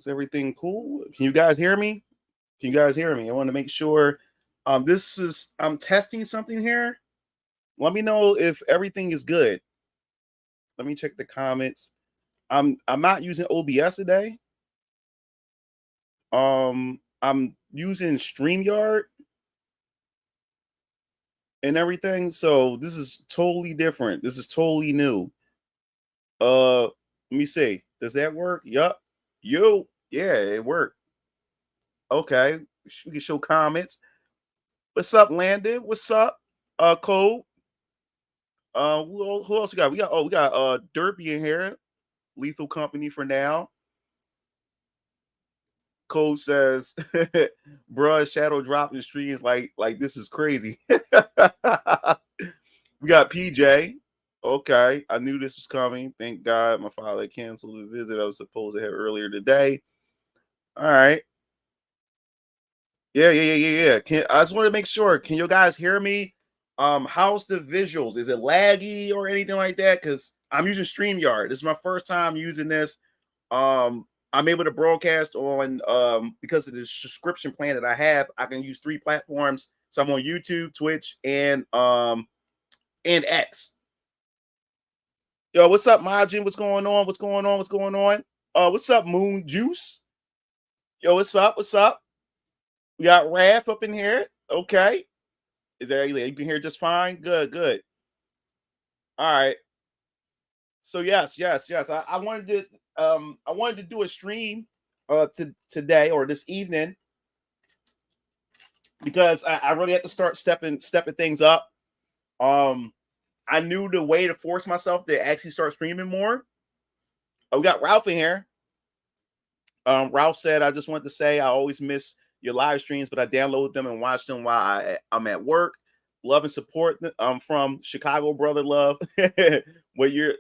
Is everything cool? Can you guys hear me? Can you guys hear me? I want to make sure. I'm testing something here. Let me know if everything is good. Let me check the comments. I'm not using OBS today. I'm using StreamYard and everything. So this is totally different. This is totally new. Let me see. Does that work? Yup. Yeah, it worked. Okay. We can show comments. What's up, Landon? What's up? Cole. Who else we got? We got Derpy in here. Lethal Company for now. Cole says, bruh, shadow dropping streams like this is crazy. We got PJ. Okay, I knew this was coming. Thank God my father canceled the visit I was supposed to have earlier today. All right. Yeah. I just want to make sure. Can you guys hear me? How's the visuals? Is it laggy or anything like that? Because I'm using StreamYard. This is my first time using this. I'm able to broadcast on because of the subscription plan that I have. I can use 3 platforms. So I'm on YouTube, Twitch, and X. Yo, what's up, Majin? What's going on? What's up, Moon Juice? Yo, what's up? We got Raph up in here. Okay. Is there you can hear just fine? Good. All right. So yes. I wanted to do a stream today or this evening because I really have to start stepping things up. I knew the way to force myself to actually start streaming more. We got Ralph in here. Ralph said, I just wanted to say I always miss your live streams, but I download them and watch them while I'm at work. Love and support from Chicago Brother Love. what you're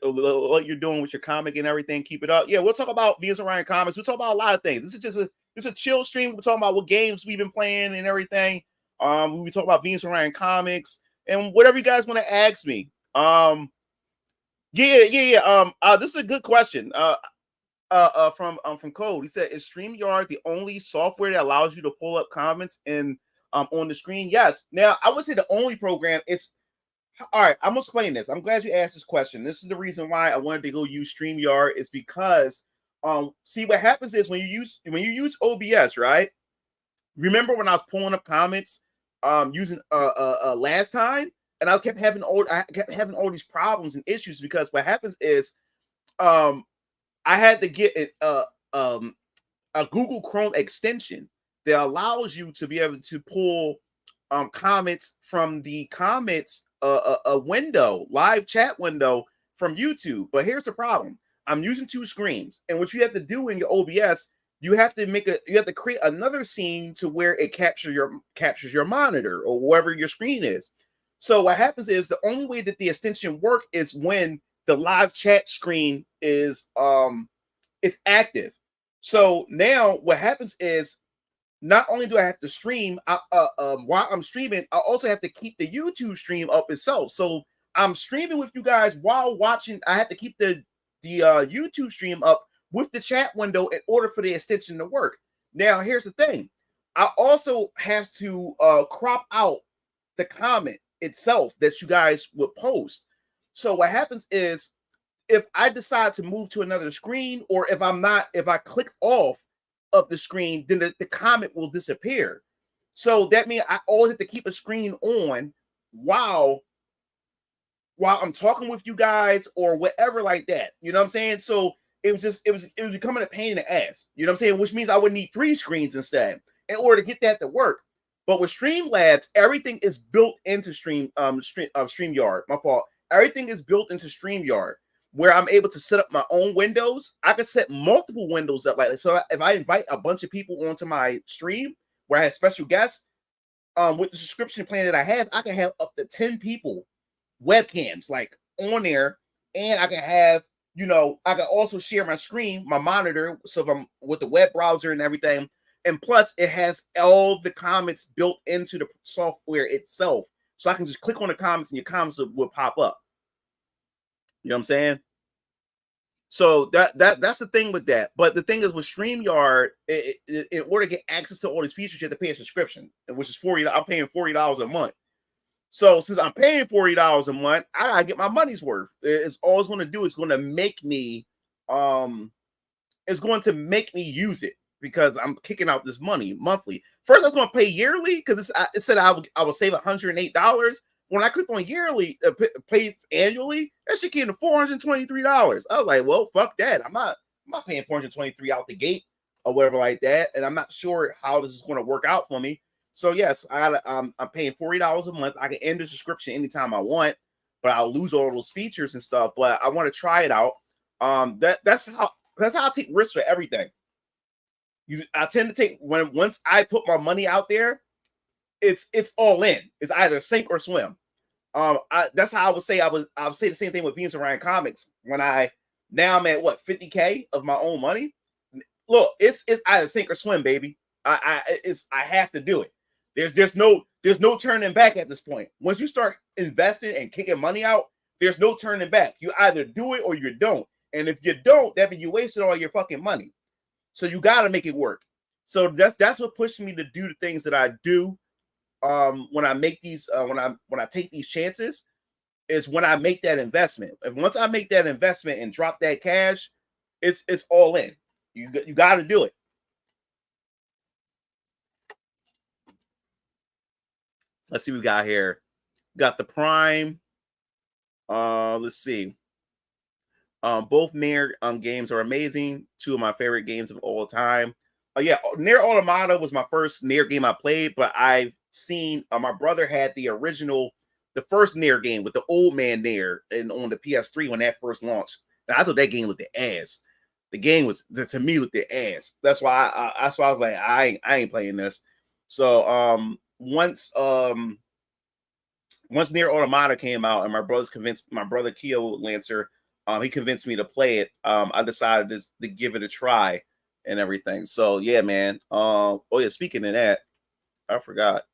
doing with your comic and everything. Keep it up. Yeah, we'll talk about Venus Orion Comics. We'll talk about a lot of things. This is just a chill stream. We're talking about what games we've been playing and everything. We talk about Venus Orion Comics and whatever you guys want to ask me. Yeah. This is a good question. From Code. He said, "Is StreamYard the only software that allows you to pull up comments and on the screen?" Yes. Now, I would say the only program. It's all right. I'm gonna explain this. I'm glad you asked this question. This is the reason why I wanted to go use StreamYard. Is because see what happens is when you use OBS, right? Remember when I was pulling up comments using last time, and I kept having all these problems and issues because what happens is I had to get a Google Chrome extension that allows you to be able to pull comments from the comments a window, live chat window from YouTube. But here's the problem. I'm using 2 screens. And what you have to do in your OBS, you have to create another scene to where it captures your monitor or wherever your screen is. So what happens is the only way that the extension works is when the live chat screen is it's active. So now what happens is not only do I have to stream while I'm streaming, I also have to keep the YouTube stream up itself. So I'm streaming with you guys while watching. I have to keep the YouTube stream up with the chat window in order for the extension to work. Now, here's the thing. I also have to crop out the comment itself that you guys would post. So what happens is if I decide to move to another screen, or if I click off of the screen, then the comment will disappear. So that means I always have to keep a screen on while I'm talking with you guys or whatever like that. You know what I'm saying? So it was becoming a pain in the ass. You know what I'm saying? Which means I would need 3 screens instead in order to get that to work. But with Streamlabs, everything is built into StreamYard. My fault. Everything is built into StreamYard, where I'm able to set up my own windows. I can set multiple windows up. So if I invite a bunch of people onto my stream where I have special guests, with the subscription plan that I have, I can have up to 10 people webcams like on there, and I can have, I can also share my screen, my monitor, so if I'm with the web browser and everything. And plus, it has all the comments built into the software itself. So I can just click on the comments and your comments will pop up. You know what I'm saying? So that's the thing with that. But the thing is with StreamYard, in order to get access to all these features, you have to pay a subscription, which is $40. I'm paying $40 a month. So since I'm paying $40 a month, I gotta get my money's worth. It's all it's going to do is going to make me, it's going to make me use it because I'm kicking out this money monthly. First, I was going to pay yearly because it said I would save $108. When I clicked on yearly, pay annually, that shit came to $423. I was like, well, fuck that. I'm not paying $423 out the gate or whatever like that, and I'm not sure how this is going to work out for me. So yes, I'm paying $40 a month. I can end the subscription anytime I want, but I'll lose all those features and stuff. But I want to try it out. That's how I take risks for everything. I tend to take once I put my money out there, it's all in. It's either sink or swim. That's how I would say I would say the same thing with Venus and Ryan Comics. Now I'm at what 50K of my own money. Look, it's either sink or swim, baby. I have to do it. There's no turning back at this point. Once you start investing and kicking money out, there's no turning back. You either do it or you don't. And if you don't, that means you wasted all your fucking money. So you got to make it work. So that's what pushed me to do the things that I do. When I make these, when I take these chances, is when I make that investment. And once I make that investment and drop that cash, it's all in. You got to do it. Let's see what we got here. Got the Prime. Let's see. Both Nier games are amazing. Two of my favorite games of all time. Yeah, Nier Automata was my first Nier game I played, but I've seen my brother had the first Nier game with the old man Nier and on the PS3 when that first launched. And I thought that game looked the ass. The game was to me looked the ass. That's why I was like, I ain't playing this. So once Nier Automata came out and my brother Keo Lancer, he convinced me to play it. I decided to give it a try and everything. So yeah, man. Oh yeah, speaking of that, I forgot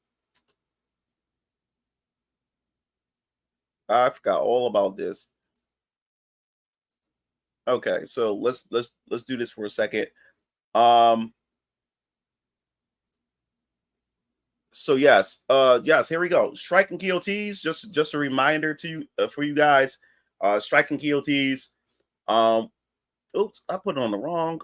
all about this. Okay, so let's do this for a second. So yes, here we go. Strike and KOTs, just a reminder to you for you guys. Strike and KOTs. Oops, I put it on the wrong.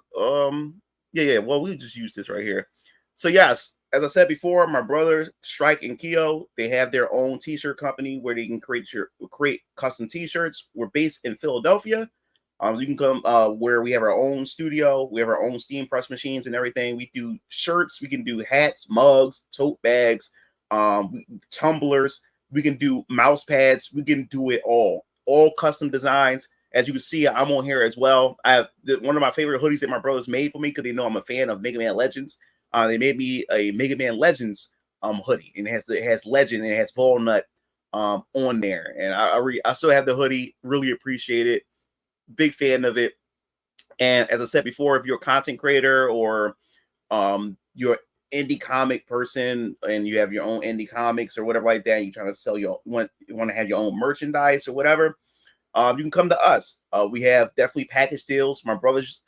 Yeah. Well, we just use this right here. So yes, as I said before, my brother Strike and Keo, they have their own t-shirt company where they can create custom t-shirts. We're based in Philadelphia. You can come where we have our own studio, we have our own steam press machines and everything. We do shirts, we can do hats, mugs, tote bags, tumblers. We can do mouse pads. We can do it all custom designs. As you can see, I'm on here as well. I have one of my favorite hoodies that my brothers made for me because they know I'm a fan of Mega Man Legends. They made me a Mega Man Legends hoodie, and it has Legend and it has Walnut on there. And I still have the hoodie. Really appreciate it. Big fan of it. And as I said before, if you're a content creator or you're indie comic person and you have your own indie comics or whatever like that, you're trying to sell you want to have your own merchandise or whatever, you can come to us. We have definitely package deals. My brothers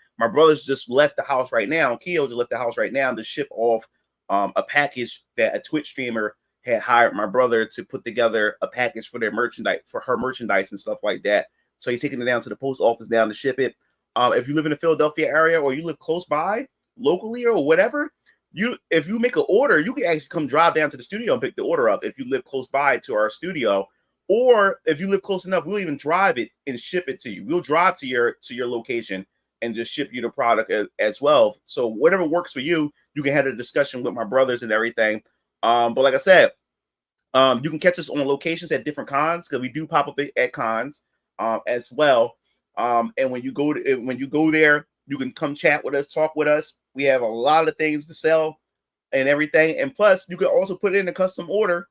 just left the house right now. Keo just left the house right now to ship off a package that a Twitch streamer had hired my brother to put together a package for her merchandise and stuff like that. So he's taking it down to the post office down to ship it. If you live in the Philadelphia area or you live close by locally or whatever, if you make an order, you can actually come drive down to the studio and pick the order up if you live close by to our studio. Or if you live close enough, we'll even drive it and ship it to you. We'll drive to your location and just ship you the product as well. So whatever works for you, you can have a discussion with my brothers and everything. But like I said, you can catch us on locations at different cons because we do pop up at cons as well. And when you go there, you can come chat with us, talk with us. We have a lot of things to sell and everything. And plus, you can also put in a custom order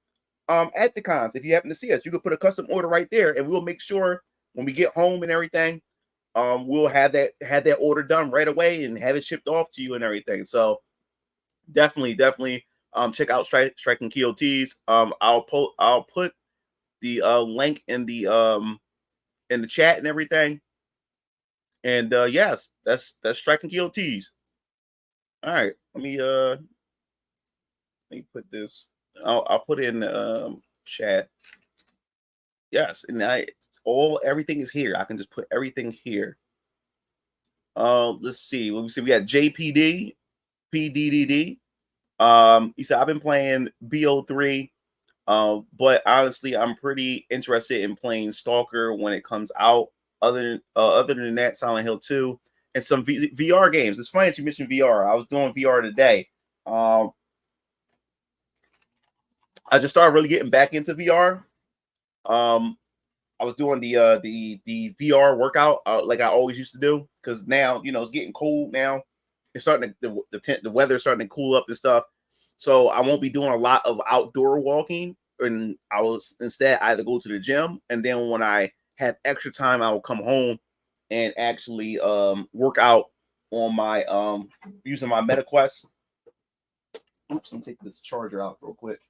at the cons. If you happen to see us, you can put a custom order right there, and we'll make sure when we get home and everything, we'll have that order done right away and have it shipped off to you and everything. So definitely check out Strike and KOTs. I'll put the link in the chat and everything. And yes, that's striking QOTs. All right, let me put this. I'll put it in the chat. Yes, and everything is here. I can just put everything here. Let's see. What we see, we got JPD, PDDD. He said I've been playing BO3, but honestly, I'm pretty interested in playing Stalker when it comes out. Other than that, Silent Hill 2 and some VR games. It's funny that you mentioned VR. I was doing VR today. I just started really getting back into VR. I was doing the VR workout like I always used to do, because now it's getting cold now. It's starting to the weather's starting to cool up and stuff. So I won't be doing a lot of outdoor walking, and I will instead either go to the gym, and then when I have extra time, I will come home and actually work out on my using my MetaQuest. Oops, let me take this charger out real quick.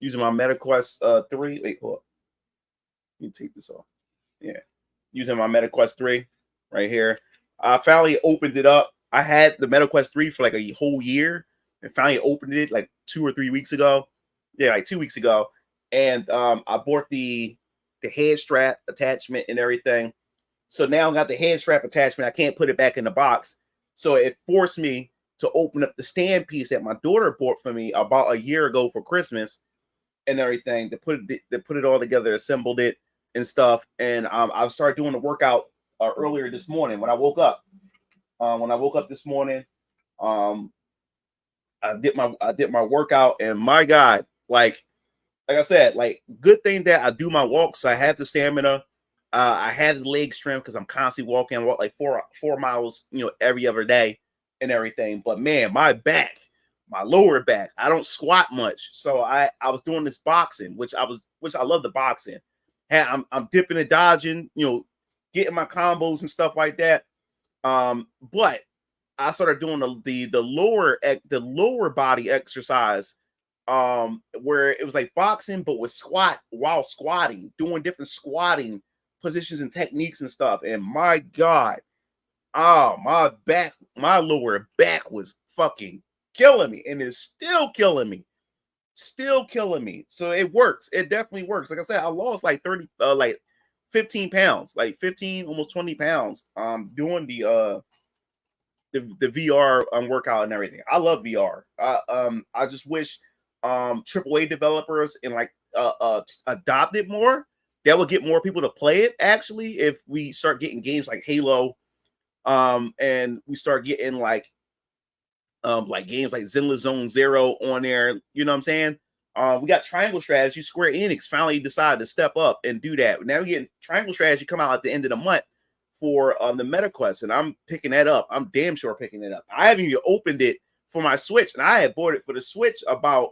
Using my MetaQuest 3. Wait, hold up. Let me take this off. Yeah. Using my MetaQuest 3 right here. I finally opened it up. I had the MetaQuest 3 for like a whole year, and finally opened it like 2 or 3 weeks ago. Yeah, like 2 weeks ago. And I bought the head strap attachment and everything. So now I got the head strap attachment. I can't put it back in the box. So it forced me to open up the stand piece that my daughter bought for me about a year ago for Christmas and everything, to put it all together, assembled it and stuff. And I started doing the workout earlier this morning when I woke up. This morning, I did my workout, and my God, like I said, like, good thing that I do my walks. So I have the stamina. I have the leg strength because I'm constantly walking. I walk like four miles, every other day and everything. But man, my lower back, I don't squat much. So I was doing this boxing, which I love the boxing. And I'm dipping and dodging, getting my combos and stuff like that. But I started doing the lower body exercise, where it was like boxing, but with while squatting, doing different squatting positions and techniques and stuff. And my God, my lower back was fucking killing me, and it's still killing me. So it works. It definitely works. Like I said, I lost like 15 pounds, like 15, almost 20 pounds, doing the VR workout and everything. I love VR. I just wish AAA developers and adopt it more. That would get more people to play it. Actually, if we start getting games like Halo, and we start getting like games like Zenless Zone Zero on there, you know what I'm saying? We got Triangle Strategy. Square Enix finally decided to step up and do that. Now we're getting Triangle Strategy come out at the end of the month for the MetaQuest, and I'm picking that up. I'm damn sure picking it up. I haven't even opened it for my Switch, and I had bought it for the Switch about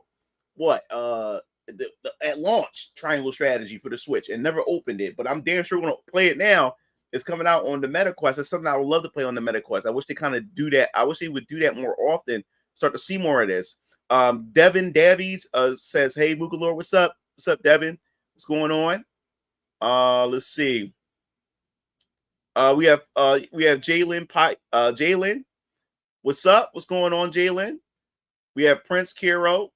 at launch, Triangle Strategy for the Switch, and never opened it. But I'm damn sure gonna play it now. It's coming out on the MetaQuest. It's something I would love to play on the MetaQuest. I wish they kind of do that. I wish they would do that more often. Start to see more of this. Devin Davies says, "Hey, Moogalore, what's up? What's up, Devin? What's going on?" Let's see. We have Jalen Pike. Jalen, what's up? What's going on, Jalen? We have Prince Kiro.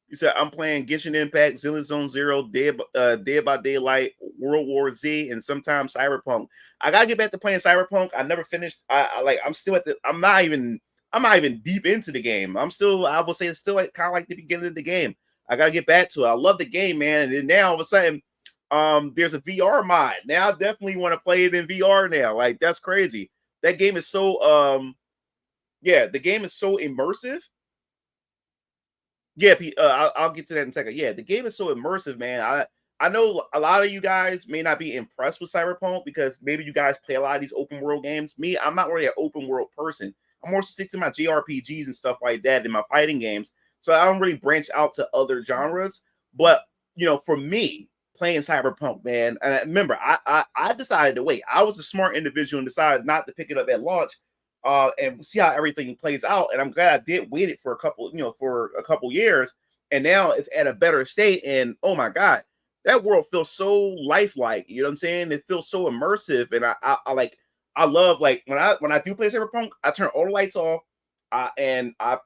He said, "I'm playing Genshin Impact, Zenless Zone Zero, Dead by Daylight, World War Z, and sometimes Cyberpunk." I gotta get back to playing Cyberpunk. I never finished. I'm still I'm not even deep into the game. I will say it's still like kind of like the beginning of the game. I gotta get back to it. I love the game, man. And then now all of a sudden, there's a VR mod. Now I definitely want to play it in VR now. Like, that's crazy. That game is so the game is so immersive. Yeah, I'll get to that in a second. Yeah, the game is so immersive, man. I know a lot of you guys may not be impressed with Cyberpunk because maybe you guys play a lot of these open world games. Me, I'm not really an open world person. I'm more stick to my JRPGs and stuff like that in my fighting games. So I don't really branch out to other genres. But for me, playing Cyberpunk, man, and remember, I decided to wait. I was a smart individual and decided not to pick it up at launch. And see how everything plays out. And I'm glad I did wait it for a couple years. And now it's at a better state. And oh my God, that world feels so lifelike. You know what I'm saying? It feels so immersive, and I love like when I do play Cyberpunk, I turn all the lights off, and I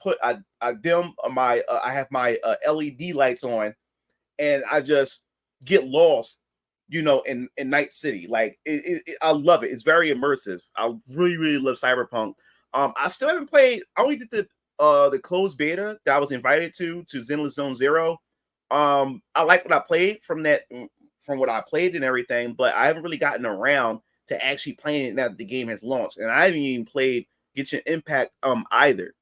dim my I have my LED lights on, and I just get lost, you know, in Night City. Like I love it. It's very immersive. I really love Cyberpunk. I still haven't played. I only did the closed beta that I was invited to Zenless Zone Zero. I like what I played from what I played and everything, but I haven't really gotten around to actually playing it now that the game has launched, and I haven't even played Genshin Impact either.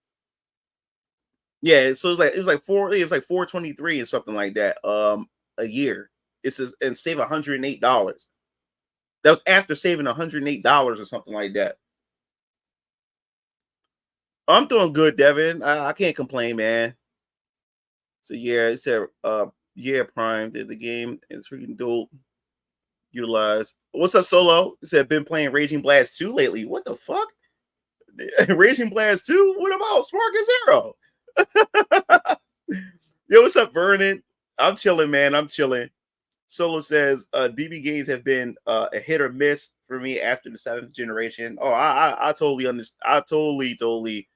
Yeah, so it was like 423 and something like that a year. It's just, and save $108. That was after saving $108 or something like that. I'm doing good, Devin. I can't complain, man. So yeah, it said yeah, Prime did the game. It's freaking dope. Utilize. What's up, Solo? It said been playing Raging Blast 2 lately. What the fuck? Raging Blast 2? What about Spark and Zero? Yo, what's up, Vernon? I'm chilling, man. I'm chilling. Solo says DB games have been a hit or miss for me after the 7th generation. Oh, I totally understand. I totally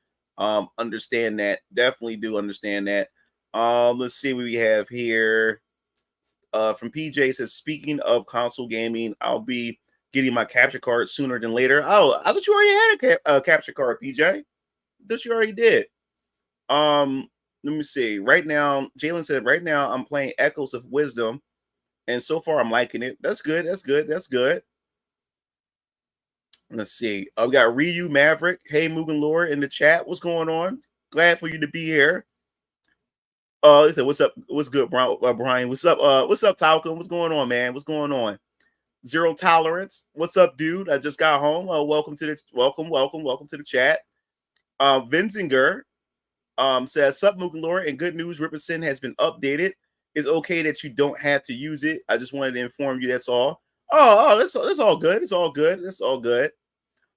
understand that. Definitely do understand that. Let's see what we have here. From PJ says, speaking of console gaming, I'll be getting my capture card sooner than later. Oh, I thought you already had a capture card, PJ. I thought you already did. Let me see. Right now, Jalen said, right now I'm playing Echoes of Wisdom, and so far I'm liking it. That's good. That's good. That's good. Let's see. I've got Ryu Maverick. Hey, Mugen Lord in the chat. What's going on? Glad for you to be here. He said, "What's up? What's good, Brian? What's up? What's up, Talcum? What's going on, man? What's going on? Zero Tolerance. What's up, dude? I just got home. Welcome to the chat. Vinzinger says, "Sup, Mugen Lord, and good news. Ripperson has been updated. It's okay that you don't have to use it. I just wanted to inform you. That's all. Oh, that's all good. It's all good. That's all good.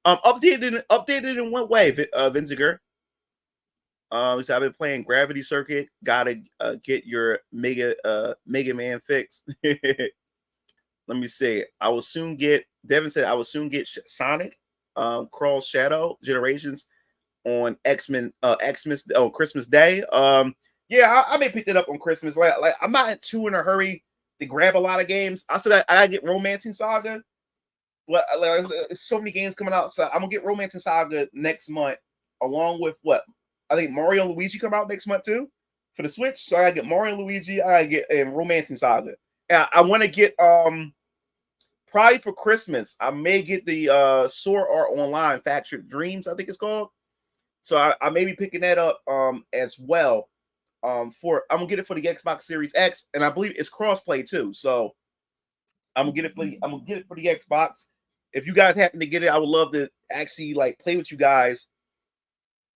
Updated in what way, Vinziger? So I've been playing Gravity Circuit. Gotta get your Mega Man fix. Let me see. I will soon get. Devin said I will soon get Sonic, Cross Shadow Generations on Xmas Christmas Day. Yeah, I may pick that up on Christmas. Like I'm not too in a hurry to grab a lot of games. I gotta get Romancing Saga. But there's so many games coming out, so I'm gonna get Romancing Saga next month, along with what I think Mario and Luigi come out next month too for the Switch. So I gotta get Mario and Luigi. I gotta get Romancing Saga. And I want to get probably for Christmas. I may get the Sword Art Online Factored Dreams. I think it's called. So I may be picking that up as well. I'm gonna get it for the Xbox Series X, and I believe it's crossplay too. So I'm gonna get it for the Xbox. If you guys happen to get it, I would love to actually like play with you guys,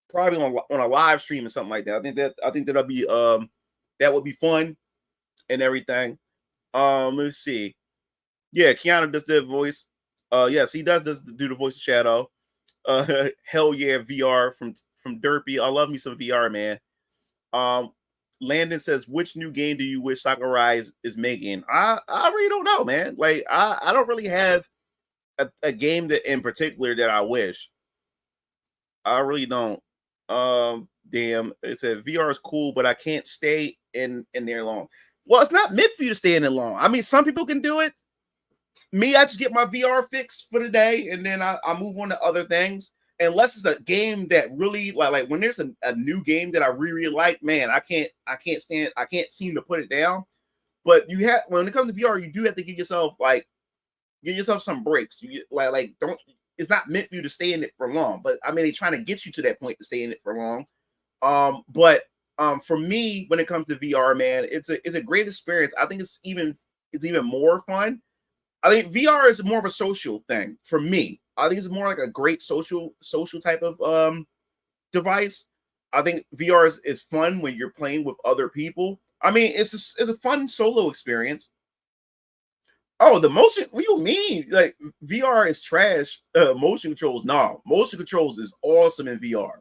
probably on a live stream or something like that. I think that'll be that would be fun and everything. Let's see. Yeah, Keanu does the voice. Yes, he does do the voice of Shadow. Hell yeah, VR from Derpy. I love me some VR, man. Landon says, which new game do you wish Sakurai is making? I really don't know, man. Like I don't really have a game that in particular that I wish. I really don't. Damn. It said VR is cool, but I can't stay in there long. Well, it's not meant for you to stay in it long. I mean, some people can do it. Me, I just get my VR fix for the day, and then I move on to other things. Unless it's a game that really like when there's a new game that I really like, man, I can't seem to put it down. But you have when it comes to VR, you do have to give yourself some breaks. You get like don't. It's not meant for you to stay in it for long. But I mean, they're trying to get you to that point to stay in it for long. But for me, when it comes to VR, man, it's a great experience. I think it's even more fun. I think VR is more of a social thing for me. I think it's more like a great social type of device. I think VR is fun when you're playing with other people. I mean, it's a fun solo experience. Oh, the motion. What do you mean? Like VR is trash. Motion controls, no. Motion controls is awesome in VR.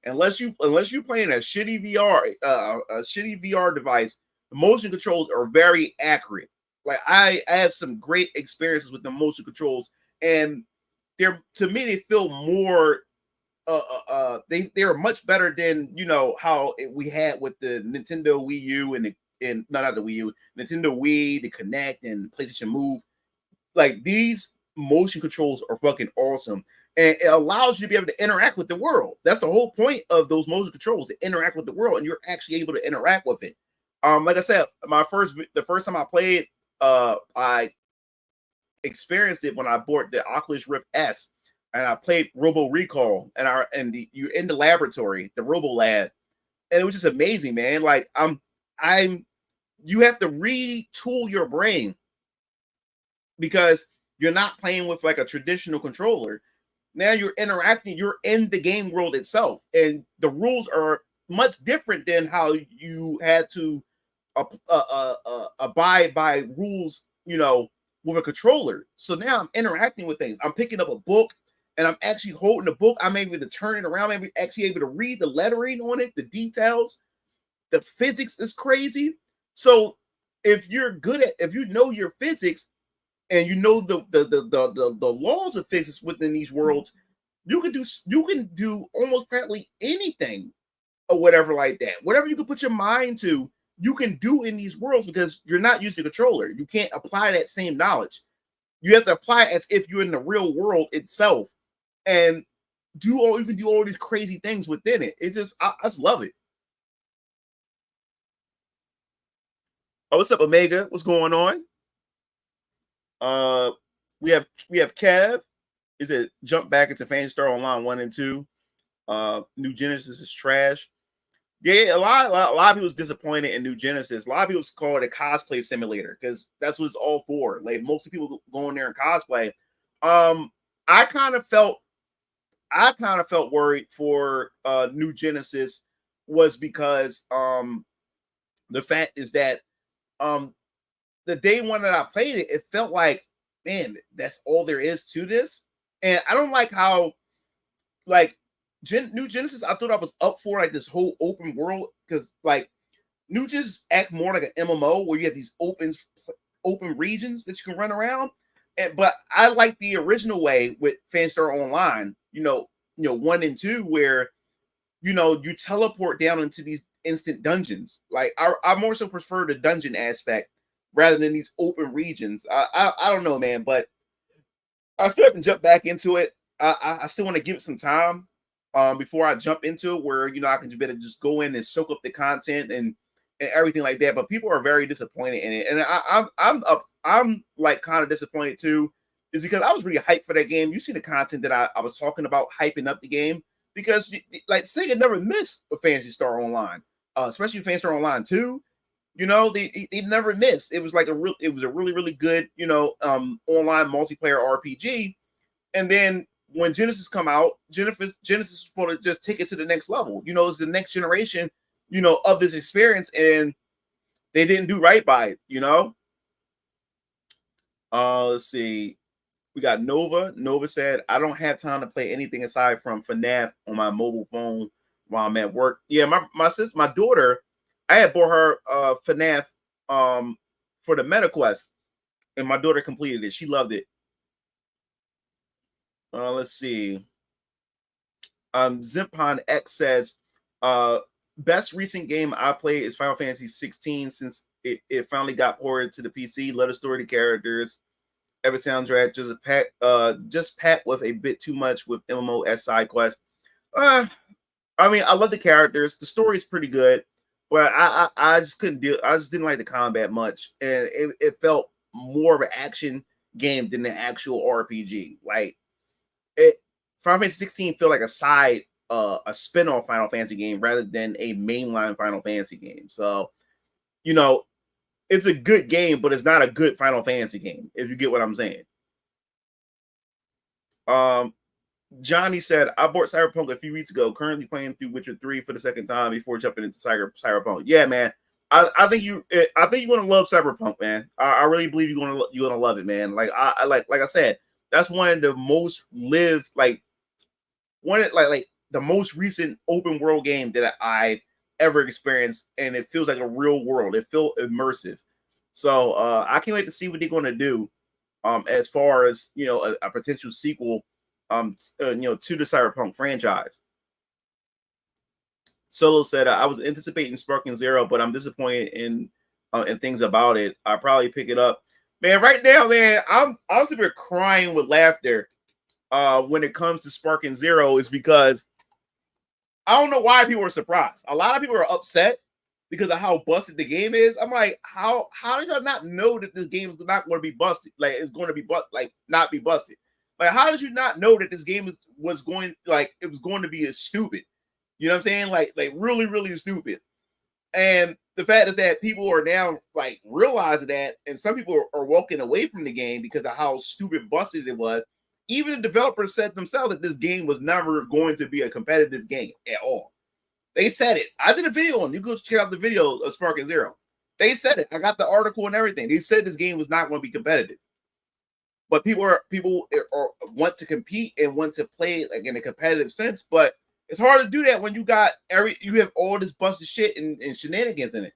Unless you playing a shitty VR device, the motion controls are very accurate. Like I have some great experiences with the motion controls, and they're to me they feel more. They are much better than how we had with the Nintendo Wii U and not the Wii U, Nintendo Wii, the Kinect, and PlayStation Move. Like these motion controls are fucking awesome, and it allows you to be able to interact with the world. That's the whole point of those motion controls, to interact with the world, and you're actually able to interact with it. Like I said, the first time I played, I experienced it when I bought the Oculus Rift S, and I played Robo Recall, you're in the laboratory, the Robo Lab, and it was just amazing, man. Like I'm you have to retool your brain because you're not playing with like a traditional controller. Now you're interacting, you're in the game world itself, and the rules are much different than how you had to abide by rules, with a controller. So now I'm interacting with things. I'm picking up a book and I'm actually holding the book. I'm able to turn it around. I'm actually able to read the lettering on it, the details. The physics is crazy. So if you know your physics and you know the laws of physics within these worlds, you can do almost practically anything or whatever like that. Whatever you can put your mind to, you can do in these worlds because you're not using a controller. You can't apply that same knowledge. You have to apply it as if you're in the real world itself and you can do all these crazy things within it. It's just I just love it. Oh, what's up, Omega? What's going on? We have Kev. Is it jump back into Phantasy Star Online 1 and 2? New Genesis is trash. Yeah, a lot of people's disappointed in New Genesis. A lot of people call it a cosplay simulator because that's what it's all for. Like most of people go in there and cosplay. I kind of felt worried for New Genesis was because the fact is that the day one that I played it, it felt like, man, that's all there is to this. And I don't like how like New Genesis, I thought I was up for like this whole open world because like New Genesis act more like an MMO where you have these open regions that you can run around. But I like the original way with Phantasy Star Online, 1 and 2, where you teleport down into these instant dungeons. Like I more so prefer the dungeon aspect rather than these open regions. I don't know, man, but I still haven't jumped back into it. I still want to give it some time before I jump into it, where I can better just go in and soak up the content and everything like that. But people are very disappointed in it, and I'm like kind of disappointed too, is because I was really hyped for that game. You see the content that I was talking about, hyping up the game, because like Sega never missed a Phantasy Star Online, especially Phantasy Star Online 2. They never missed. It was like a really really good online multiplayer RPG. And then when Genesis come out, Genesis is supposed to just take it to the next level. It's the next generation, of this experience, and they didn't do right by it. Let's see. We got Nova. Nova said, "I don't have time to play anything aside from FNAF on my mobile phone while I'm at work." Yeah, my daughter, I had bought her FNAF for the MetaQuest, and my daughter completed it. She loved it. Let's see. Zimpon X says, best recent game I played is Final Fantasy 16 since it finally got ported to the PC. Let a story to characters. Every soundtrack just packed with a bit too much with MMO as side quest. I mean, I love the characters. The story is pretty good, but I just couldn't deal. I just didn't like the combat much, and it felt more of an action game than an actual RPG. Like Final Fantasy 16 feel like a spin-off Final Fantasy game rather than a mainline Final Fantasy game. So, it's a good game, but it's not a good Final Fantasy game, if you get what I'm saying. Johnny said, I bought Cyberpunk a few weeks ago, currently playing through Witcher 3 for the second time before jumping into Cyberpunk. Yeah, man. I think you're gonna love Cyberpunk, man. I really believe you're gonna love it, man. Like like I said, that's one of the most lived, like the most recent open world game that I ever experienced, and it feels like a real world. It feels immersive. So I can't wait to see what they're going to do as far as a potential sequel to the Cyberpunk franchise. Solo said, I was anticipating Sparking Zero, but I'm disappointed in things about it. I probably pick it up. Man, right now, man, I'm super crying with laughter when it comes to Sparking Zero, is because I don't know why people are surprised. A lot of people are upset because of how busted the game is. I'm like, how did y'all not know that this game is not going to be busted? Like, it's going to be not be busted. Like, how did you not know that this game was going to be as stupid? You know what I'm saying? Like really, really stupid. And the fact is that people are now like realizing that, and some people are walking away from the game because of how stupid busted it was. Even the developers said themselves that this game was never going to be a competitive game at all. They said it. I did a video on. You go check out the video of Sparking Zero. They said it. I got the article and everything. They said this game was not going to be competitive. But people want to compete and want to play like in a competitive sense. But it's hard to do that when you have all this busted shit and shenanigans in it.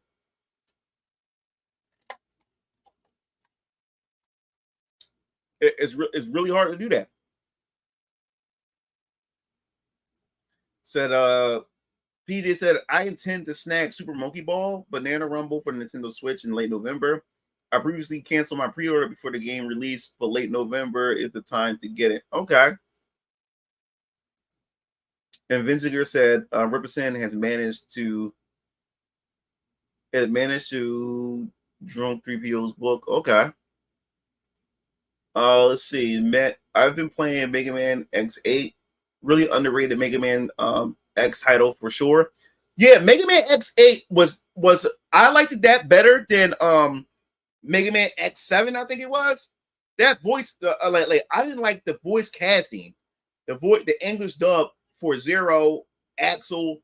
It's really hard to do that. Said PJ said, I intend to snag Super Monkey Ball Banana Rumble for Nintendo Switch in late November. I previously canceled my pre-order before the game released, but late November is the time to get it. Okay. And Vinziger said, Ripperson has managed to drunk 3PO's book. Okay. Let's see. Matt, I've been playing Mega Man X8. Really underrated Mega Man X title for sure. Yeah, Mega Man X8 was I liked that better than Mega Man X7, I think it was. That voice, like I didn't like the voice casting, the English dub for Zero, Axel.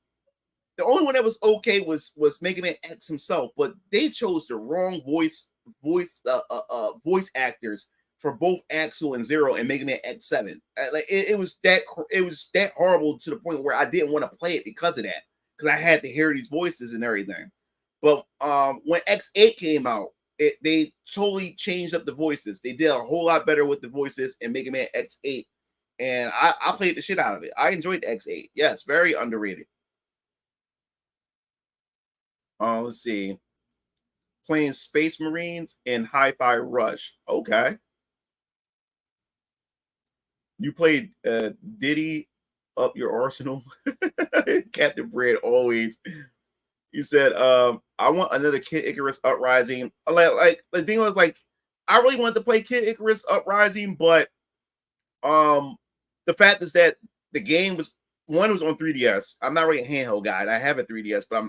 The only one that was okay was Mega Man X himself, but they chose the wrong voice actors for both Axel and Zero and Mega Man X7. Like it was that horrible to the point where I didn't want to play it because of that, because I had to hear these voices and everything. But when X8 came out, they totally changed up the voices. They did a whole lot better with the voices in Mega Man X8, and I played the shit out of it. I enjoyed X8. Yes, very underrated. Let's see. Playing Space Marines and Hi-Fi Rush. Okay. You played Diddy Up Your Arsenal. Captain Bread always. He said, I want another Kid Icarus Uprising. Like the thing was, like, I really wanted to play Kid Icarus Uprising, but the fact is that the game was on 3DS. I'm not really a handheld guy, and I have a 3DS, but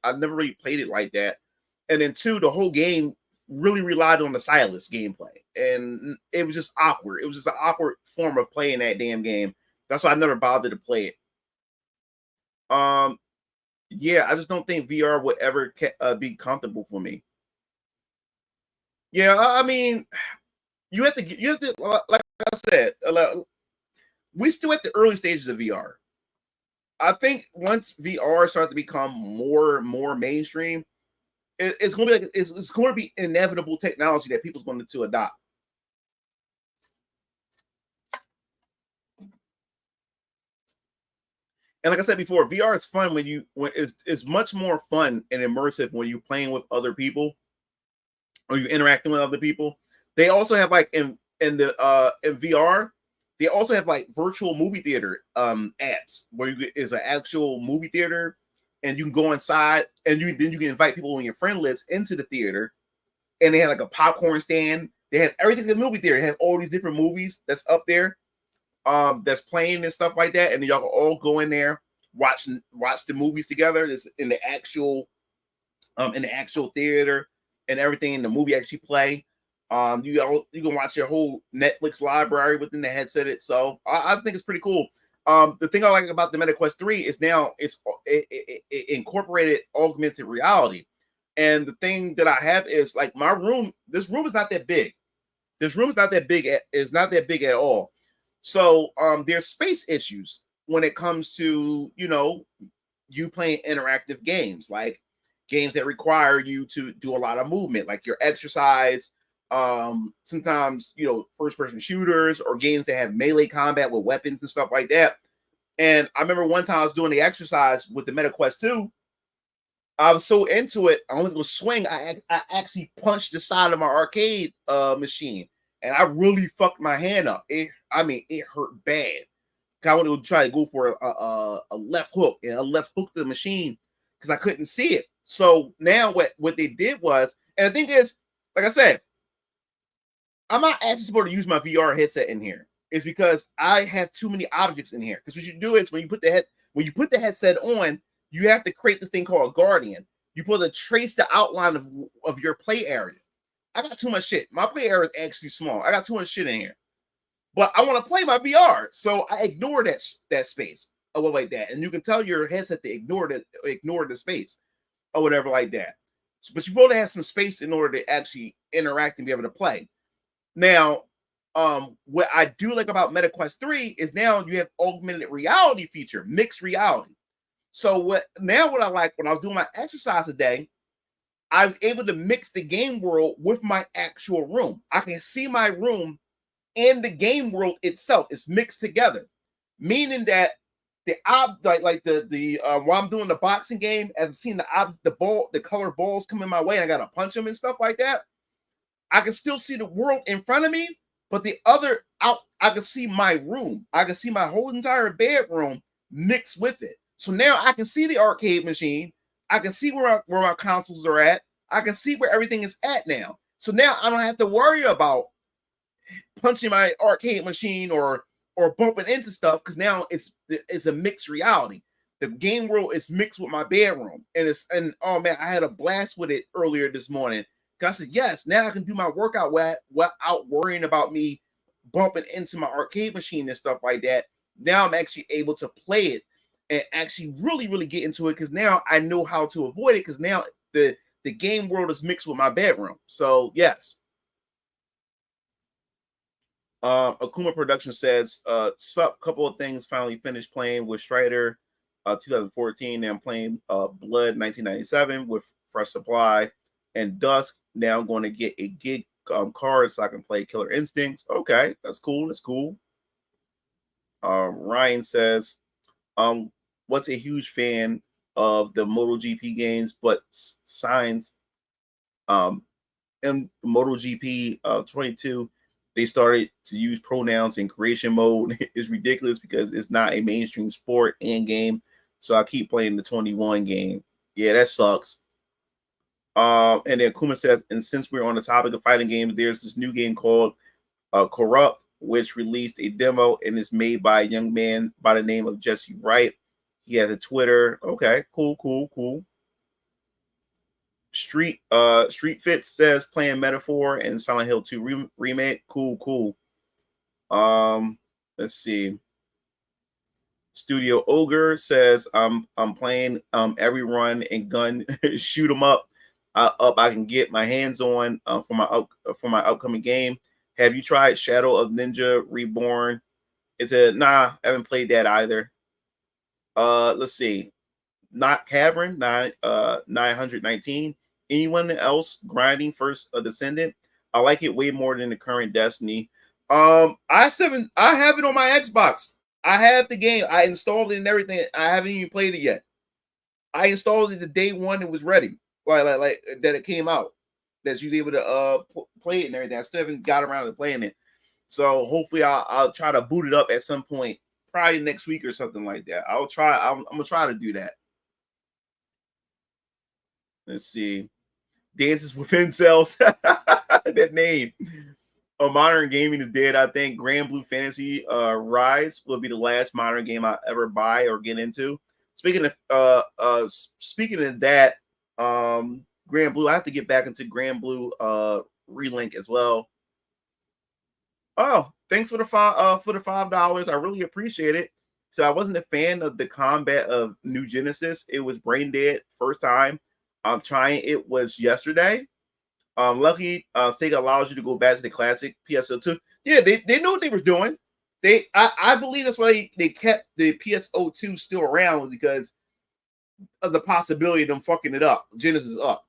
I've never really played it like that. And then two, the whole game really relied on the stylus gameplay, and it was just awkward. It was just an awkward form of playing that damn game. That's why I never bothered to play it. Yeah, I just don't think VR would ever be comfortable for me. Yeah, I mean, you have to, like I said, we still at the early stages of VR. I think once VR starts to become more mainstream, it's going to be it's going to be inevitable technology that people's going to adopt. And like I said before, VR is fun when it's much more fun and immersive when you're playing with other people or you're interacting with other people. They also have like in VR, they also have like virtual movie theater apps where it's an actual movie theater, and you can go inside and then you can invite people on your friend list into the theater, and they have like a popcorn stand. They have everything in the movie theater. They have all these different movies that's up there, that's playing and stuff like that, and y'all can all go in there, watch the movies together. It's in the actual theater, and everything. The movie actually play. You can watch your whole Netflix library within the headset itself. I think it's pretty cool. The thing I like about the Meta Quest 3 is now it incorporated augmented reality. And the thing that I have is like my room. This room is not that big. This room is not that big. It's not that big at all. So there's space issues when it comes to you playing interactive games. Like games that require you to do a lot of movement, like your exercise. Sometimes, first-person shooters or games that have melee combat with weapons and stuff like that. And I remember one time I was doing the exercise with the MetaQuest 2. I was so into it, I only go swing. I actually punched the side of my arcade machine, and I really fucked my hand up. It hurt bad. I wanted to try to go for a left hook, and I left hooked the machine because I couldn't see it. So now what they did was, and the thing is, like I said, I'm not actually supposed to use my VR headset in here. It's because I have too many objects in here. Because what you do is when you put the headset on, you have to create this thing called a Guardian. You put to trace the outline of your play area. I got too much shit. My play area is actually small. I got too much shit in here. But I want to play my VR, so I ignore that space or whatever like that. And you can tell your headset to ignore the space or whatever like that. But you both have some space in order to actually interact and be able to play. Now, what I do like about MetaQuest 3 is now you have augmented reality feature, mixed reality. So what I like when I was doing my exercise today, I was able to mix the game world with my actual room. I can see my room and the game world itself is mixed together, meaning that while I'm doing the boxing game, as I'm seeing the color balls come in my way, and I gotta punch them and stuff like that, I can still see the world in front of me, but I can see my room. I can see my whole entire bedroom mixed with it. So now I can see the arcade machine. I can see where my consoles are at. I can see where everything is at now. So now I don't have to worry about punching my arcade machine or bumping into stuff, because now it's a mixed reality. The game world is mixed with my bedroom, and oh man, I had a blast with it earlier this morning. I said, yes, now I can do my workout without worrying about me bumping into my arcade machine and stuff like that. Now I'm actually able to play it and actually really, really get into it, because now I know how to avoid it, because now the game world is mixed with my bedroom. So yes. Akuma Production says, couple of things, finally finished playing with Strider 2014. Now I'm playing Blood 1997 with Fresh Supply and Dusk. Now I'm going to get a gig card so I can play Killer Instincts. Okay, that's cool. That's cool. Ryan says, what's a huge fan of the MotoGP games, but signs in MotoGP 22 they started to use pronouns in creation mode. It's ridiculous because it's not a mainstream sport and game. So I keep playing the 21 game. Yeah, that sucks. And then Kuma says, and since we're on the topic of fighting games, there's this new game called Corrupt, which released a demo and is made by a young man by the name of Jesse Wright. He has a Twitter. Okay, cool. Street Fit says playing Metaphor and Silent Hill 2 remake. Cool. Let's see. Studio Ogre says I'm playing every run and gun shoot 'em up I can get my hands on for my upcoming game. Have you tried Shadow of Ninja Reborn? I haven't played that either. Let's see. Not Cavern 919. Anyone else grinding First Descendant? I like it way more than the current Destiny. I have it on my Xbox. I have the game. I installed it and everything. I haven't even played it yet. I installed it the day one it was ready, like that it came out. That you able to play it and everything. I still haven't got around to playing it. So hopefully I'll try to boot it up at some point, probably next week or something like that. I'm gonna try to do that. Let's see. Dances with Incels. That name. Modern gaming is dead. I think Grand Blue Fantasy Rise will be the last modern game I ever buy or get into. Speaking of that, Grand Blue, I have to get back into Grand Blue Relink as well. Oh, thanks for the $5. I really appreciate it. So I wasn't a fan of the combat of New Genesis. It was brain dead first time I'm trying. It was yesterday. Lucky Sega allows you to go back to the classic PSO2. Yeah, they know what they were doing. I believe that's why they kept the PSO2 still around, because of the possibility of them fucking it up. Genesis up.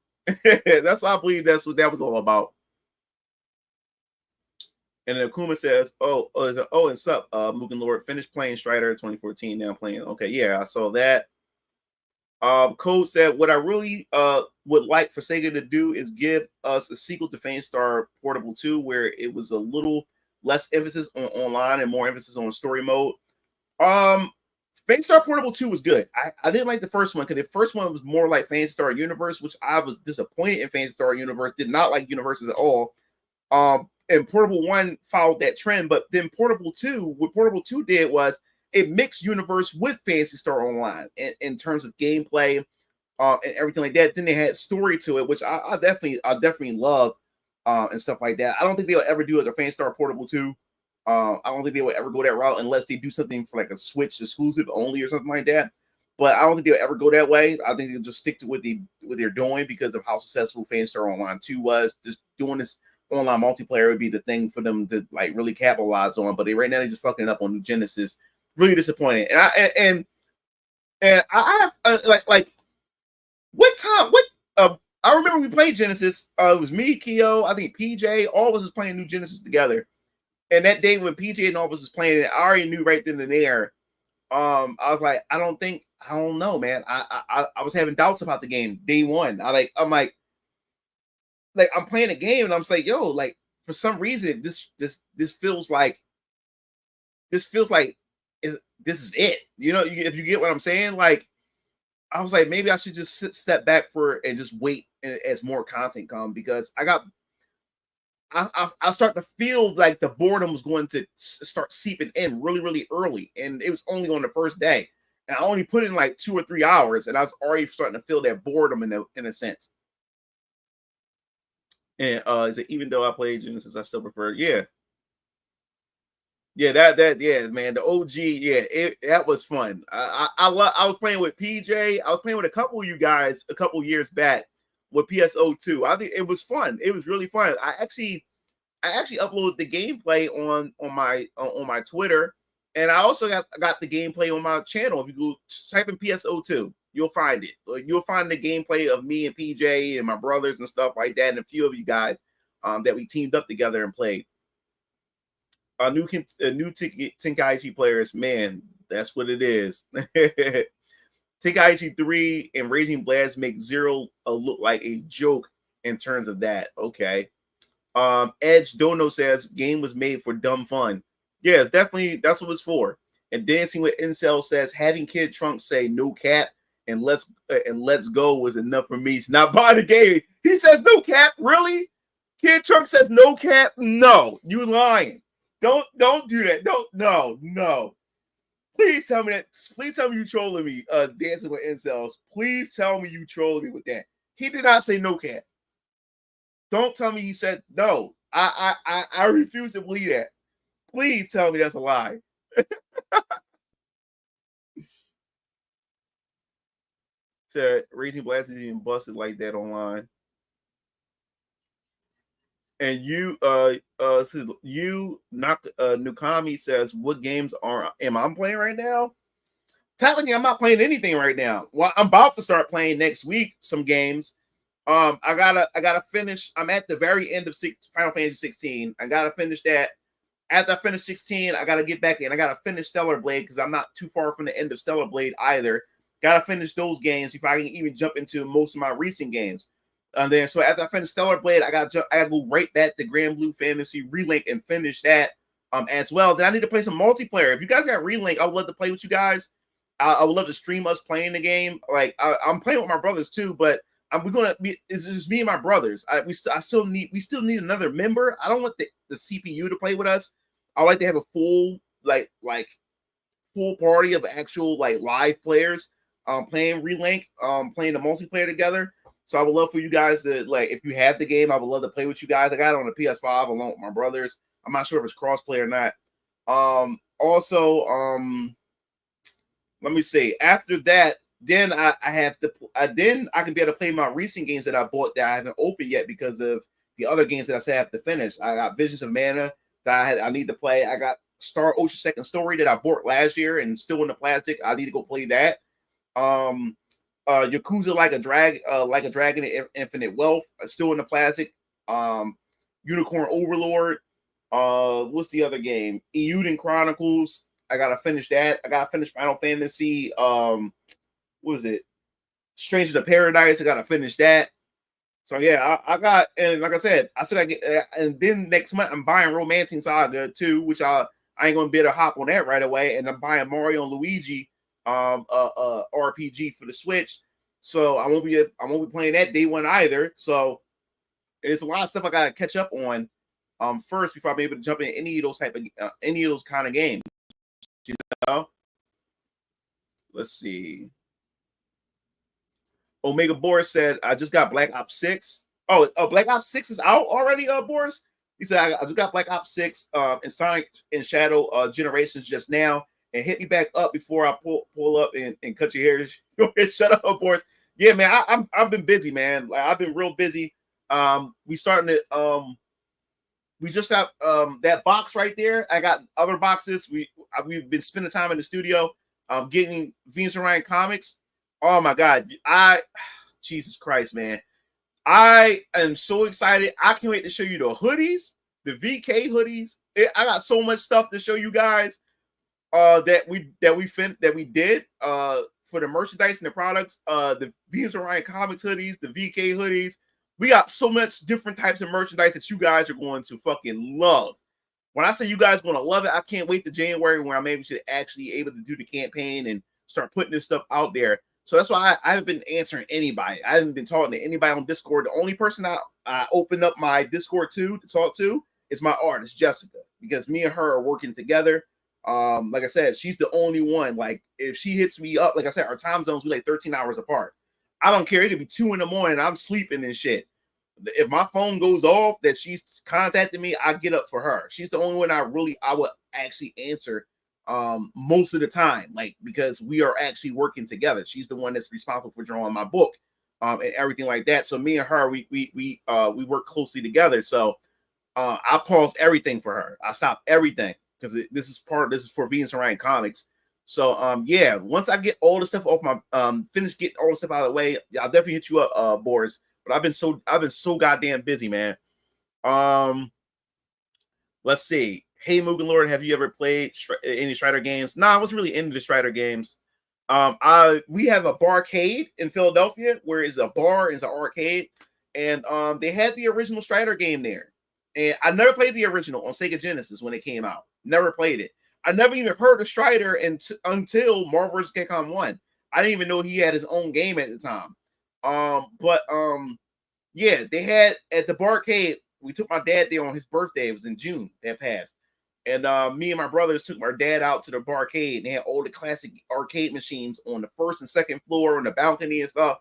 That's I believe that's what that was all about. And then Akuma says, and sup, Mugen Lord finished playing Strider 2014. Now playing. Okay, yeah, I saw that. Code said, what I really would like for Sega to do is give us a sequel to Phantasy Star Portable 2, where it was a little less emphasis on online and more emphasis on story mode. Phantasy Star Portable 2 was good. I didn't like the first one because the first one was more like Phantasy Star Universe, which I was disappointed in. Phantasy Star Universe, did not like Universes at all. And Portable 1 followed that trend, but then Portable 2, what Portable 2 did was it mixed Universe with Phantasy Star Online in terms of gameplay and everything like that. Then they had story to it, which I definitely loved and stuff like that. I don't think they'll ever do like a Phantasy Star Portable 2. I don't think they will ever go that route unless they do something for like a Switch exclusive only or something like that. But I don't think they'll ever go that way. I think they'll just stick to what they're doing because of how successful Phantasy Star Online 2 was. Just doing this online multiplayer would be the thing for them to like really capitalize on. But right now they're just fucking up on New Genesis. Really disappointed. And I have like what time? I remember we played Genesis. It was me, Keo, I think PJ, all of us was playing New Genesis together. And that day when PJ and all of us was playing it, I already knew right then and there. I was like, I don't know, man. I was having doubts about the game day one. I'm like I'm playing a game and I'm like, yo, like for some reason this feels like this is it. You know, if you get what I'm saying, like I was like, maybe I should just step back and just wait as more content come because I start to feel like the boredom was going to start seeping in really, really early. And it was only on the first day. And I only put in like 2 or 3 hours and I was already starting to feel that boredom in a sense. And is it even though I played Genesis, I still prefer, yeah. Yeah, yeah, man. The OG, yeah, that was fun. I was playing with PJ. I was playing with a couple of you guys a couple years back with PSO2. I think it was fun. It was really fun. I actually uploaded the gameplay on my Twitter, and I also got the gameplay on my channel. If you go type in PSO2, you'll find it. You'll find the gameplay of me and PJ and my brothers and stuff like that, and a few of you guys that we teamed up together and played. New Tenkaichi players, man, that's what it is. Tenkaichi 3 and Raging Blast make Zero look like a joke in terms of that. Okay. Edge Dono says game was made for dumb fun. Yeah, it's definitely that's what it's for. And Dancing with Incel says having Kid Trunks say no cap and let's go was enough for me to not buy the game. He says no cap, really? Kid Trunks says no cap. No, you lying. Don't do that. No. Please tell me that. Please tell me you trolling me. Dancing with Incels. Please tell me you trolling me with that. He did not say no cap. Don't tell me he said no. I refuse to believe that. Please tell me that's a lie. Said Raging Blast isn't even busted like that online. And Nukami says, what games am I playing right now? Technically, I'm not playing anything right now. Well, I'm about to start playing next week some games. I gotta finish. I'm at the very end of Final Fantasy 16. I gotta finish that. After I finish 16, I gotta get back in. I gotta finish Stellar Blade because I'm not too far from the end of Stellar Blade either. Gotta finish those games before I can even jump into most of my recent games. And then, so after I finish Stellar Blade, I gotta go right back to Grand Blue Fantasy Relink and finish that as well. Then I need to play some multiplayer. If you guys got Relink, I would love to play with you guys. I would love to stream us playing the game. Like I'm playing with my brothers too, but it's just me and my brothers. We still need another member. I don't want the CPU to play with us. I like to have a full full party of actual like live players playing Relink, playing the multiplayer together. So I would love for you guys to, like, if you have the game, I would love to play with you guys. I got it on the PS5 along with my brothers. I'm not sure if it's crossplay or not. Also, let me see. After that, then I can be able to play my recent games that I bought that I haven't opened yet because of the other games that I said I have to finish. I got Visions of Mana that I need to play. I got Star Ocean Second Story that I bought last year and still in the plastic. I need to go play that. Yakuza Like a Dragon in Infinite Wealth, still in the plastic. Unicorn Overlord. What's the other game? Eiyuden Chronicles. I gotta finish that. I gotta finish Final Fantasy. What is it? Strangers of Paradise. I gotta finish that. So yeah, I got, and like I said, I still gotta get. And then next month I'm buying Romancing Saga 2, which I ain't gonna be able to hop on that right away. And I'm buying Mario and Luigi RPG for the Switch. So I won't be playing that day one either. So there's a lot of stuff I gotta catch up on first before I'm able to jump in any of those kind of games. You know? Let's see. Omega Boris said, I just got Black Ops 6. Oh, Black Ops 6 is out already, Boris? He said, I just got Black Ops 6 and Sonic and Shadow Generations just now, and hit me back up before I pull up and cut your hair. Shut up, Boris. Yeah, man, I've been busy, man. Like, I've been real busy. We just got that box right there. I got other boxes. We've been spending time in the studio getting Venus and Ryan comics. Oh my God. Jesus Christ, man. I am so excited. I can't wait to show you the hoodies, the VK hoodies. I got so much stuff to show you guys that we did for the merchandise and the products. The Venus and Ryan comics hoodies, the VK hoodies. We got so much different types of merchandise that you guys are going to fucking love. When I say you guys are going to love it, I can't wait to January when I'm able to do the campaign and start putting this stuff out there. So that's why I haven't been answering anybody. I haven't been talking to anybody on Discord. The only person I opened up my Discord to talk to is my artist, Jessica, because me and her are working together. Like I said, she's the only one. Like, if she hits me up, like I said, our time zones be like 13 hours apart. I don't care. It could be 2 in the morning. I'm sleeping and shit. If my phone goes off that she's contacting me, I get up for her. She's the only one I would actually answer most of the time, like, because we are actually working together. She's the one that's responsible for drawing my book and everything like that. So me and her, we work closely together. So I paused everything for her. I stopped everything because this is for Venus and Ryan Comics. So yeah, once I get all the stuff off my finish getting all the stuff out of the way, I'll definitely hit you up, Boris. But I've been so goddamn busy, man. Let's see. Hey, Mugen Lord, have you ever played any Strider games? No, I wasn't really into the Strider games. We have a barcade in Philadelphia where it's a bar and it's an arcade, and they had the original Strider game there. And I never played the original on Sega Genesis when it came out. Never played it. I never even heard of Strider until Marvel vs. Capcom 1. I didn't even know he had his own game at the time. Yeah, they had at the barcade. We took my dad there on his birthday. It was in June that passed. And me and my brothers took my dad out to the barcade, and they had all the classic arcade machines on the first and second floor on the balcony and stuff.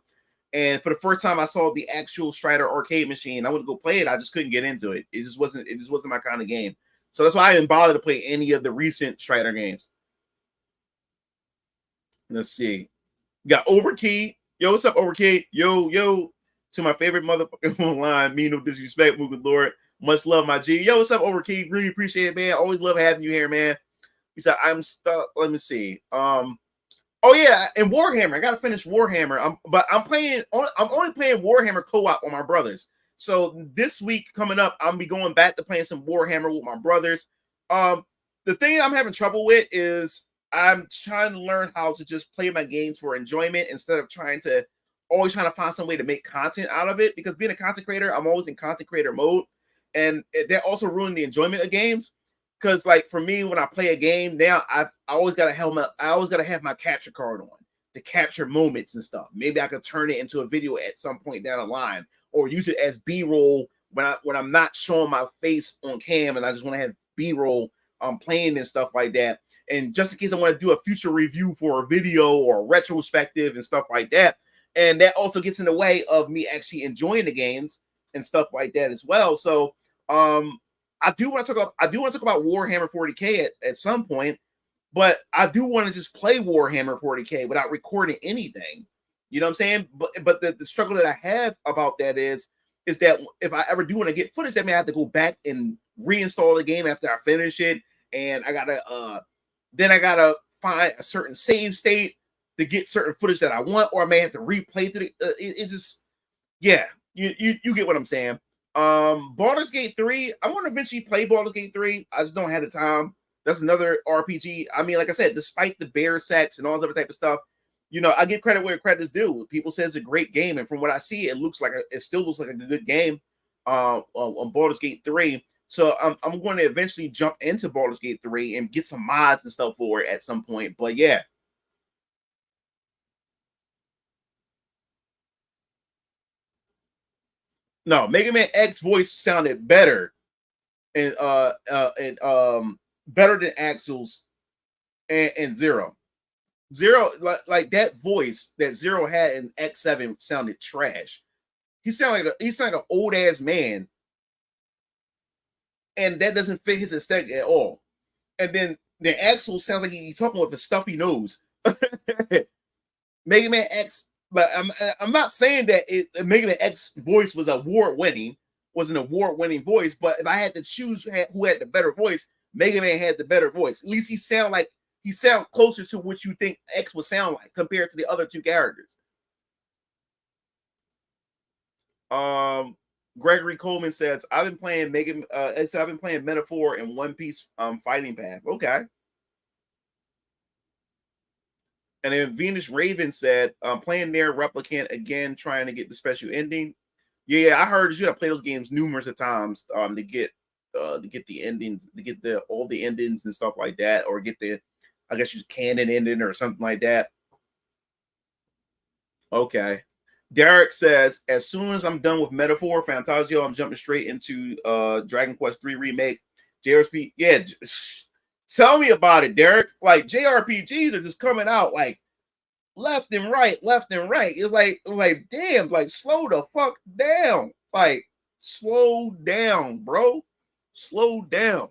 And for the first time I saw the actual Strider arcade machine, I went to go play it. I just couldn't get into it. It just wasn't my kind of game. So that's why I didn't bother to play any of the recent Strider games. Let's see. We got Overkey. Yo, what's up, Overkey? Yo. To my favorite motherfucker online, me no disrespect, Mugen Lord. Much love, my G. Yo, what's up, Overkey? Really appreciate it, man. Always love having you here, man. He said, I'm stuck. Let me see. Oh yeah, and Warhammer. I gotta finish Warhammer. I'm only playing Warhammer co-op on my brothers. So this week coming up, I'm be going back to playing some Warhammer with my brothers. The thing I'm having trouble with is I'm trying to learn how to just play my games for enjoyment instead of always trying to find some way to make content out of it, because being a content creator, I'm always in content creator mode, and that also ruined the enjoyment of games. Because like for me, when I play a game now, I always got to have my capture card on to capture moments and stuff. Maybe I could turn it into a video at some point down the line, or use it as B-roll when I'm not showing my face on cam and I just want to have B-roll playing and stuff like that. And just in case I want to do a future review for a video or a retrospective and stuff like that. And that also gets in the way of me actually enjoying the games and stuff like that as well. So I do want to talk about Warhammer 40K at some point, but I do want to just play Warhammer 40K without recording anything. You know what I'm saying? But the struggle that I have about that is that if I ever do want to get footage, that means I have to go back and reinstall the game after I finish it, and I gotta find a certain save state to get certain footage that I want, or I may have to replay to it's just, yeah, you get what I'm saying. Baldur's Gate 3, I'm gonna eventually play Baldur's Gate 3. I just don't have the time. That's another RPG. I mean, like I said, despite the bear sex and all this other type of stuff, I give credit where credit is due. People say it's a great game, and from what I see, it still looks like a good game. On Baldur's Gate 3. So I'm going to eventually jump into Baldur's Gate 3 and get some mods and stuff for it at some point. But yeah. No, Mega Man X voice sounded better and better than Axel's and Zero. Zero, like that voice that Zero had in X7 sounded trash. He sounded like an old ass man, and that doesn't fit his aesthetic at all. And then Axel sounds like he's talking with a stuffy nose. Mega Man X, but I'm not saying that Mega Man X voice was an award winning voice, but if I had to choose who had the better voice, Mega Man had the better voice. At least he sound closer to what you think X would sound like compared to the other two characters. Gregory Coleman says, I've been playing Metaphor and One Piece Fighting Path. Okay. And then Venus Raven said, playing Nier Replicant again, trying to get the special ending. Yeah, I heard you gotta play those games numerous of times to get the endings, to get all the endings and stuff like that, or get the, I guess, use canon ending or something like that. Okay. Derek says, as soon as I'm done with Metaphor, Fantasio, I'm jumping straight into Dragon Quest 3 remake. JRPG, yeah, tell me about it, Derek. Like, JRPGs are just coming out like left and right. It's like, damn, like, slow the fuck down. Like, slow down, bro. Slow down.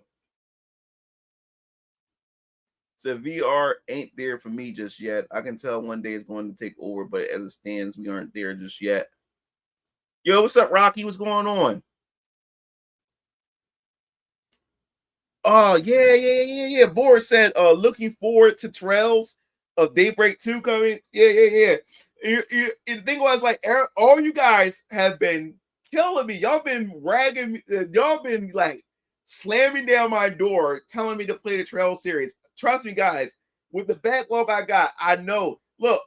So VR ain't there for me just yet. I can tell one day it's going to take over, but as it stands, we aren't there just yet. Yo, what's up, Rocky? What's going on? Oh, yeah. Boris said, looking forward to Trails of Daybreak 2 coming. Yeah. The thing was, like, all you guys have been killing me. Y'all been ragging me. Y'all been, like, slamming down my door, telling me to play the Trails series. Trust me, guys, with the backlog I got, I know. Look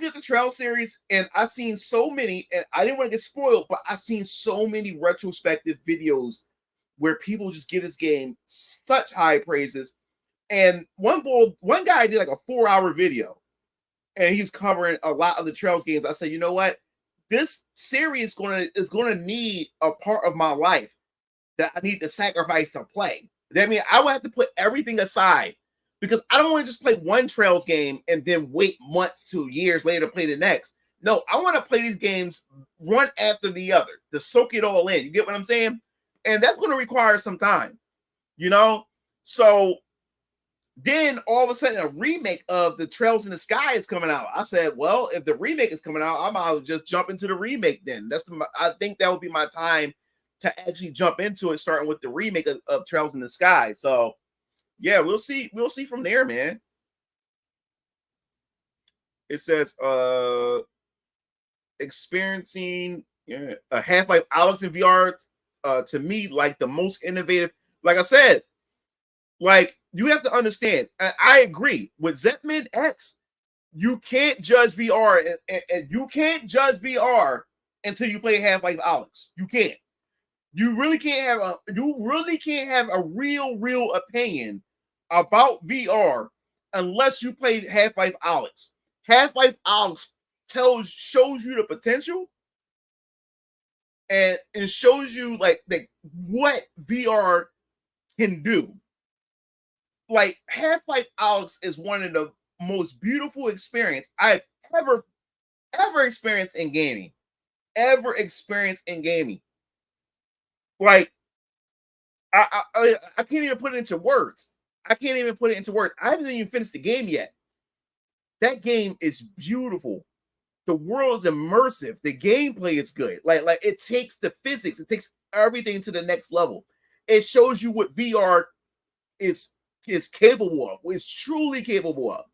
at the Trail series, and I've seen so many, and I didn't want to get spoiled, but I've seen so many retrospective videos where people just give this game such high praises. And one guy did like a 4-hour video, and he was covering a lot of the Trails games. I said, you know what? This series is gonna need a part of my life that I need to sacrifice to play. That means I would have to put everything aside, because I don't want to just play one Trails game and then wait months to years later to play the next. No, I want to play these games one after the other to soak it all in. You get what I'm saying? And that's going to require some time, So then all of a sudden a remake of the Trails in the Sky is coming out. I said, well, if the remake is coming out, I might as well just jump into the remake then. I think that would be my time to actually jump into it, starting with the remake of Trails in the Sky. So yeah, we'll see from there, man. It says experiencing a Half-Life Alyx in VR, to me, like the most innovative. Like I said, like, you have to understand, and I agree with Zetman X, you can't judge VR, and you can't judge VR until you play Half-Life Alyx. You can't. You really can't have a real opinion about VR unless you played Half-Life Alyx. Half-Life Alyx shows you the potential, and it shows you like what VR can do. Like, Half-Life Alyx is one of the most beautiful experience I've ever experienced in gaming. Like, I can't even put it into words. I haven't even finished the game yet. That game is beautiful. The world is immersive. The gameplay is good. Like it takes the physics, it takes everything to the next level. It shows you what VR is capable of. It's truly capable of.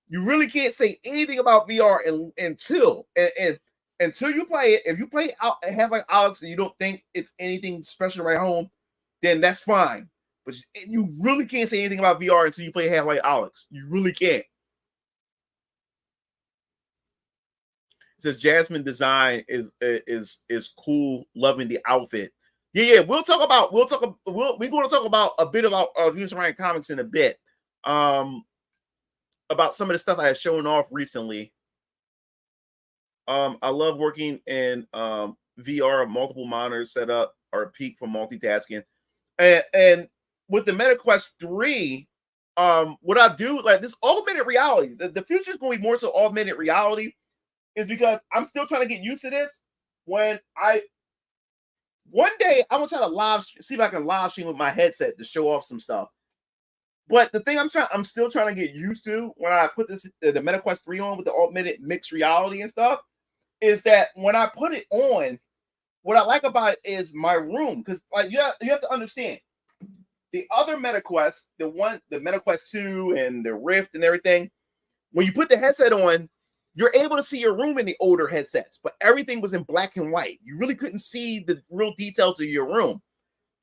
You really can't say anything about VR until you play it. If you play out and have like Alex and you don't think it's anything special right home, then that's fine. But you really can't say anything about VR until you play Half-Life Alex. You really can't. It says Jasmine design is cool, loving the outfit. Yeah. We're going to talk about a bit about Venus Ryan comics in a bit. About some of the stuff I had shown off recently. I love working in VR, multiple monitors set up are peak for multitasking. And with the MetaQuest 3, what I do, like this augmented reality, the future is going to be more so augmented reality, is because I'm still trying to get used to this. One day I'm gonna try to see if I can live stream with my headset to show off some stuff. But the thing I'm still trying to get used to when I put the MetaQuest 3 on with the augmented mixed reality and stuff, is that when I put it on, what I like about it is my room, because like you have to understand the other MetaQuest, the MetaQuest 2 and the Rift and everything, when you put the headset on, you're able to see your room in the older headsets, but everything was in black and white. You really couldn't see the real details of your room.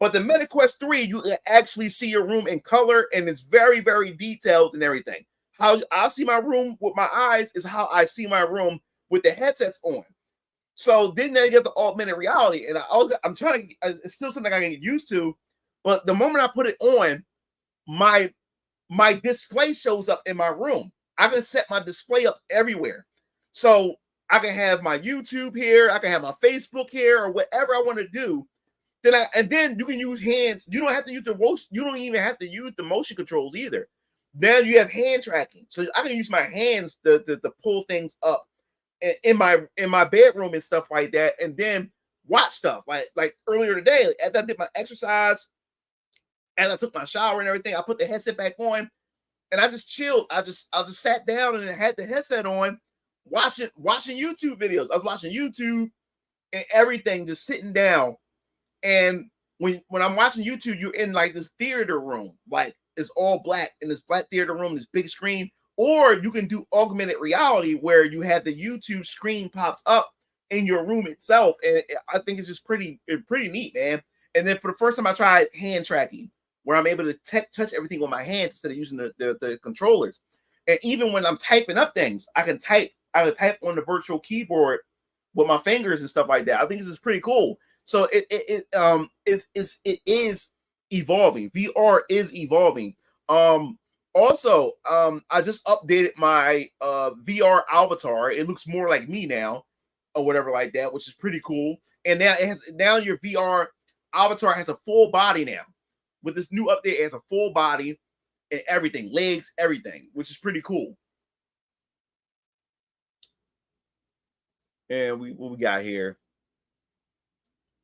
But the MetaQuest 3, you can actually see your room in color, and it's very, very detailed and everything. How I see my room with my eyes is how I see my room with the headsets on. So then they get the augmented reality, and I'm trying to. It's still something I can get used to, but the moment I put it on, my display shows up in my room. I can set my display up everywhere, so I can have my YouTube here, I can have my Facebook here, or whatever I want to do. Then you can use hands. You don't have to use you don't even have to use the motion controls either. Then you have hand tracking, so I can use my hands to pull things up in my bedroom and stuff like that, and then watch stuff like earlier today. As I did my exercise, as I took my shower and everything, I put the headset back on, and I just chilled. I just sat down and had the headset on, watching YouTube videos. I was watching YouTube and everything, just sitting down. And when I'm watching YouTube, you're in like this theater room, like it's all black in this black theater room, this big screen. Or you can do augmented reality where you have the YouTube screen pops up in your room itself, and I think it's just pretty neat, man. And then for the first time, I tried hand tracking, where I'm able to touch everything with my hands instead of using the controllers. And even when I'm typing up things, I can type on the virtual keyboard with my fingers and stuff like that. I think this is pretty cool. So it is evolving. VR is evolving. Also, I just updated my VR avatar. It looks more like me now, or whatever like that, which is pretty cool. And now your VR avatar has a full body now. With this new update, it has a full body and everything, legs, everything, which is pretty cool. And what we got here?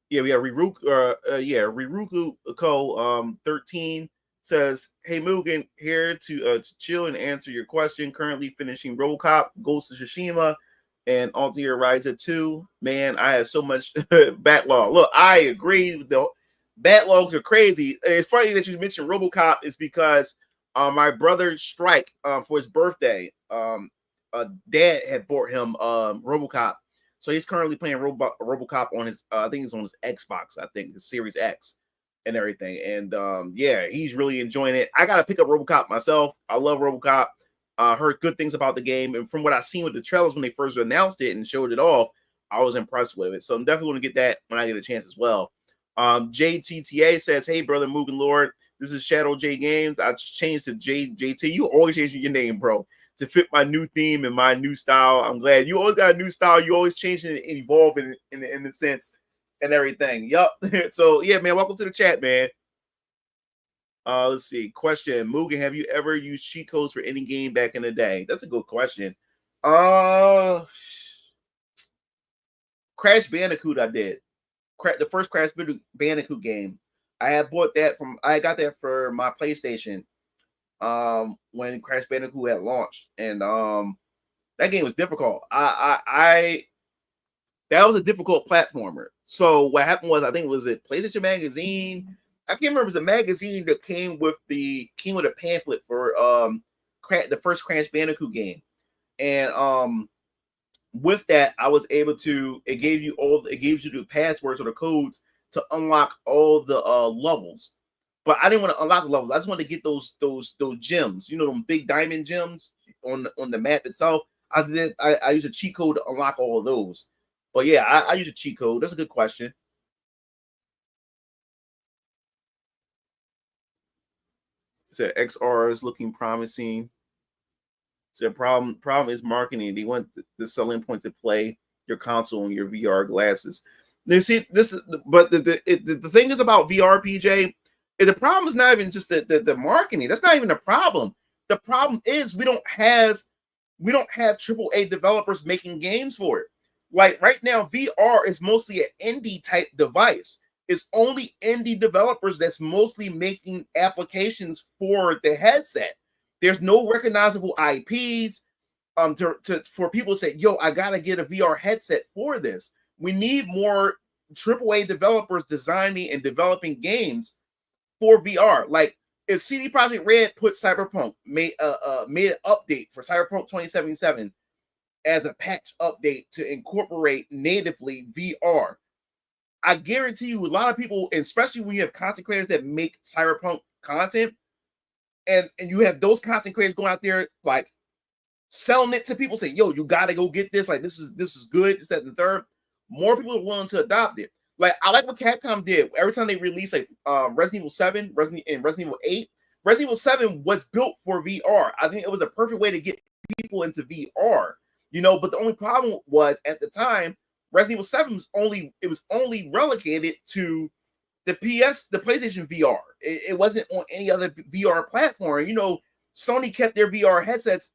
Yeah, we have Riruku Co. 13 says, "Hey Mugen, here to chill and answer your question. Currently finishing RoboCop, Ghost of Tsushima, and Altair Ryza 2. Man, I have so much backlog. Look, I agree. The backlogs are crazy. It's funny that you mentioned RoboCop is because my brother Strike for his birthday, dad had bought him RoboCop. So he's currently playing RoboCop on his, I think it's on his Xbox, I think, the Series X and everything. And yeah, he's really enjoying it. I got to pick up RoboCop myself. I love RoboCop. Heard good things about the game. And from what I've seen with the trailers when they first announced it and showed it off, I was impressed with it. So I'm definitely going to get that when I get a chance as well. JTTA says, "Hey, brother Mugen Lord, this is Shadow J Games. I changed to JT. You always change your name, bro, to fit my new theme and my new style. I'm glad you always got a new style. You always changing and evolving in the sense and everything. Yup. So yeah, man, welcome to the chat, man. Let's see. Question: Mugen, have you ever used cheat codes for any game back in the day? That's a good question. Crash Bandicoot, I did. The first Crash Bandicoot game. I got that for my PlayStation. When Crash Bandicoot had launched, and that game was difficult. That was a difficult platformer. So what happened was, I think it was PlayStation Magazine. I can't remember. It was a magazine that came with a pamphlet for the first Crash Bandicoot game, and with that, I was able to. It gives you the passwords or the codes to unlock all the levels. But I didn't want to unlock the levels. I just wanted to get those gems. You know, them big diamond gems on the map itself. I used a cheat code to unlock all of those. But yeah, I use a cheat code. That's a good question. Said XR is looking promising. Said problem is marketing. They want the selling point to play your console and your VR glasses. You see, but the thing is about VR, PJ. The problem is not even just the marketing. That's not even the problem. The problem is we don't have AAA developers making games for it. Like right now, VR is mostly an indie type device. It's only indie developers that's mostly making applications for the headset. There's no recognizable IPs for people to say, yo, I gotta get a VR headset for this. We need more AAA developers designing and developing games for VR. Like if CD Projekt Red put Cyberpunk, made an update for Cyberpunk 2077 as a patch update to incorporate natively VR, I guarantee you a lot of people, especially when you have content creators that make Cyberpunk content, and you have those content creators going out there like selling it to people, saying, yo, you gotta go get this, like this is good, this, that, and the third. More people are willing to adopt it. Like I like what Capcom did. Every time they released like Resident Evil 7, and Resident Evil 8, Resident Evil 7 was built for VR. I think it was a perfect way to get people into VR, you know, but the only problem was at the time, Resident Evil 7 was only relegated to the PlayStation VR. It wasn't on any other VR platform. You know, Sony kept their VR headsets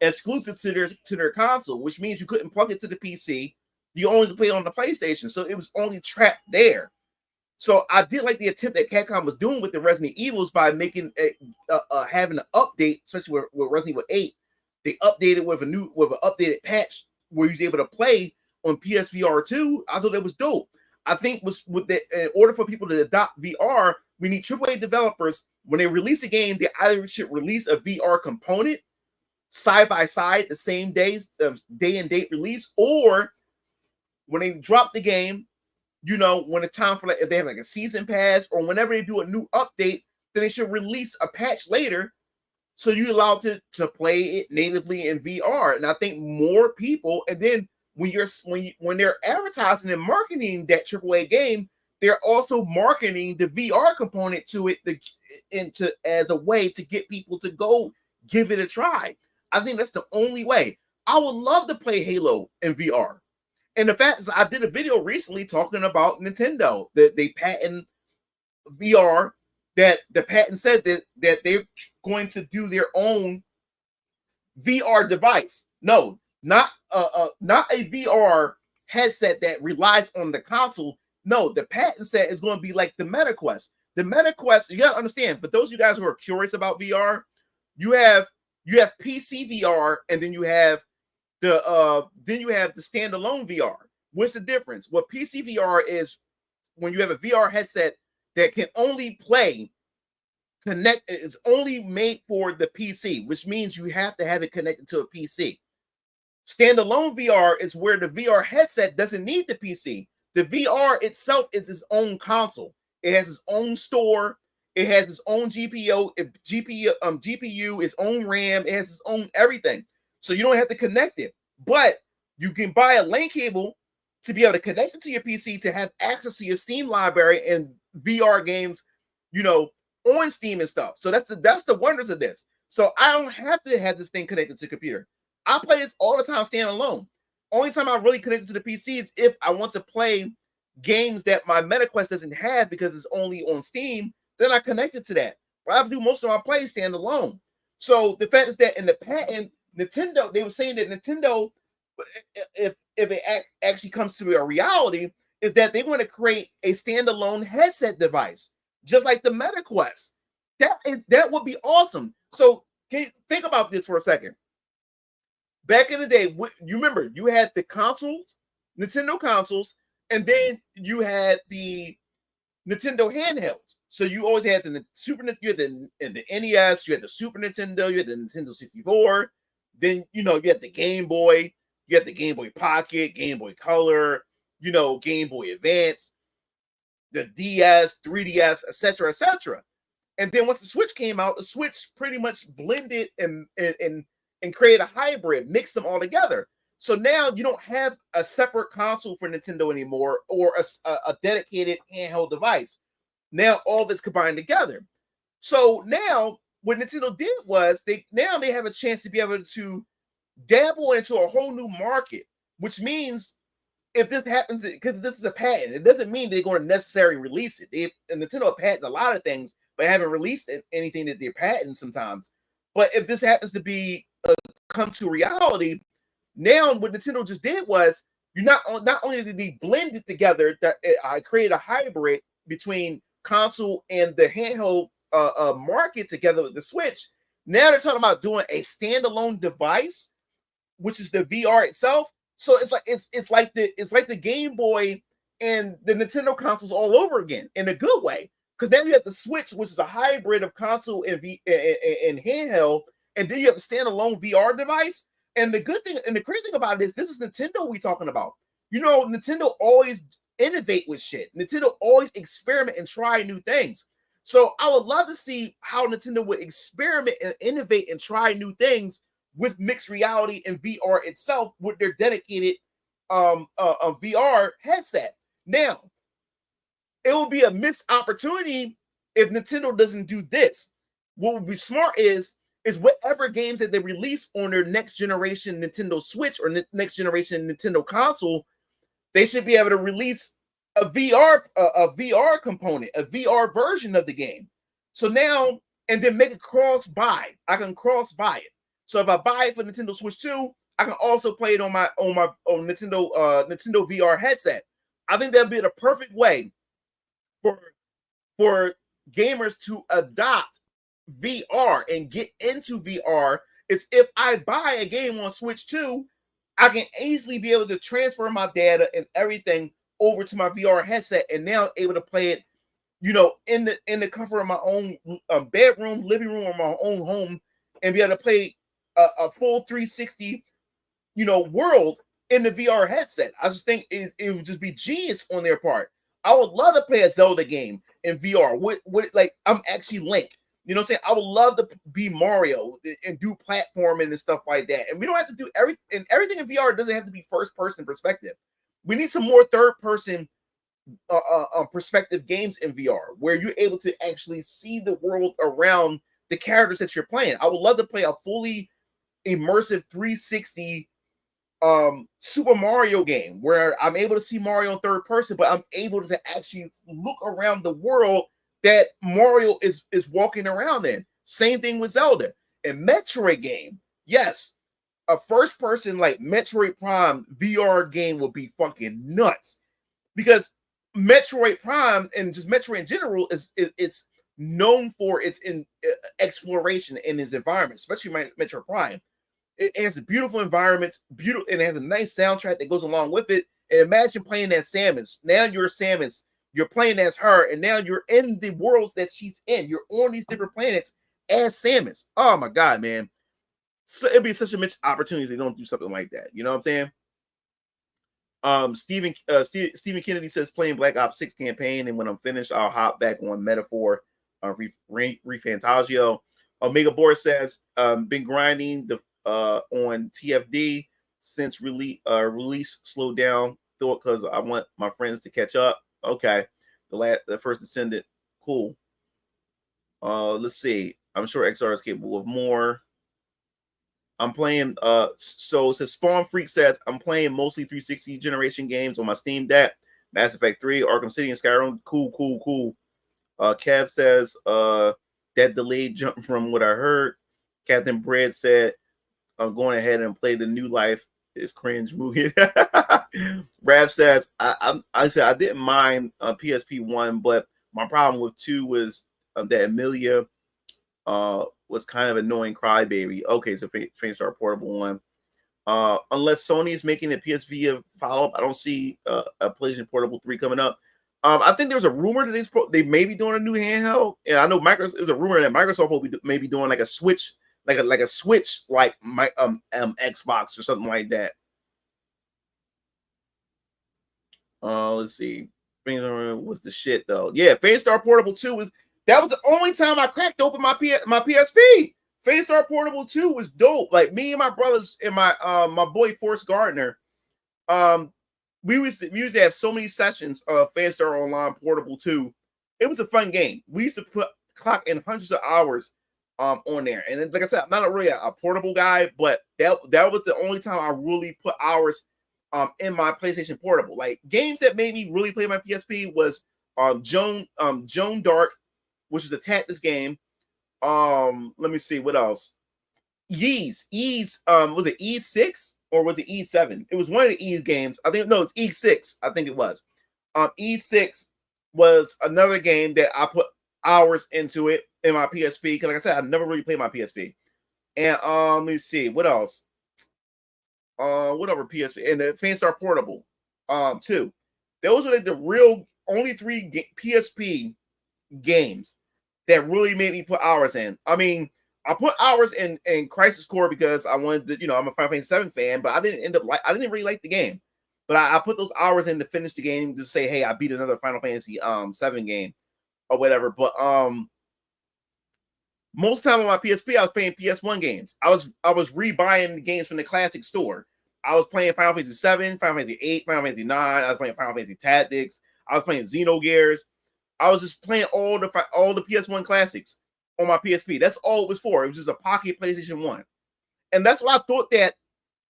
exclusive to their console, which means you couldn't plug it to the PC. You only could play it on the PlayStation, so it was only trapped there. So I did like the attempt that Capcom was doing with the Resident Evils by making having an update, especially with Resident Evil 8. They updated with an updated patch where you was able to play on PSVR 2. I thought that was dope. I think in order for people to adopt VR, we need AAA developers. When they release a game, they either should release a VR component side by side the same day and date release, or when they drop the game, you know, when it's time for if they have like a season pass or whenever they do a new update, then they should release a patch later so you're allowed to play it natively in VR. And I think more people, and then when they're advertising and marketing that AAA game, they're also marketing the VR component to it as a way to get people to go give it a try. I think that's the only way. I would love to play Halo in VR. And the fact is, I did a video recently talking about Nintendo, that they patent VR, that the patent said that they're going to do their own VR device. No, not a VR headset that relies on the console. No, the patent set is going to be like the MetaQuest. The MetaQuest, you gotta understand, for those of you guys who are curious about VR, you have PC VR, and then you have the standalone VR. What's the difference? What PC VR is, when you have a VR headset that can only it's only made for the PC, which means you have to have it connected to a PC. Standalone VR is where the VR headset doesn't need the PC. The VR itself is its own console. It has its own store. It has its own GPU, its own RAM. It has its own everything. So you don't have to connect it. But you can buy a LAN cable to be able to connect it to your PC to have access to your Steam library and VR games, you know, on Steam and stuff. So that's the wonders of this. So I don't have to have this thing connected to the computer. I play this all the time standalone. Only time I really connect to the PC is if I want to play games that my MetaQuest doesn't have because it's only on Steam. Then I connect it to that. But I do most of my plays standalone. So the fact is that in the patent, Nintendo, they were saying that Nintendo, if it actually comes to a reality, is that they want to create a standalone headset device, just like the MetaQuest. That would be awesome. So can you think about this for a second? Back in the day, you remember you had the consoles, Nintendo consoles, and then you had the Nintendo handhelds. So you always had the Super Nintendo, you had the NES, you had the Super Nintendo, you had the Nintendo 64. Then, you had the Game Boy, you had the Game Boy Pocket, Game Boy Color, Game Boy Advance, the DS, 3DS, etc., etc. And then once the Switch came out, the Switch pretty much blended and created a hybrid, mixed them all together. So now you don't have a separate console for Nintendo anymore, or a dedicated handheld device. Now all this combined together. So now what Nintendo did was they have a chance to be able to dabble into a whole new market, which means if this happens, because this is a patent, it doesn't mean they're going to necessarily release it. Nintendo patent a lot of things, but haven't released anything that they're patenting sometimes. But if this happens to be come to reality, now what Nintendo just did was not only did they blend it together, that I created a hybrid between console and the handheld market together with the Switch. Now they're talking about doing a standalone device, which is the VR itself. So it's like the Game Boy and the Nintendo consoles all over again in a good way. Because now you have the Switch, which is a hybrid of console and handheld, and then you have a standalone VR device. And the good thing and the crazy thing about it is this is Nintendo we talking about. Nintendo always innovate with shit. Nintendo always experiment and try new things. So I would love to see how Nintendo would experiment and innovate and try new things with mixed reality and VR itself with their dedicated VR headset. Now, it would be a missed opportunity if Nintendo doesn't do this. What would be smart is whatever games that they release on their next generation Nintendo Switch or next generation Nintendo console, they should be able to release a VR component, a VR version of the game. So now, and then make a cross-buy. I can cross-buy it. So if I buy it for Nintendo Switch 2, I can also play it on my Nintendo VR headset. I think that'd be the perfect way for gamers to adopt VR and get into VR. Is if I buy a game on Switch 2, I can easily be able to transfer my data and everything over to my VR headset, and now able to play it, in the comfort of my own bedroom, living room, or my own home, and be able to play a full 360, world in the VR headset. I just think it would just be genius on their part. I would love to play a Zelda game in VR. Like I'm actually Link. You know what I'm saying? I would love to be Mario and do platforming and stuff like that. And we don't have to do everything in VR doesn't have to be first person perspective. We need some more third person perspective games in VR where you're able to actually see the world around the characters that you're playing. I would love to play a fully immersive 360 Super Mario game where I'm able to see Mario in third person, but I'm able to actually look around the world that Mario is walking around in. Same thing with Zelda. And Metroid game, yes, a first person like Metroid Prime VR game would be fucking nuts, because Metroid Prime and just Metroid in general it's known for its exploration in its environment, especially Metroid Prime. It has a beautiful environment, and it has a nice soundtrack that goes along with it. And imagine playing as Samus. Now you're Samus. You're playing as her, and now you're in the worlds that she's in. You're on these different planets as Samus. Oh my god, man! So it'd be such a missed opportunity if they don't do something like that. You know what I'm saying? Stephen Kennedy says playing Black Ops 6 campaign, and when I'm finished, I'll hop back on Metaphor, Refantagio. Omega Boris says been grinding on TFD since release slowed down. Thought because I want my friends to catch up. Okay, the first Descendant, cool. Let's see. I'm sure XR is capable of more. I'm playing. So it says Spawn Freak says I'm playing mostly 360 generation games on my Steam Deck. Mass Effect 3, Arkham City, and Skyrim. Cool. Kev says that delayed jump from what I heard. Captain Bread said I'm going ahead and play the New Life is cringe movie. Rav says I said I didn't mind PSP 1, but my problem with 2 was that Amelia was kind of annoying crybaby. Okay, so Phantasy Portable 1. Unless Sony is making a PS Vita follow-up, I don't see a PlayStation Portable 3 coming up. I think there's a rumor that they may be doing a new handheld. And I know Microsoft is a rumor that Microsoft will be maybe doing like a Switch, like a Switch, like my Xbox or something like that. Let's see. What's the shit though? Yeah, Phantastar Portable 2 was the only time I cracked open my PSP. Phantastar Portable 2 was dope. Like me and my brothers and my boy Forrest Gardner, we used to have so many sessions of Phantastar Online Portable 2. It was a fun game. We used to clock in hundreds of hours on there. And like I said, I'm not really a portable guy, but that was the only time I really put hours in my PlayStation Portable. Like games that made me really play my PSP was Joan Dark, which is a tactics game. Let me see what else. Ys, was it E6 or was it E7? It was one of the Ys games. I think it's E6. I think it was. E6 was another game that I put hours into it in my PSP because, like I said, I never really played my PSP. And let me see what else. Whatever PSP and the Phantastar Portable, too. Those were like the real only three PSP games that really made me put hours in. I mean, I put hours in Crisis Core because I wanted to, I'm a Final Fantasy 7 fan, but I didn't really like the game. But I put those hours in to finish the game to say, hey, I beat another Final Fantasy 7 game or whatever. But most of the time on my PSP, I was playing PS1 games. I was rebuying the games from the classic store. I was playing Final Fantasy 7, Final Fantasy 8, Final Fantasy 9. I was playing Final Fantasy Tactics. I was playing Xenogears. I was just playing all the PS1 classics on my PSP. That's all it was for. It was just a pocket PlayStation 1. And that's what I thought the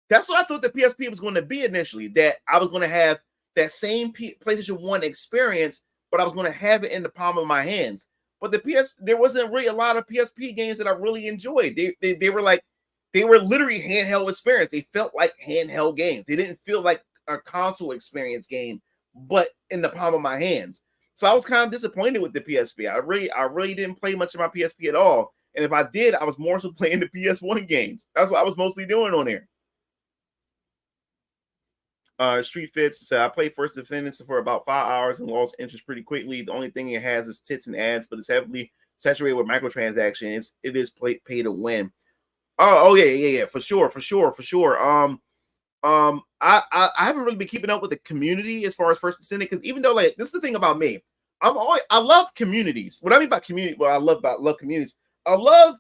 PSP was going to be initially, that I was going to have that same PlayStation 1 experience, but I was going to have it in the palm of my hands. But there wasn't really a lot of PSP games that I really enjoyed. They were literally handheld experience. They felt like handheld games. They didn't feel like a console experience game, but in the palm of my hands. So I was kind of disappointed with the PSP. I really didn't play much of my PSP at all. And if I did, I was more so playing the PS1 games. That's what I was mostly doing on there. Street Fits said, I played First Defendants for about 5 hours and lost interest pretty quickly. The only thing it has is tits and ads, but it's heavily saturated with microtransactions. It is pay to win. Oh yeah, for sure. I haven't really been keeping up with the community as far as First Descendant, because even though, like, this is the thing about me, I love communities. What I mean by community, what I love communities. I love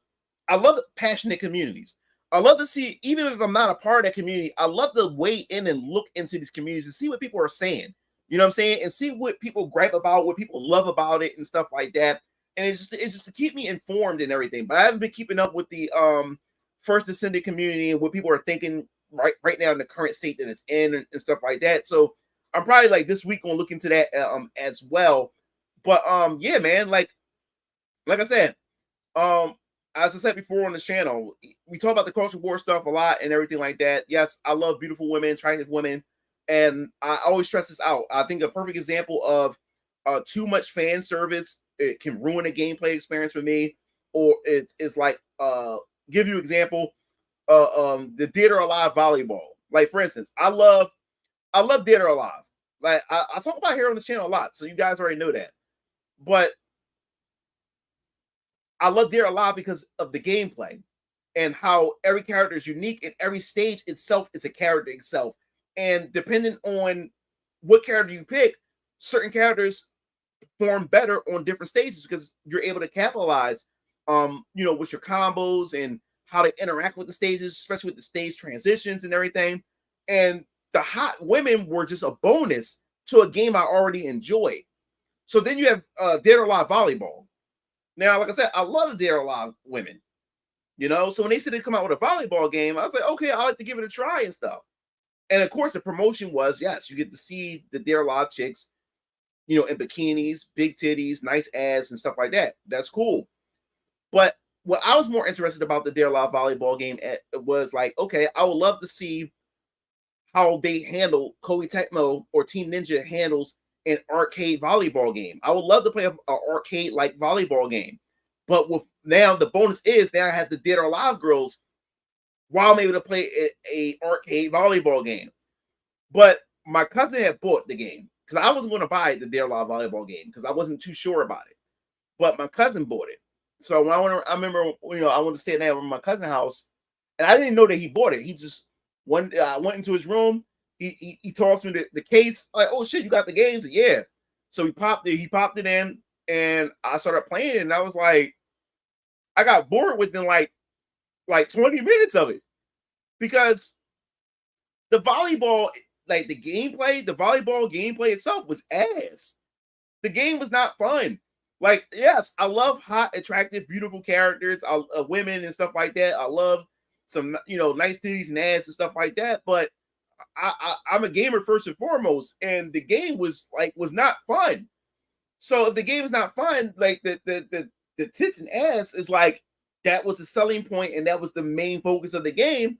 the passionate communities. I love to see, even if I'm not a part of that community, I love to wade in and look into these communities and see what people are saying. You know what I'm saying? And see what people gripe about, what people love about it and stuff like that. And it's just to keep me informed and everything. But I haven't been keeping up with the First Descendant community and what people are thinking right now in the current state that it's in and stuff like that. So I'm probably like this week gonna look into that as well. But yeah, man, like I said, as I said before on the channel, we talk about the culture war stuff a lot and everything like that. Yes, I love beautiful women, attractive women, and I always stress this out. I think a perfect example of too much fan service, it can ruin a gameplay experience for me, or it's like give you example, the Dead or Alive volleyball. Like, for instance, I love Dead or Alive. Like I talk about here on the channel a lot, so you guys already know that. But I love Dead or Alive because of the gameplay and how every character is unique, and every stage itself is a character itself. And depending on what character you pick, certain characters perform better on different stages because you're able to capitalize, with your combos and how to interact with the stages, especially with the stage transitions and everything. And the hot women were just a bonus to a game I already enjoyed. So then you have Dead or Alive volleyball. Now, like I said, I love the Dead or Alive women, So when they said they come out with a volleyball game, I was like, okay, I like to give it a try and stuff. And of course, the promotion was, yes, you get to see the Dead or Alive chicks, in bikinis, big titties, nice ass, and stuff like that. That's cool. But what I was more interested about the Dead or Alive volleyball game was like, okay, I would love to see how they handle Koei Tecmo or Team Ninja handles an arcade volleyball game. I would love to play an arcade-like volleyball game. But with now, the bonus is now I have the Dead or Alive girls while I'm able to play a arcade volleyball game. But my cousin had bought the game because I wasn't going to buy the Dare Law volleyball game because I wasn't too sure about it. But my cousin bought it. So when I remember, I went to stay at my cousin's house, and I didn't know that he bought it. He just went into his room. He tossed me the case. Like, oh shit, you got the games? Yeah. So he popped it in, and I started playing it, and I was like, I got bored within like 20 minutes of it because the volleyball, like the volleyball gameplay itself was ass. The game was not fun. Like, yes, I love hot, attractive, beautiful characters, women and stuff like that. I love some, nice titties and ass and stuff like that. But I'm a gamer first and foremost, and the game was not fun. So if the game is not fun, like the tits and ass is like that was the selling point, and that was the main focus of the game,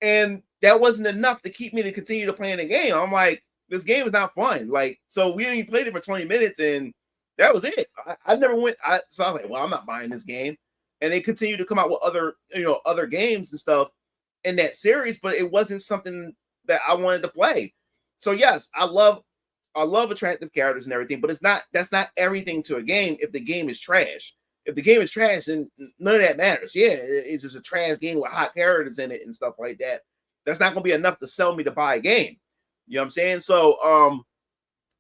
and that wasn't enough to keep me to continue to play in the game. I'm like, this game is not fun. Like, so we only played it for 20 minutes, and that was it. I never went. So I was like, well, I'm not buying this game. And they continued to come out with other games and stuff in that series, but it wasn't something that I wanted to play. So yes, I love attractive characters and everything, but that's not everything to a game if the game is trash. If the game is trash, then none of that matters. Yeah, it's just a trash game with hot characters in it and stuff like that. That's not gonna be enough to sell me to buy a game. You know what I'm saying? So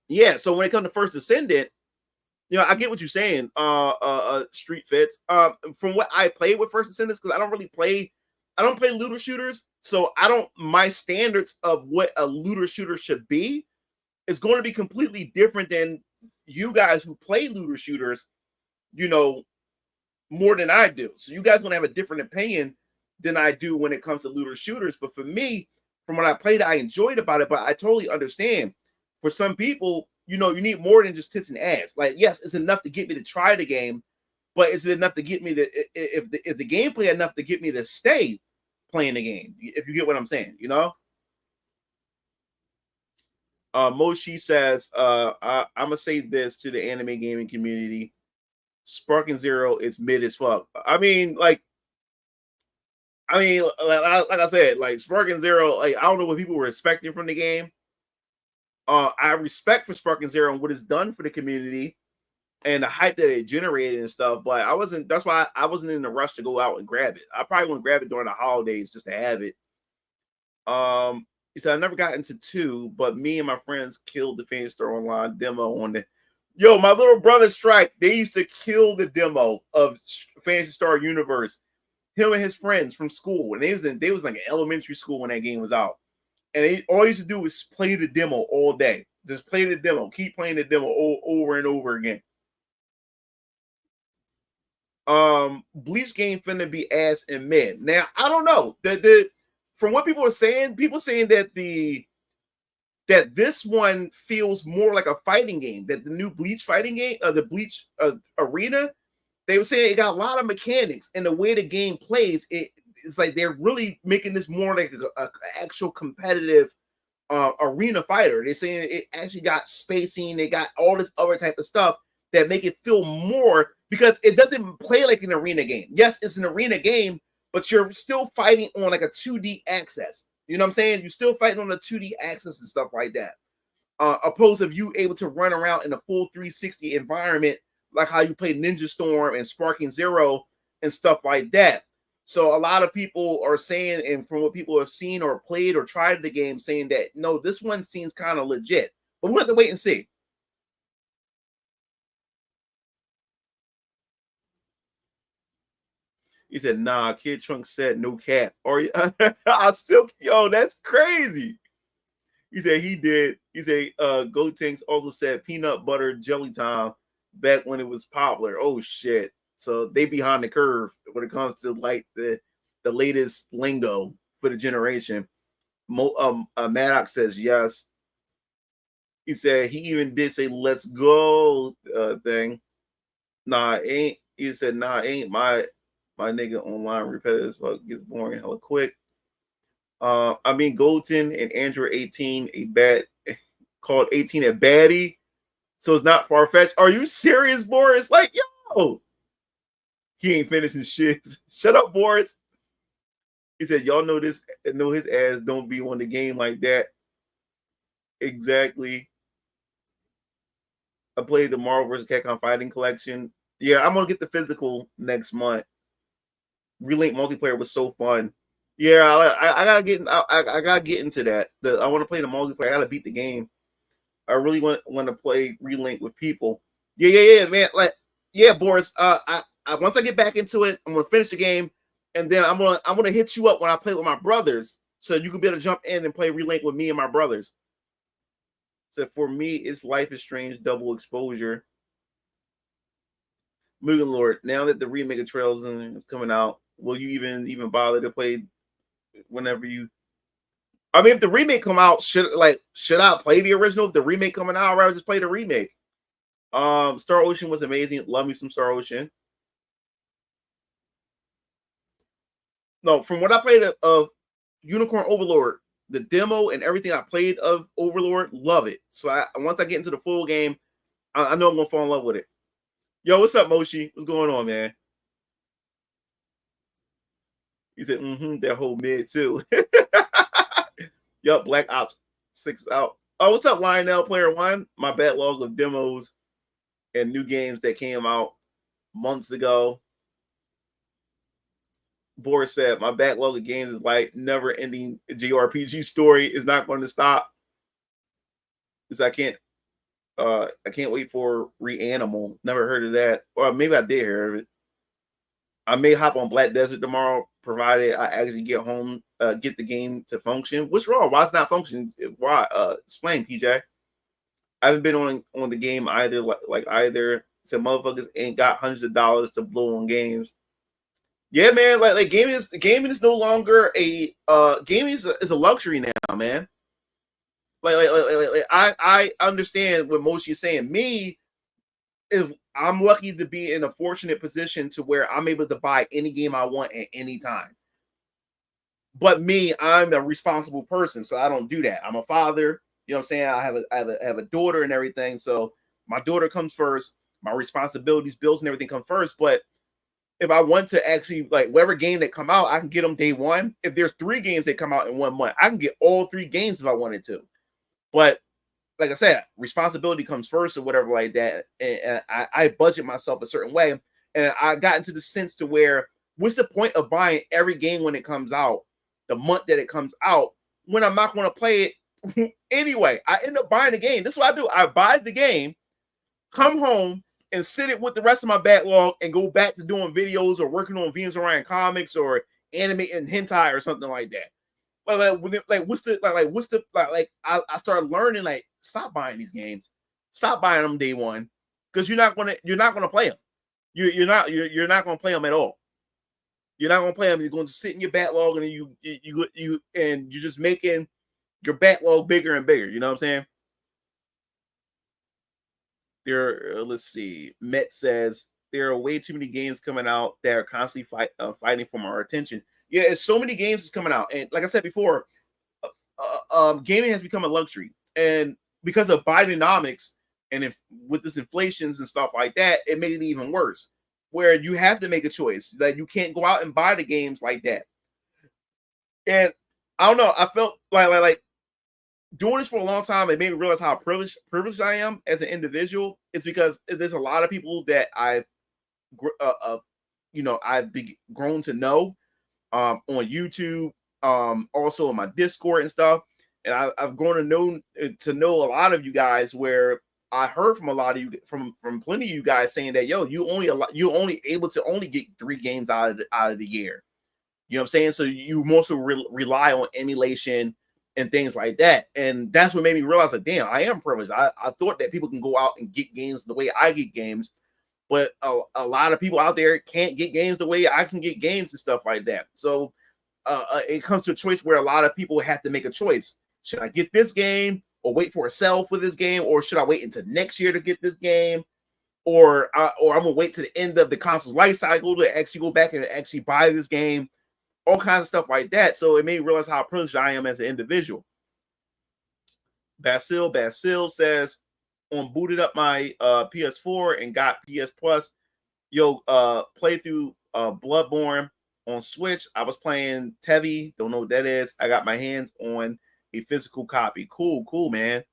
yeah, so when it comes to First Descendant, I get what you're saying, Street Fits. From what I played with First Descendants, because I don't play looter shooters, so my standards of what a looter shooter should be is going to be completely different than you guys who play looter shooters, more than I do. So you guys going to have a different opinion than I do when it comes to looter shooters. But for me, from what I played, I enjoyed about it, but I totally understand. For some people, you need more than just tits and ass. Like, yes, it's enough to get me to try the game, but is it enough to get me to, if the gameplay enough to get me to stay playing the game? If you get what I'm saying, Moshi says, I'm gonna say this to the anime gaming community: Sparking Zero is mid as fuck. I mean, like I said, like Sparking Zero, like I don't know what people were expecting from the game. I respect for Sparking Zero and what it's done for the community and the hype that it generated and stuff, but that's why I wasn't in a rush to go out and grab it. I probably wouldn't grab it during the holidays just to have it. He said, I never got into 2, but me and my friends killed the Phantasy Star Online demo on the. Yo, my little brother Strike, they used to kill the demo of Phantasy Star Universe. Him and his friends from school, and they was like an elementary school when that game was out. And all they used to do was play the demo all day. Just play the demo, keep playing the demo over and over again. Bleach game finna be ass and mid. Now I don't know from what people are saying, that this one feels more like a fighting game. That the new Bleach fighting game, the Bleach Arena, they were saying it got a lot of mechanics, and the way the game plays, it's like they're really making this more like a actual competitive arena fighter. They're saying it actually got spacing, they got all this other type of stuff that make it feel more, because it doesn't play like an arena game. Yes, it's an arena game, but you're still fighting on like a 2D axis. You know what I'm saying? You're still fighting on a 2D axis and stuff like that. Opposed to you able to run around in a full 360 environment, like how you play Ninja Storm and Sparking Zero and stuff like that. So a lot of people are saying, and from what people have seen or played or tried the game, saying that, no, this one seems kind of legit. But we'll have to wait and see. He said, nah, Kid Trunk said no cap. Or I still, that's crazy. He said he did. He said Gotenks also said peanut butter jelly time back when it was popular. Oh shit. So they behind the curve when it comes to like the latest lingo for the generation. Maddox says yes. He said he even did say let's go thing. Nah, ain't. He said, nah, ain't my nigga online repetitive fuck gets boring hella quick. I mean, Goten and Android 18 called 18 a baddie, so it's not far fetched. Are you serious, Boris? Like, yo, he ain't finishing shit. Shut up, Boris. He said, y'all know his ass don't be on the game like that. Exactly. I played the Marvel vs. Capcom Fighting Collection. Yeah, I'm gonna get the physical next month. Relink multiplayer was so fun. Yeah, I gotta get I gotta get into that. I want to play the multiplayer. I gotta beat the game. I really want to play Relink with people. Yeah, man. Like, yeah, Boris. I once I get back into it, I'm gonna finish the game, and then I'm gonna hit you up when I play with my brothers, so you can be able to jump in and play Relink with me and my brothers. So for me, it's Life is Strange double exposure. Mugen Lord. Now that the remake of Trails is coming out, will you even bother to play whenever you? I mean, if the remake come out, should I play the original? If the remake coming out, I'd rather just play the remake. Star Ocean was amazing. Love me some Star Ocean. No, from what I played of Unicorn Overlord, the demo and everything I played of Overlord, love it. So once I get into the full game, I know I'm gonna fall in love with it. Yo, what's up, Moshi? What's going on, man? He said, that whole mid too. Yup, Black Ops 6 out. Oh, what's up, Lionel Player One? My backlog of demos and new games that came out months ago. Boris said, my backlog of games is like never-ending JRPG story is not going to stop. Because I can't wait for Reanimal. Never heard of that. Or maybe I did hear of it. I may hop on Black Desert tomorrow, provided I actually get home, get the game to function. What's wrong? Why it's not functioning? Why? Explain, PJ. I haven't been on the game either. Like either. So motherfuckers ain't got hundreds of dollars to blow on games. Yeah, man. Like gaming is no longer a gaming is a luxury now, man. Like I understand what Moshi is saying. Me is I'm lucky to be in a fortunate position to where I'm able to buy any game I want at any time. But me, I'm a responsible person, so I don't do that. I'm a father. You know what I'm saying? I have a daughter and everything. So my daughter comes first. My responsibilities, bills, and everything come first. But if I want to actually like whatever game that come out, I can get them day one. If there's 3 games that come out in 1 month, I can get all 3 games if I wanted to. But like I said, responsibility comes first or whatever like that. And I budget myself a certain way. And I got into the sense to where what's the point of buying every game when it comes out, the month that it comes out, when I'm not going to play it anyway? I end up buying the game. This is what I do. I buy the game, come home, and sit it with the rest of my backlog and go back to doing videos or working on Venus Orion comics or animating hentai or something like that. What's the I started learning like stop buying these games, stop buying them day one because you're not gonna play them. You're not gonna play them at all. You're not gonna play them. You're going to sit in your backlog and you're just making your backlog bigger and bigger. You know what I'm saying? Let's see. Met says there are way too many games coming out that are constantly fighting for our attention. Yeah, it's so many games is coming out, and like I said before, gaming has become a luxury, and because of Bidenomics and with this inflations and stuff like that, it made it even worse. Where you have to make a choice that you can't go out and buy the games like that. And I don't know. I felt like doing this for a long time. It made me realize how privileged I am as an individual. It's because there's a lot of people that I've grown to know on YouTube, also on my Discord and stuff. And I've grown to know a lot of you guys. Where I heard from a lot of you, from plenty of you guys saying that you only able to only get 3 games out of the year. You know what I'm saying? So you mostly rely on emulation and things like that. And that's what made me realize that damn, I am privileged. I thought that people can go out and get games the way I get games. But a lot of people out there can't get games the way I can get games and stuff like that. So it comes to a choice where a lot of people have to make a choice. Should I get this game or wait for a sale for this game? Or should I wait until next year to get this game? Or I'm going to wait to the end of the console's life cycle to actually go back and actually buy this game? All kinds of stuff like that. So it made me realize how privileged I am as an individual. Basil says, booted up my PS4 and got PS Plus. Play through Bloodborne on Switch. I was playing Tevi. Don't know what that is. I got my hands on a physical copy. Cool, man.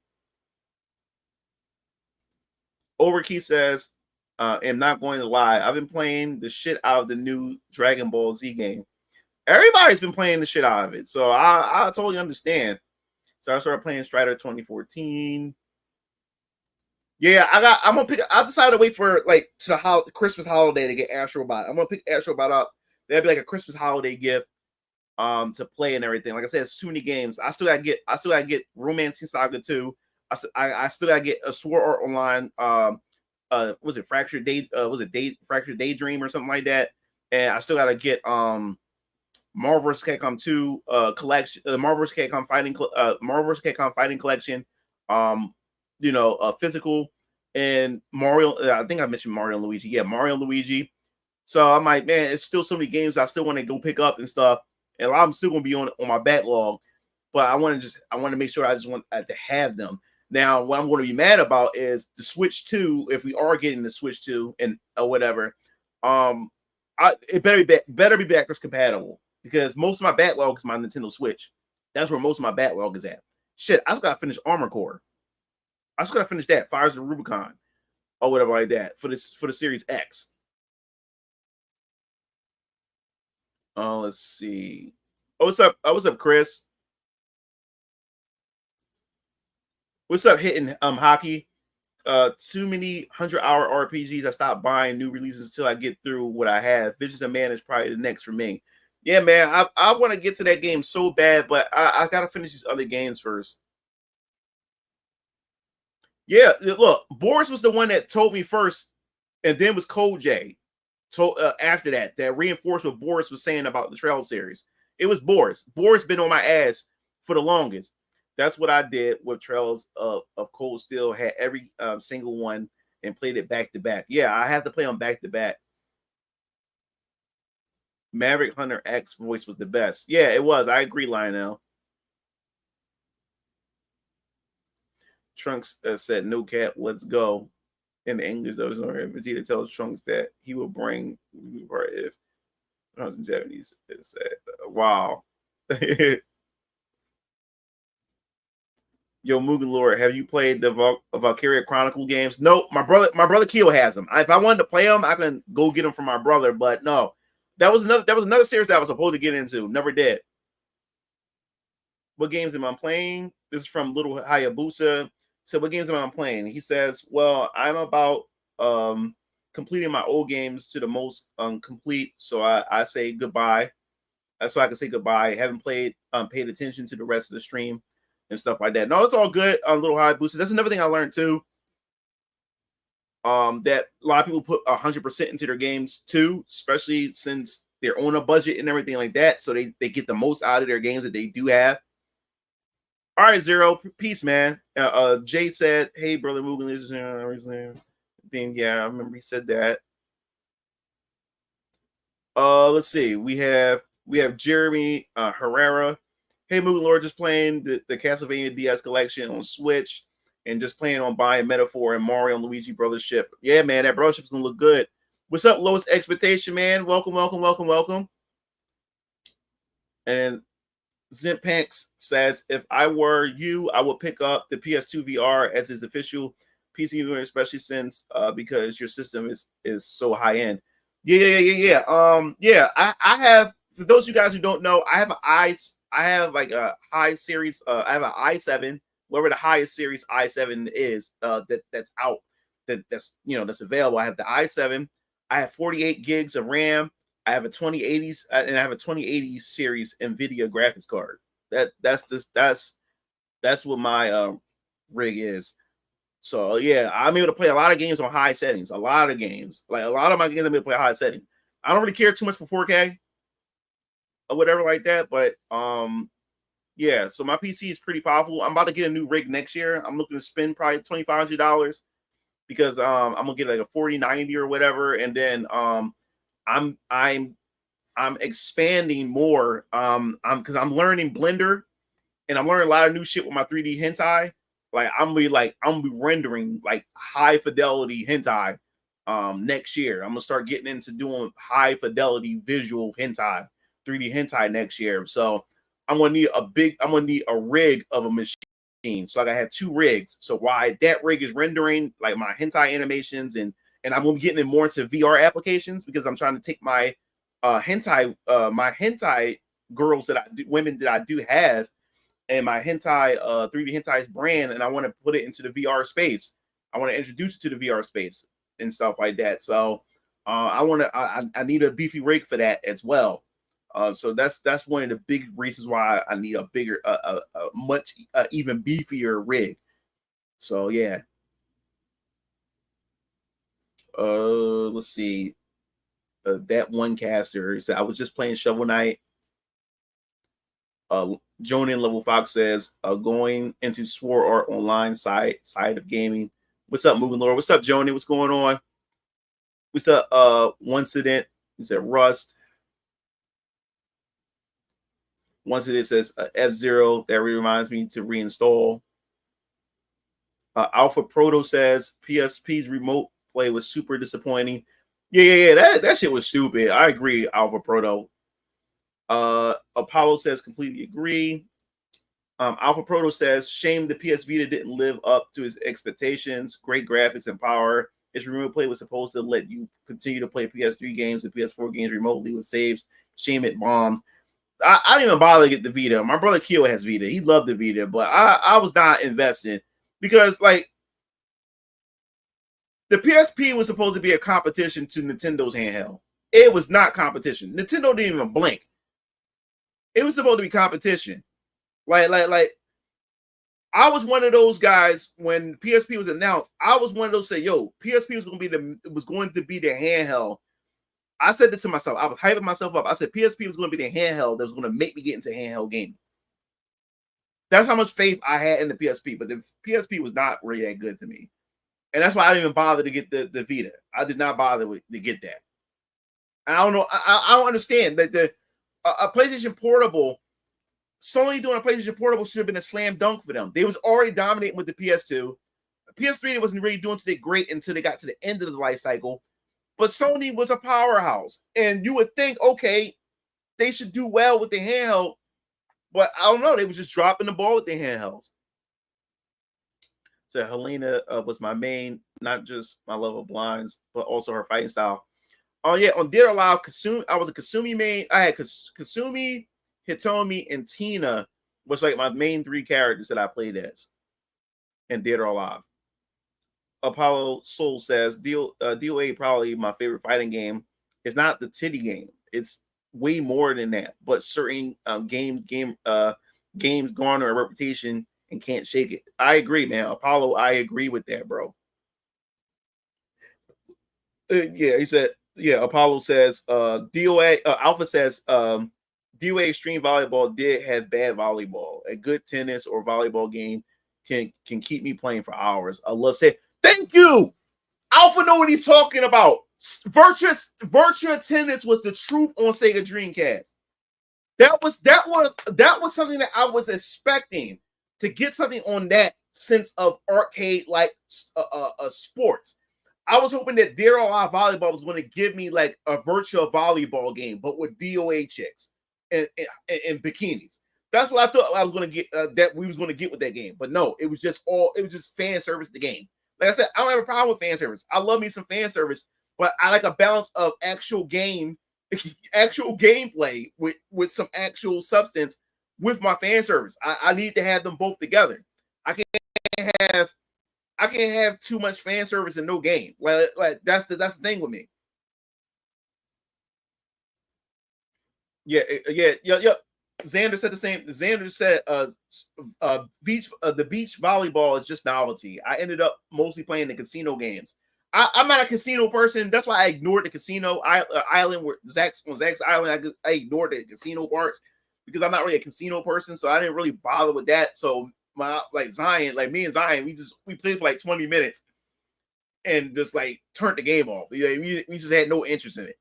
Overkey says, am not going to lie. I've been playing the shit out of the new Dragon Ball Z game. Everybody's been playing the shit out of it. So I totally understand. So I started playing Strider 2014. Yeah, I'm gonna pick. I decided to wait for like to the Christmas holiday to get Astro Bot. I'm gonna pick Astro Bot up. That'd be like a Christmas holiday gift, to play and everything. Like I said, it's too many games. I still gotta get Romancing Saga 2. I still gotta get a Sword Art Online. Was it Fractured Day? Fractured Daydream or something like that? And I still gotta get Marvel vs. Capcom 2 collection, Marvel vs. Capcom Fighting Collection, physical, and Mario. I think I mentioned Mario and Luigi. Yeah, Mario and Luigi. So I'm like, man, it's still so many games I still want to go pick up and stuff, and a lot of them still gonna be on my backlog. But I want to make sure I just want to have them. Now, what I'm going to be mad about is the Switch 2. If we are getting the Switch 2 and or whatever, it better be backwards compatible, because most of my backlog is my Nintendo Switch. That's where most of my backlog is at. Shit, I just gotta finish Armor Core. I just gotta finish that Fires of the Rubicon or whatever like that for the Series X. Let's see. Oh, what's up? What's up, Chris? What's up, hitting hockey? Too many 100-hour RPGs. I stopped buying new releases until I get through what I have. Visions of Man is probably the next for me. Yeah, man, I want to get to that game so bad, but I gotta finish these other games first. Yeah, look, Boris was the one that told me first, and then was Code J. After that reinforced what Boris was saying about the Trail series. It was Boris. Boris been on my ass for the longest. That's what I did with Trails of Cold Steel. Had every single one and played it back to back. Yeah, I have to play them back to back. Maverick Hunter X voice was the best. Yeah, it was. I agree, Lionel. Trunks said, "No cap, let's go." In the English, though, Vegeta tells Trunks that he will bring if I was in Japanese. It said, "Wow." Yo, Mugen Lord, have you played the Valkyria Chronicle games? No, my brother Keo has them. If I wanted to play them, I can go get them from my brother. But no, that was another series that I was supposed to get into. Never did. What games am I playing? This is from Little Hayabusa. So what games am I playing? He says, well, I'm about completing my old games to the most complete. So I say goodbye. So I can say goodbye. I haven't paid attention to the rest of the stream and stuff like that. No, it's all good on Little Hayabusa. That's another thing I learned too. That a lot of people put 100% into their games too, especially since they're on a budget and everything like that. So they get the most out of their games that they do have. All right, Zero. Peace, man. Jay said, hey, brother Mugen. Then yeah, I remember he said that. Let's see. We have Jeremy Herrera. Hey, Mugen Lord, just playing the Castlevania DS collection on Switch and just planning on buying Metaphor and Mario and Luigi Brothership. Yeah, man, that Brothership's gonna look good. What's up, Lowest Expectation, man? Welcome. And Zimpanks says, if I were you, I would pick up the PS2 VR as its official PC unit, especially since because your system is so high end. Yeah. I have, for those of you guys who don't know, I have like a high series. I have an i7, whatever the highest series i7 is that's out, that's available. I have the i7. I have 48 gigs of RAM. I have a 2080s and I have a 2080 series NVIDIA graphics card. That's what my rig is. So yeah, I'm able to play a lot of games on high settings. A lot of games, like a lot of my games, I'm able to play high settings. I don't really care too much for 4K or whatever like that, but yeah. So my PC is pretty powerful. I'm about to get a new rig next year. I'm looking to spend probably $2,500 because I'm gonna get like a 4090 or whatever, and then I'm expanding more. Because I'm learning Blender, and I'm learning a lot of new shit with my 3D hentai. Like I'm gonna be rendering like high fidelity hentai next year. I'm gonna start getting into doing high fidelity visual hentai, 3D hentai next year. So I'm gonna need a rig of a machine So I gotta have 2 rigs. So while that rig is rendering like my hentai animations and I'm gonna be getting more into VR applications because I'm trying to take my hentai girls that I do, women that I do have, and my hentai 3D hentai brand, and I want to put it into the VR space. I want to introduce it to the VR space and stuff like that. So I need a beefy rig for that as well. So that's one of the big reasons why I need a bigger, a much even beefier rig. So yeah. Let's see. That one caster said I was just playing Shovel Knight. Joni Level Fox says going into Sword Art Online side of gaming. What's up, Moving Lord? What's up, Joni? What's going on? What's up? One incident. He said Rust. Once it says F-Zero, that reminds me to reinstall. Alpha Proto says PSP's remote play was super disappointing. Yeah. That shit was stupid. I agree, Alpha Proto. Apollo says completely agree. Alpha Proto says shame the PS Vita didn't live up to his expectations. Great graphics and power. Its remote play was supposed to let you continue to play PS3 games and PS4 games remotely with saves. Shame it bombed. I didn't even bother to get the Vita. My brother Keo has Vita. He loved the Vita, but I was not investing because like the PSP was supposed to be a competition to Nintendo's handheld. It was not competition. Nintendo didn't even blink. It was supposed to be competition. Like I was one of those guys when PSP was announced. I was one of those say, "Yo, PSP was going to be the handheld." I said this to myself. I was hyping myself up. I said PSP was going to be the handheld that was going to make me get into handheld gaming. That's how much faith I had in the PSP. But the PSP was not really that good to me, and that's why I didn't even bother to get the Vita. I did not bother to get that. And I don't know. I don't understand that a PlayStation Portable. Sony doing a PlayStation Portable should have been a slam dunk for them. They was already dominating with the PS2. The PS3 wasn't really doing too great until they got to the end of the life cycle. But Sony was a powerhouse. And you would think, okay, they should do well with the handheld. But I don't know. They was just dropping the ball with the handhelds. So Helena was my main, not just my love of blinds, but also her fighting style. Oh, yeah. On Dead or Alive, I was a Kasumi main. I had Kasumi, Hitomi, and Tina was like my main 3 characters that I played as in Dead or Alive. Apollo Soul says DOA probably my favorite fighting game. It's not the titty game. It's way more than that. But certain games garner a reputation and can't shake it. I agree, man. Apollo, I agree with that, bro. Yeah, he said. Yeah, Apollo says DOA. Alpha says DOA Extreme Volleyball did have bad volleyball. A good tennis or volleyball game can keep me playing for hours. I love saying. Thank you. Alpha know what he's talking about. Virtua Tennis was the truth on Sega Dreamcast. That was something that I was expecting to get something on that sense of arcade like sports. I was hoping that Dead or Alive Volleyball was going to give me like a virtual volleyball game, but with DOA chicks and bikinis. That's what I thought I was going to get. That we was going to get with that game, but no, it was just fan service. The game. Like I said, I don't have a problem with fan service. I love me some fan service, but I like a balance of actual gameplay with some actual substance with my fan service. I need to have them both together. I can't have too much fan service and no game. Like that's the thing with me. Yeah. Xander said the same. Xander said the beach volleyball is just novelty. I ended up mostly playing the casino games. I'm not a casino person. That's why I ignored the casino island where Zach's island. I ignored the casino parts because I'm not really a casino person, so I didn't really bother with that. So me and Zion, we played for like 20 minutes and just like turned the game off. We just had no interest in it.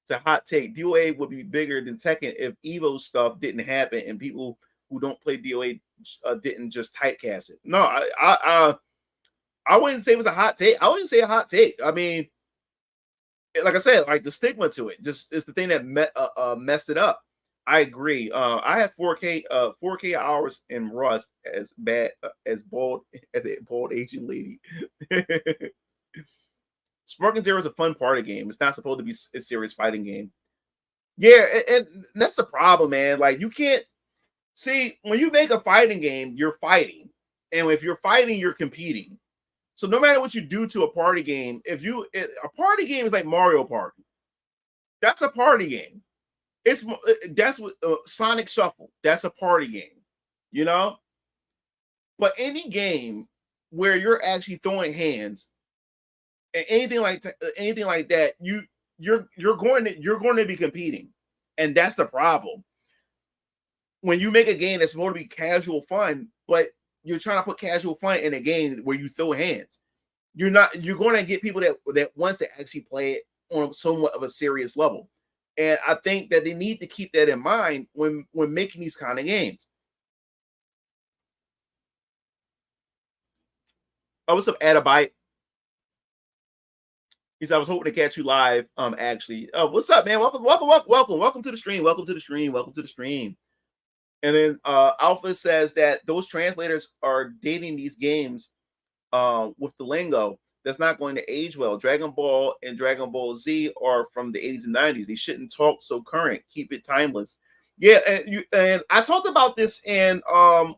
It's a hot take. DOA would be bigger than Tekken if Evo stuff didn't happen and people who don't play DOA didn't just typecast it. No, I wouldn't say it was a hot take. I wouldn't say a hot take. I mean, like I said, like the stigma to it just is the thing that messed it up. I agree. I have 4K hours in Rust as bad as a bald Asian lady. Sparking Zero is a fun party game. It's not supposed to be a serious fighting game. Yeah, and that's the problem, man. Like you can't see when you make a fighting game, you're fighting, and if you're fighting, you're competing. So no matter what you do to a party game, a party game is like Mario Party. That's a party game. That's what Sonic Shuffle. That's a party game, you know. But any game where you're actually throwing hands and anything like that, you're going to be competing, and that's the problem. When you make a game that's supposed to be casual fun, but you're trying to put casual fun in a game where you throw hands, you're going to get people that wants to actually play it on somewhat of a serious level. And I think that they need to keep that in mind when making these kind of games. Oh, what's up, Adabite? He said, I was hoping to catch you live. Actually. Oh, what's up, man? Welcome to the stream. Welcome to the stream. And then Alpha says that those translators are dating these games with the lingo that's not going to age well. Dragon Ball and Dragon Ball Z are from the 80s and 90s. They shouldn't talk so current. Keep it timeless. Yeah, and I talked about this in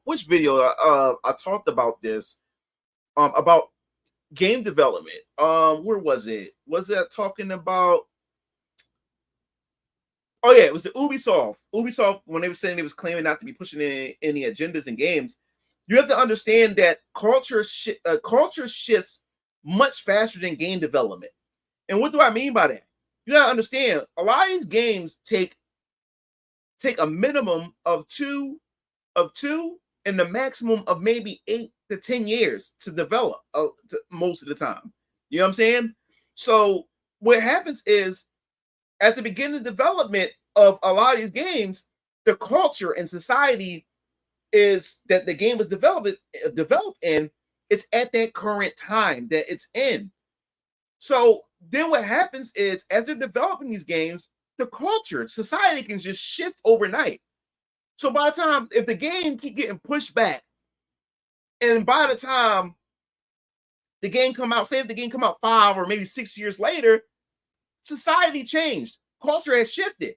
which video? I talked about this about game development. Where was it? Was that talking about? Oh yeah, it was the Ubisoft. Ubisoft, when they were saying they was claiming not to be pushing any agendas in games, you have to understand that culture shifts much faster than game development. And what do I mean by that? You gotta understand, a lot of these games take a minimum of two and the maximum of maybe 8 to 10 years to develop most of the time. You know what I'm saying? So what happens is at the beginning of development of a lot of these games, the culture and society is that the game was developed in, it's at that current time that it's in. So then what happens is as they're developing these games, the culture, society can just shift overnight. So by the time, if the game keep getting pushed back, and by the time the game come out, say if the game come out 5 or maybe 6 years later, society changed, culture has shifted.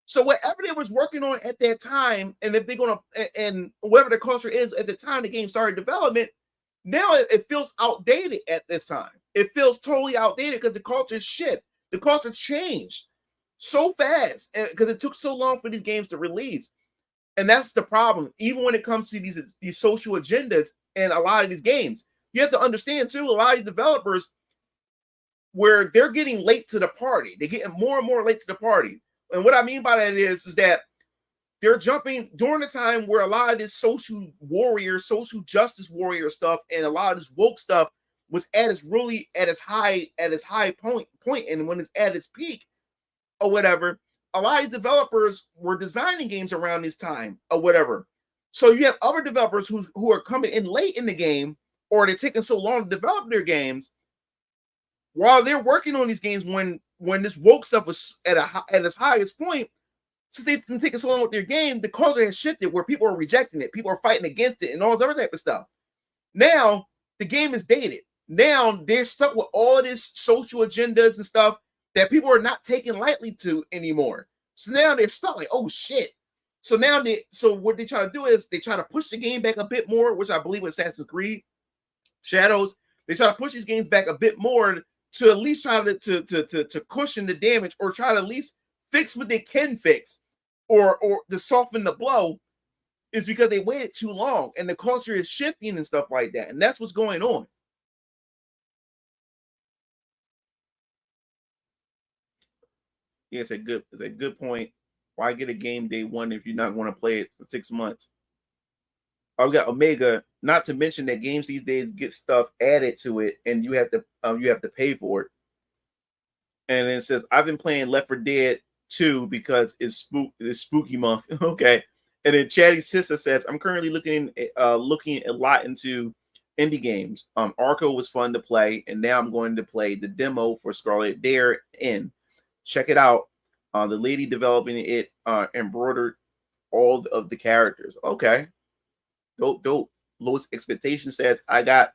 So whatever they was working on at that time, and if they're gonna, and whatever the culture is at the time the game started development, now it feels outdated at this time. It feels totally outdated because the culture shift, the culture changed so fast because it took so long for these games to release. And that's the problem. Even when it comes to these social agendas and a lot of these games, you have to understand too, a lot of these developers, where they're getting late to the party. They're getting more and more late to the party. And what I mean by that is that they're jumping during the time where a lot of this social justice warrior stuff and a lot of this woke stuff was at its high point, and when it's at its peak or whatever, a lot of these developers were designing games around this time or whatever. So you have other developers who are coming in late in the game, or they're taking so long to develop their games while they're working on these games when this woke stuff was at its highest point. Since they've been taking so long with their game, the culture has shifted where people are rejecting it, people are fighting against it, and all this other type of stuff. Now the game is dated. Now they're stuck with all of this social agendas and stuff that people are not taking lightly to anymore. So now they're stuck like, oh shit. So now what they try to do is they try to push the game back a bit more, which I believe with Assassin's Creed Shadows, they try to push these games back a bit more to at least try to cushion the damage, or try to at least fix what they can fix, or to soften the blow, is because they waited too long and the culture is shifting and stuff like that. And that's what's going on. Yeah, it's a good point. Why get a game day one if you're not going to play it for 6 months? We got Omega. Not to mention that games these days get stuff added to it, and you have to pay for it. And it says, I've been playing Left 4 Dead 2 because it's spooky month. Okay. And then Chatty Sister says, I'm currently looking a lot into indie games. Arco was fun to play, and now I'm going to play the demo for Scarlet Dare in. Check it out. The lady developing it embroidered all of the characters. Okay, dope. Lowest Expectation says I got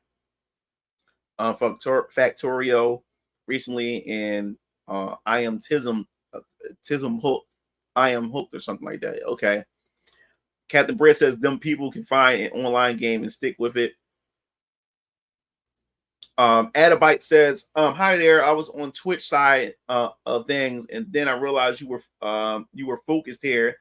from Factorio recently, and I am Tism hooked. I am hooked or something like that. Okay. Captain Brett says them people can find an online game and stick with it. Adabite says, hi there. I was on Twitch side of things, and then I realized you were focused here.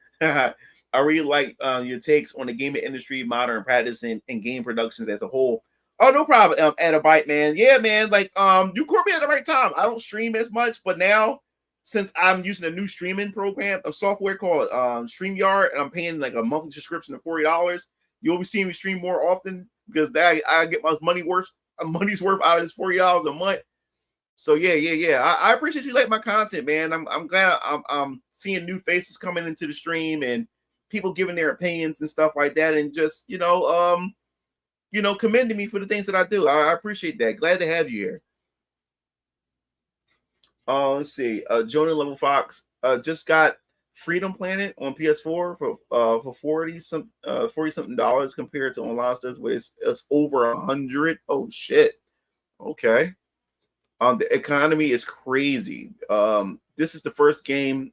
I really like your takes on the gaming industry, modern practice, and game productions as a whole. Oh, no problem, Adabite, man. Yeah, man. Like, you caught me at the right time. I don't stream as much, but now since I'm using a new streaming program of software called StreamYard, and I'm paying like a monthly subscription of $40, you'll be seeing me stream more often because that I get my money's worth out of this $40 a month. So yeah. I appreciate you like my content, man. I'm glad I'm seeing new faces coming into the stream and people giving their opinions and stuff like that, and just commending me for the things that I do. I appreciate that. Glad to have you here. Let's see. Jonah Level Fox just got Freedom Planet on PS4 for $40 something dollars compared to online stores where it's over 100. Oh shit. Okay. The economy is crazy. This is the first game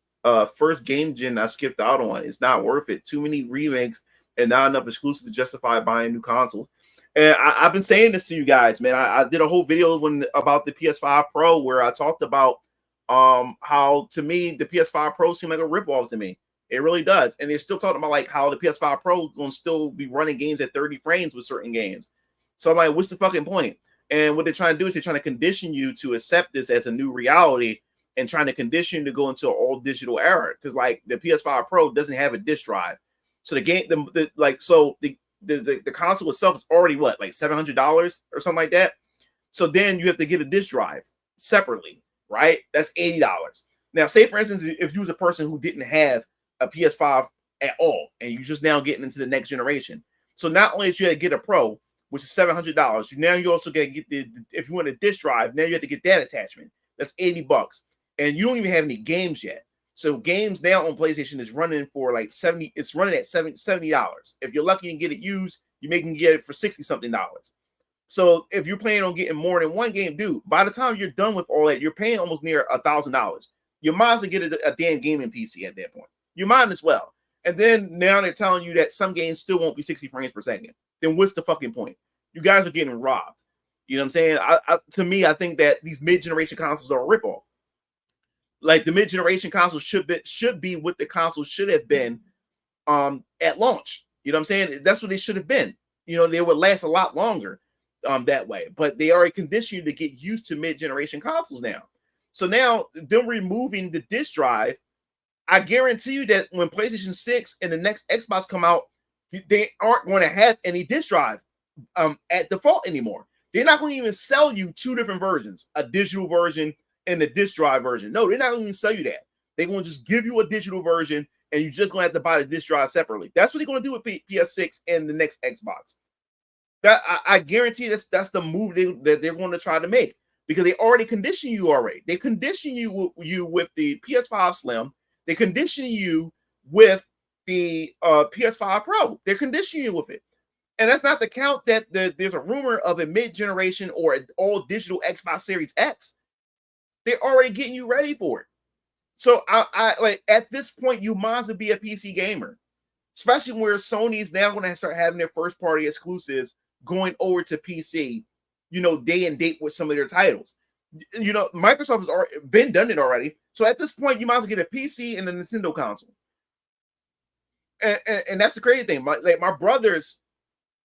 gen I skipped out on. It's not worth it. Too many remakes and not enough exclusive to justify buying new consoles. And I've been saying this to you guys, man. I did a whole video about the PS5 Pro where I talked about how to me the PS5 Pro seemed like a ripoff to me. It really does. And they're still talking about like how the PS5 Pro is going to still be running games at 30 frames with certain games. So I'm like, what's the fucking point? And what they're trying to do is they're trying to condition you to accept this as a new reality and trying to condition you to go into an all digital era. Because like the PS5 Pro doesn't have a disc drive. So the game, the console itself is already what, like $700 or something like that. So then you have to get a disc drive separately, right? That's $80. Now, say for instance, if you was a person who didn't have a PS5 at all, and you just now getting into the next generation. So not only did you have to get a Pro, which is $700, now you also got to get if you want a disc drive, now you have to get that attachment. That's $80, and you don't even have any games yet. So games now on PlayStation is running for like 70. It's running at $70. If you're lucky and get it used, you can get it for $60 something. So if you're planning on getting more than one game, dude, by the time you're done with all that, you're paying almost near $1,000. You might as well get a damn gaming PC at that point. You might as well. And then now they're telling you that some games still won't be 60 frames per second. Then what's the fucking point? You guys are getting robbed. You know what I'm saying? To me, I think that these mid-generation consoles are a ripoff. Like the mid-generation console should be what the console should have been at launch. You know what I'm saying? That's what they should have been. They would last a lot longer that way. But they already conditioned you to get used to mid-generation consoles now. So now them removing the disc drive, I guarantee you that when PlayStation 6 and the next Xbox come out, they aren't going to have any disc drive at default anymore. They're not going to even sell you two different versions, a digital version and the disc drive version. No, they're not going to sell you that. They're going to just give you a digital version, and you're just going to have to buy the disc drive separately. That's what they're going to do with PS6 and the next Xbox. That I guarantee that's the move that they're going to try to make, because they already condition you already. They condition you with the PS5 Slim. They condition you with the PS5 Pro. They're conditioning you with it. And that's not the count that there's a rumor of a mid-generation or an all-digital Xbox Series X. They're already getting you ready for it. So I like at this point, you might as well be a PC gamer, especially where Sony is now going to start having their first-party exclusives going over to PC, day and date with some of their titles. Microsoft has already been done it already. So at this point, you might as well get a PC and a Nintendo console. And that's the crazy thing. My brothers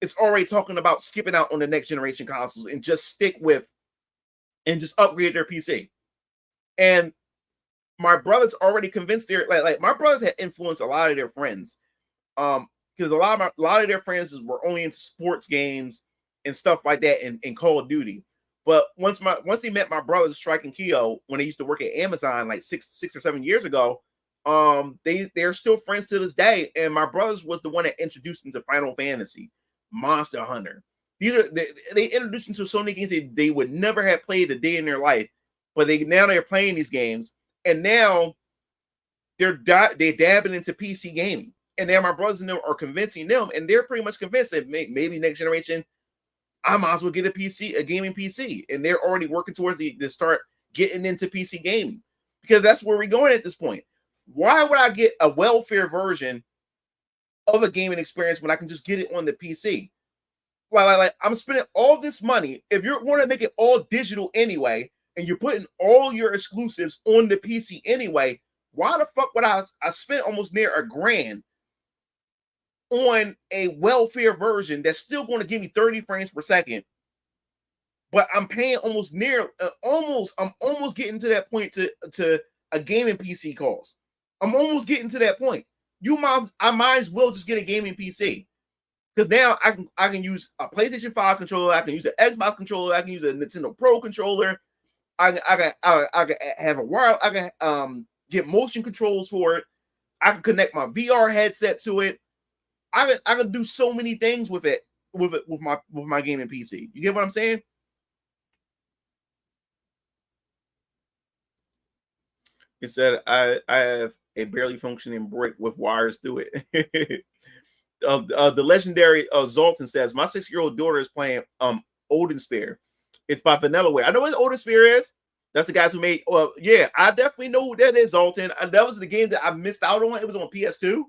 is already talking about skipping out on the next generation consoles and just stick with and just upgrade their PC. And my brothers already convinced like my brothers had influenced a lot of their friends. Because a lot of their friends were only into sports games and stuff like that and Call of Duty. But once they met my brothers Strike and Keo when they used to work at Amazon like six or 7 years ago, they're still friends to this day. And my brothers was the one that introduced them to Final Fantasy, Monster Hunter. They introduced them to so many games they would never have played a day in their life, but they're playing these games. And now they're dabbing into PC gaming, and then my brothers and them are convincing them, and they're pretty much convinced that maybe next generation I might as well get a gaming PC, and they're already working towards the start getting into PC gaming, because that's where we're going at this point. Why would I get a welfare version of a gaming experience when I can just get it on the PC? Like I'm spending all this money. If you're going to make it all digital anyway, and you're putting all your exclusives on the PC anyway, why the fuck would I spent almost near $1,000 on a welfare version that's still going to give me 30 frames per second, but I'm paying almost I'm almost getting to that point to a gaming PC cost. I'm almost getting to that point. I might as well just get a gaming PC, because now I can use a PlayStation 5 controller, I can use an Xbox controller, I can use a Nintendo Pro controller, I can have a wire, I can get motion controls for it, I can connect my VR headset to it. I can do so many things with my gaming PC. You get what I'm saying? Instead, I have a barely functioning brick with wires through it. The legendary Zoltan says, my 6-year-old daughter is playing Odin Sphere. It's by Vanillaware. I know what Odin Sphere is. That's the guys who made. Well, yeah, I definitely know who that is, Zoltan. That was the game that I missed out on. It was on PS2.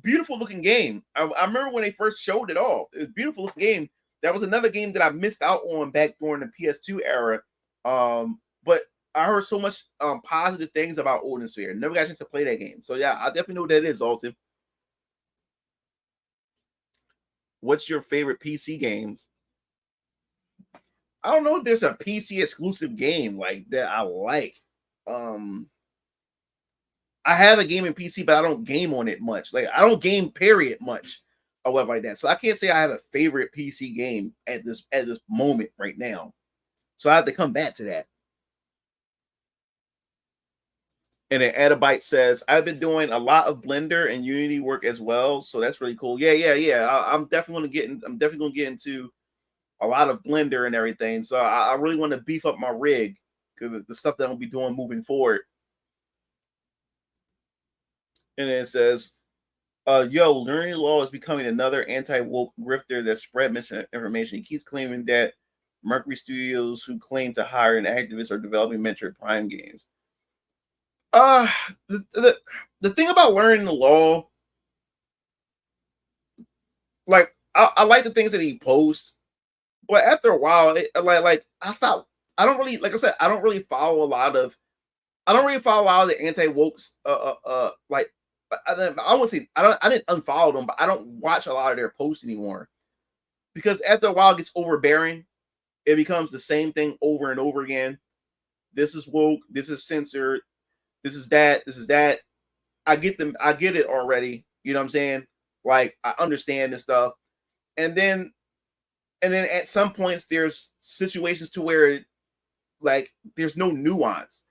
Beautiful looking game. I remember when they first showed it off. It was a beautiful looking game. That was another game that I missed out on back during the PS2 era. But I heard so much positive things about Odin Sphere. Never got a chance to play that game. So yeah, I definitely know what that is, Zoltan. What's your favorite PC games? I don't know if there's a PC exclusive game like that I like. I have a gaming PC, but I don't game on it much. Like I don't game period much or whatever like that. So I can't say I have a favorite PC game at this moment right now. So I have to come back to that. And then Adabyte says, I've been doing a lot of Blender and Unity work as well. So that's really cool. Yeah. I'm definitely going to get into a lot of Blender and everything. So I really want to beef up my rig, because the stuff that I'll be doing moving forward. And then it says, Learning Law is becoming another anti-woke grifter that spread misinformation. He keeps claiming that Mercury Studios, who claim to hire an activist, are developing Metroid Prime games. The thing about Learning the Law, like I like the things that he posts, but after a while, I stopped. I don't really, like I said, I don't really follow a lot of the anti-wokes. I won't say I didn't unfollow them, but I don't watch a lot of their posts anymore, because after a while it gets overbearing. It becomes the same thing over and over again. This is woke. This is censored. This is that. This is that. I get them. I get it already. You know what I'm saying? Like I understand this stuff, and then at some points there's situations to where like there's no nuance.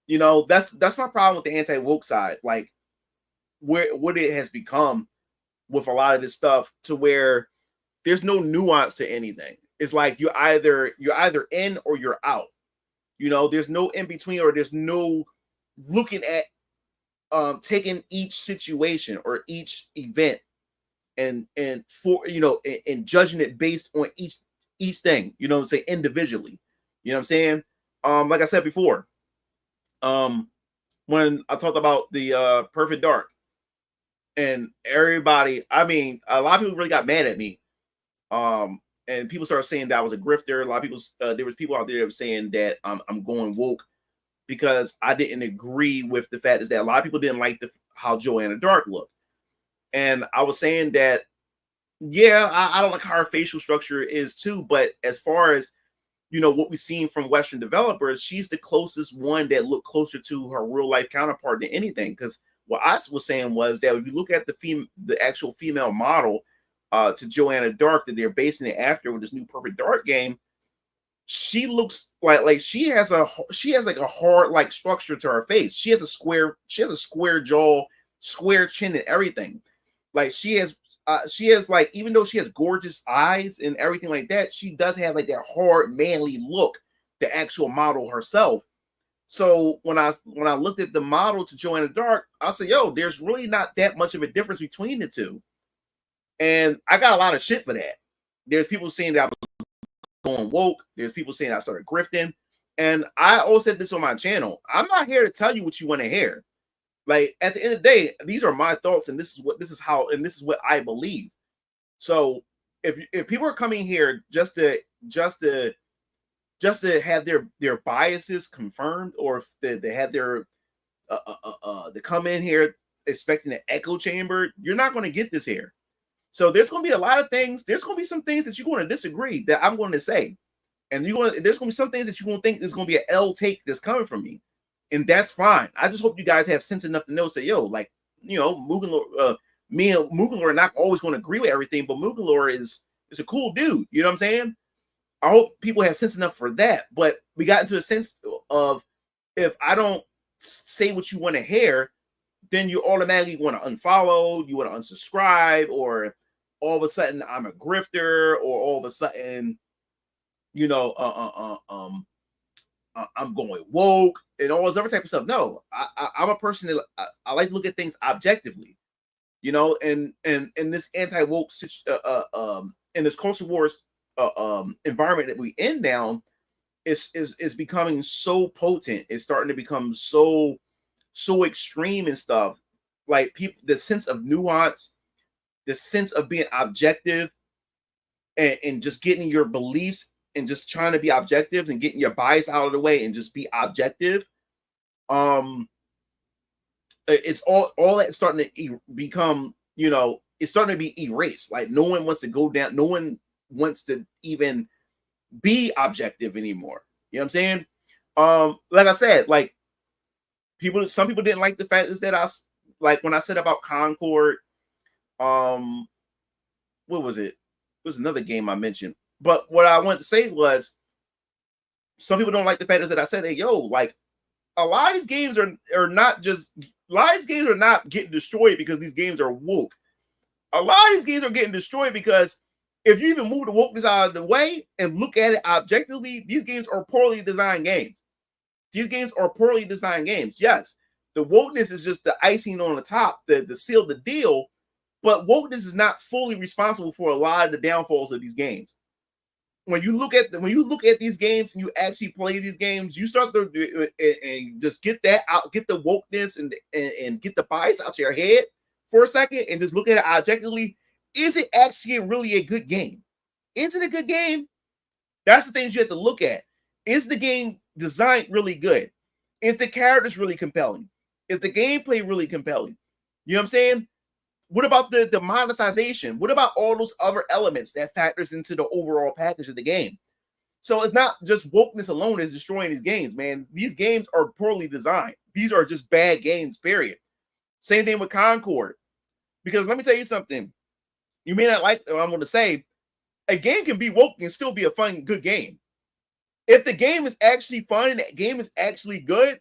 You know, that's my problem with the anti-woke side. Like what it has become with a lot of this stuff, to where there's no nuance to anything. It's like you're either in or you're out. You know, there's no in between, or there's no looking at taking each situation or each event and for, you know, and judging it based on each thing, you know, say individually. You know what I'm saying? Like I said before, when I talked about the Perfect Dark, and everybody, I mean, a lot of people really got mad at me. And people started saying that I was a grifter. A lot of people, there was people out there that were saying that I'm going woke because I didn't agree with the fact that a lot of people didn't like how Joanna Dark looked. And I was saying that, yeah, I don't like how her facial structure is too. But as far as, you know, what we've seen from Western developers, she's the closest one that looked closer to her real life counterpart than anything. Because what I was saying was that if you look at the actual female model to Joanna Dark that they're basing it after with this new Perfect Dark game, she looks like she has like a hard like structure to her face. She has a square jaw, square chin, and everything. Like she has like, even though she has gorgeous eyes and everything like that, she does have like that hard manly look, the actual model herself. So when I looked at the model to Join the Dark, I said, yo, there's really not that much of a difference between the two. And I got a lot of shit for that. There's people saying that I was going woke. There's people saying I started grifting. And I always said this on my channel. I'm not here to tell you what you want to hear. Like at the end of the day, these are my thoughts, and this is what I believe. So if people are coming here just to have their biases confirmed, or if they have their they come in here expecting an echo chamber, you're not going to get this here. So there's going to be a lot of things. There's going to be some things that you're going to disagree that I'm going to say, and there's going to be some things that you're going to think there's going to be an L take that's coming from me, and that's fine. I just hope you guys have sense enough to know, say, yo, like, you know, me and Mugenlore are not always going to agree with everything, but Mugenlore is a cool dude. You know what I'm saying? I hope people have sense enough for that. But we got into a sense of, if I don't say what you want to hear, then you automatically want to unfollow, you want to unsubscribe, or all of a sudden I'm a grifter, or all of a sudden, you know, I'm going woke and all this other type of stuff. No, I'm a person that I like to look at things objectively, you know, and in this anti-woke in this culture wars environment that we in now, is becoming so potent. It's starting to become so extreme and stuff. Like people, the sense of nuance, the sense of being objective, and just getting your beliefs and just trying to be objective and getting your bias out of the way and just be objective. It's all that starting to become, you know, it's starting to be erased. Like no one wants to go down. No one wants to even be objective anymore. You know what I'm saying? Like I said, like some people didn't like the fact is that like when I said about Concord, what was it? It was another game I mentioned. But what I wanted to say was, some people don't like the fact is that I said, hey, yo, like a lot of these games are not just, a lot of these games are not getting destroyed because these games are woke. A lot of these games are getting destroyed because if you even move the wokeness out of the way and look at it objectively, these games are poorly designed games. These games are poorly designed games. Yes, the wokeness is just the icing on the top, the seal the deal, but wokeness is not fully responsible for a lot of the downfalls of these games. When you look at these games and you actually play these games, you start to and just get that out, get the wokeness and get the bias out of your head for a second and just look at it objectively. Is it actually really a good game? Is it a good game? That's the things you have to look at. Is the game designed really good? Is the characters really compelling? Is the gameplay really compelling? You know what I'm saying? What about the monetization? What about all those other elements that factors into the overall package of the game? So it's not just wokeness alone that's destroying these games, man. These games are poorly designed. These are just bad games, period. Same thing with Concord. Because let me tell you something. You may not like what I'm going to say. A game can be woke and still be a fun, good game. If the game is actually fun and the game is actually good,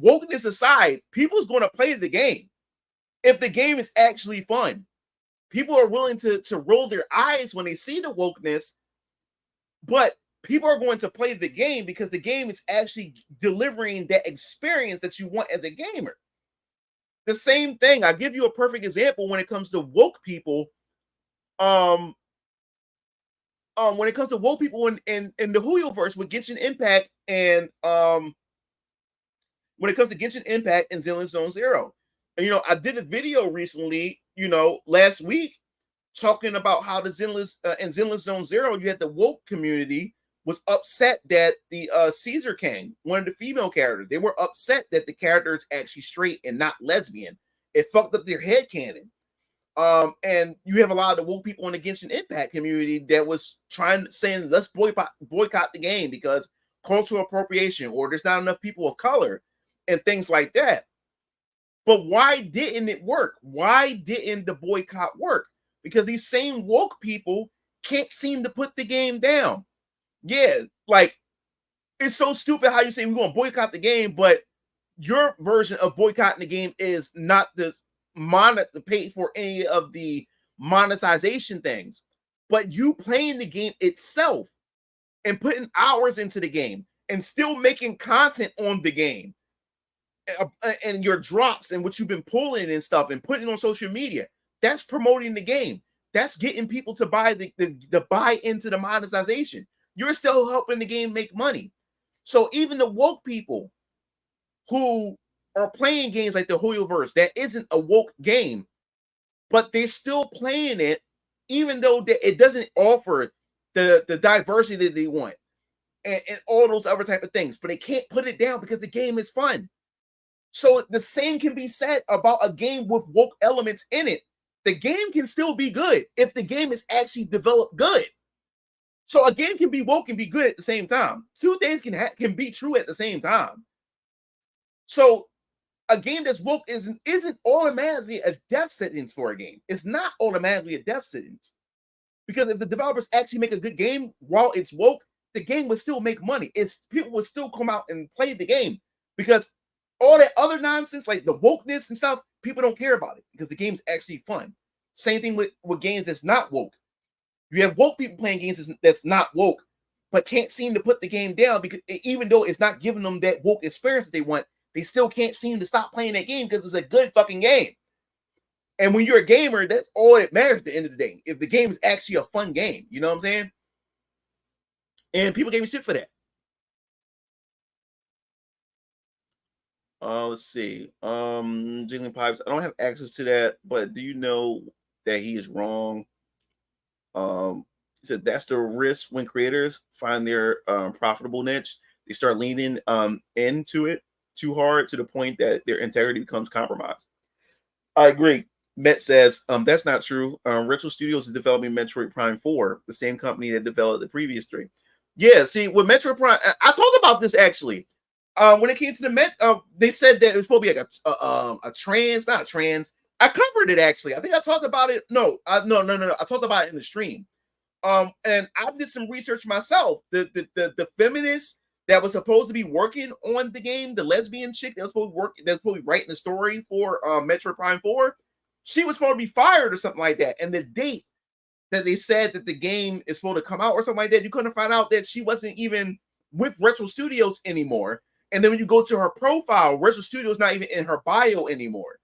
wokeness aside, people's going to play the game. If the game is actually fun, people are willing to roll their eyes when they see the wokeness, but people are going to play the game because the game is actually delivering that experience that you want as a gamer. The same thing. I'll give you a perfect example when it comes to woke people. When it comes to woke people in the Huyoverse with Genshin Impact and when it comes to Genshin Impact and Zenless Zone Zero. And, you know, I did a video recently, you know, last week, talking about how the Zenless in Zenless Zone Zero, you had the woke community was upset that the Caesar King, one of the female characters, they were upset that the character is actually straight and not lesbian. It fucked up their headcanon. And you have a lot of the woke people in the Genshin Impact community that was saying, let's boycott the game because cultural appropriation, or there's not enough people of color and things like that. But why didn't it work? Why didn't the boycott work? Because these same woke people can't seem to put the game down. Yeah, like, it's so stupid how you say we're going to boycott the game, but your version of boycotting the game is not to pay for any of the monetization things, but you playing the game itself and putting hours into the game and still making content on the game and your drops and what you've been pulling and stuff and putting on social media, that's promoting the game. That's getting people to buy the buy into the monetization. You're still helping the game make money. So even the woke people who are playing games like the Hoyoverse, that isn't a woke game, but they're still playing it, even though it doesn't offer the diversity that they want and all those other type of things. But they can't put it down because the game is fun. So the same can be said about a game with woke elements in it. The game can still be good if the game is actually developed good. So a game can be woke and be good at the same time. Two things can be true at the same time. So a game that's woke isn't automatically a death sentence for a game. It's not automatically a death sentence. Because if the developers actually make a good game while it's woke, the game would still make money. People would still come out and play the game. Because all that other nonsense, like the wokeness and stuff, people don't care about it because the game's actually fun. Same thing with games that's not woke. You have woke people playing games that's not woke, but can't seem to put the game down because even though it's not giving them that woke experience that they want, they still can't seem to stop playing that game because it's a good fucking game. And when you're a gamer, that's all that matters at the end of the day. If the game is actually a fun game, you know what I'm saying? And people gave me shit for that. Let's see. Jiggling Pipes. I don't have access to that, but do you know that he is wrong? He said that's the risk when creators find their profitable niche. They start leaning into it too hard to the point that their integrity becomes compromised. I agree. Met says that's not true. Retro Studios is developing Metroid Prime 4, the same company that developed the previous three. Yeah, see, with Metroid Prime, I talked about this actually. When it came to the they said that it was supposed to be like a trans, not a trans. I covered it actually. I think I talked about it. No. I talked about it in the stream. And I did some research myself. The feminist that was supposed to be working on the game, the lesbian chick that was supposed to be writing the story for Metroid Prime 4, she was supposed to be fired or something like that. And the date that they said that the game is supposed to come out or something like that, you couldn't find out that she wasn't even with Retro Studios anymore. And then when you go to her profile, Retro Studios not even in her bio anymore.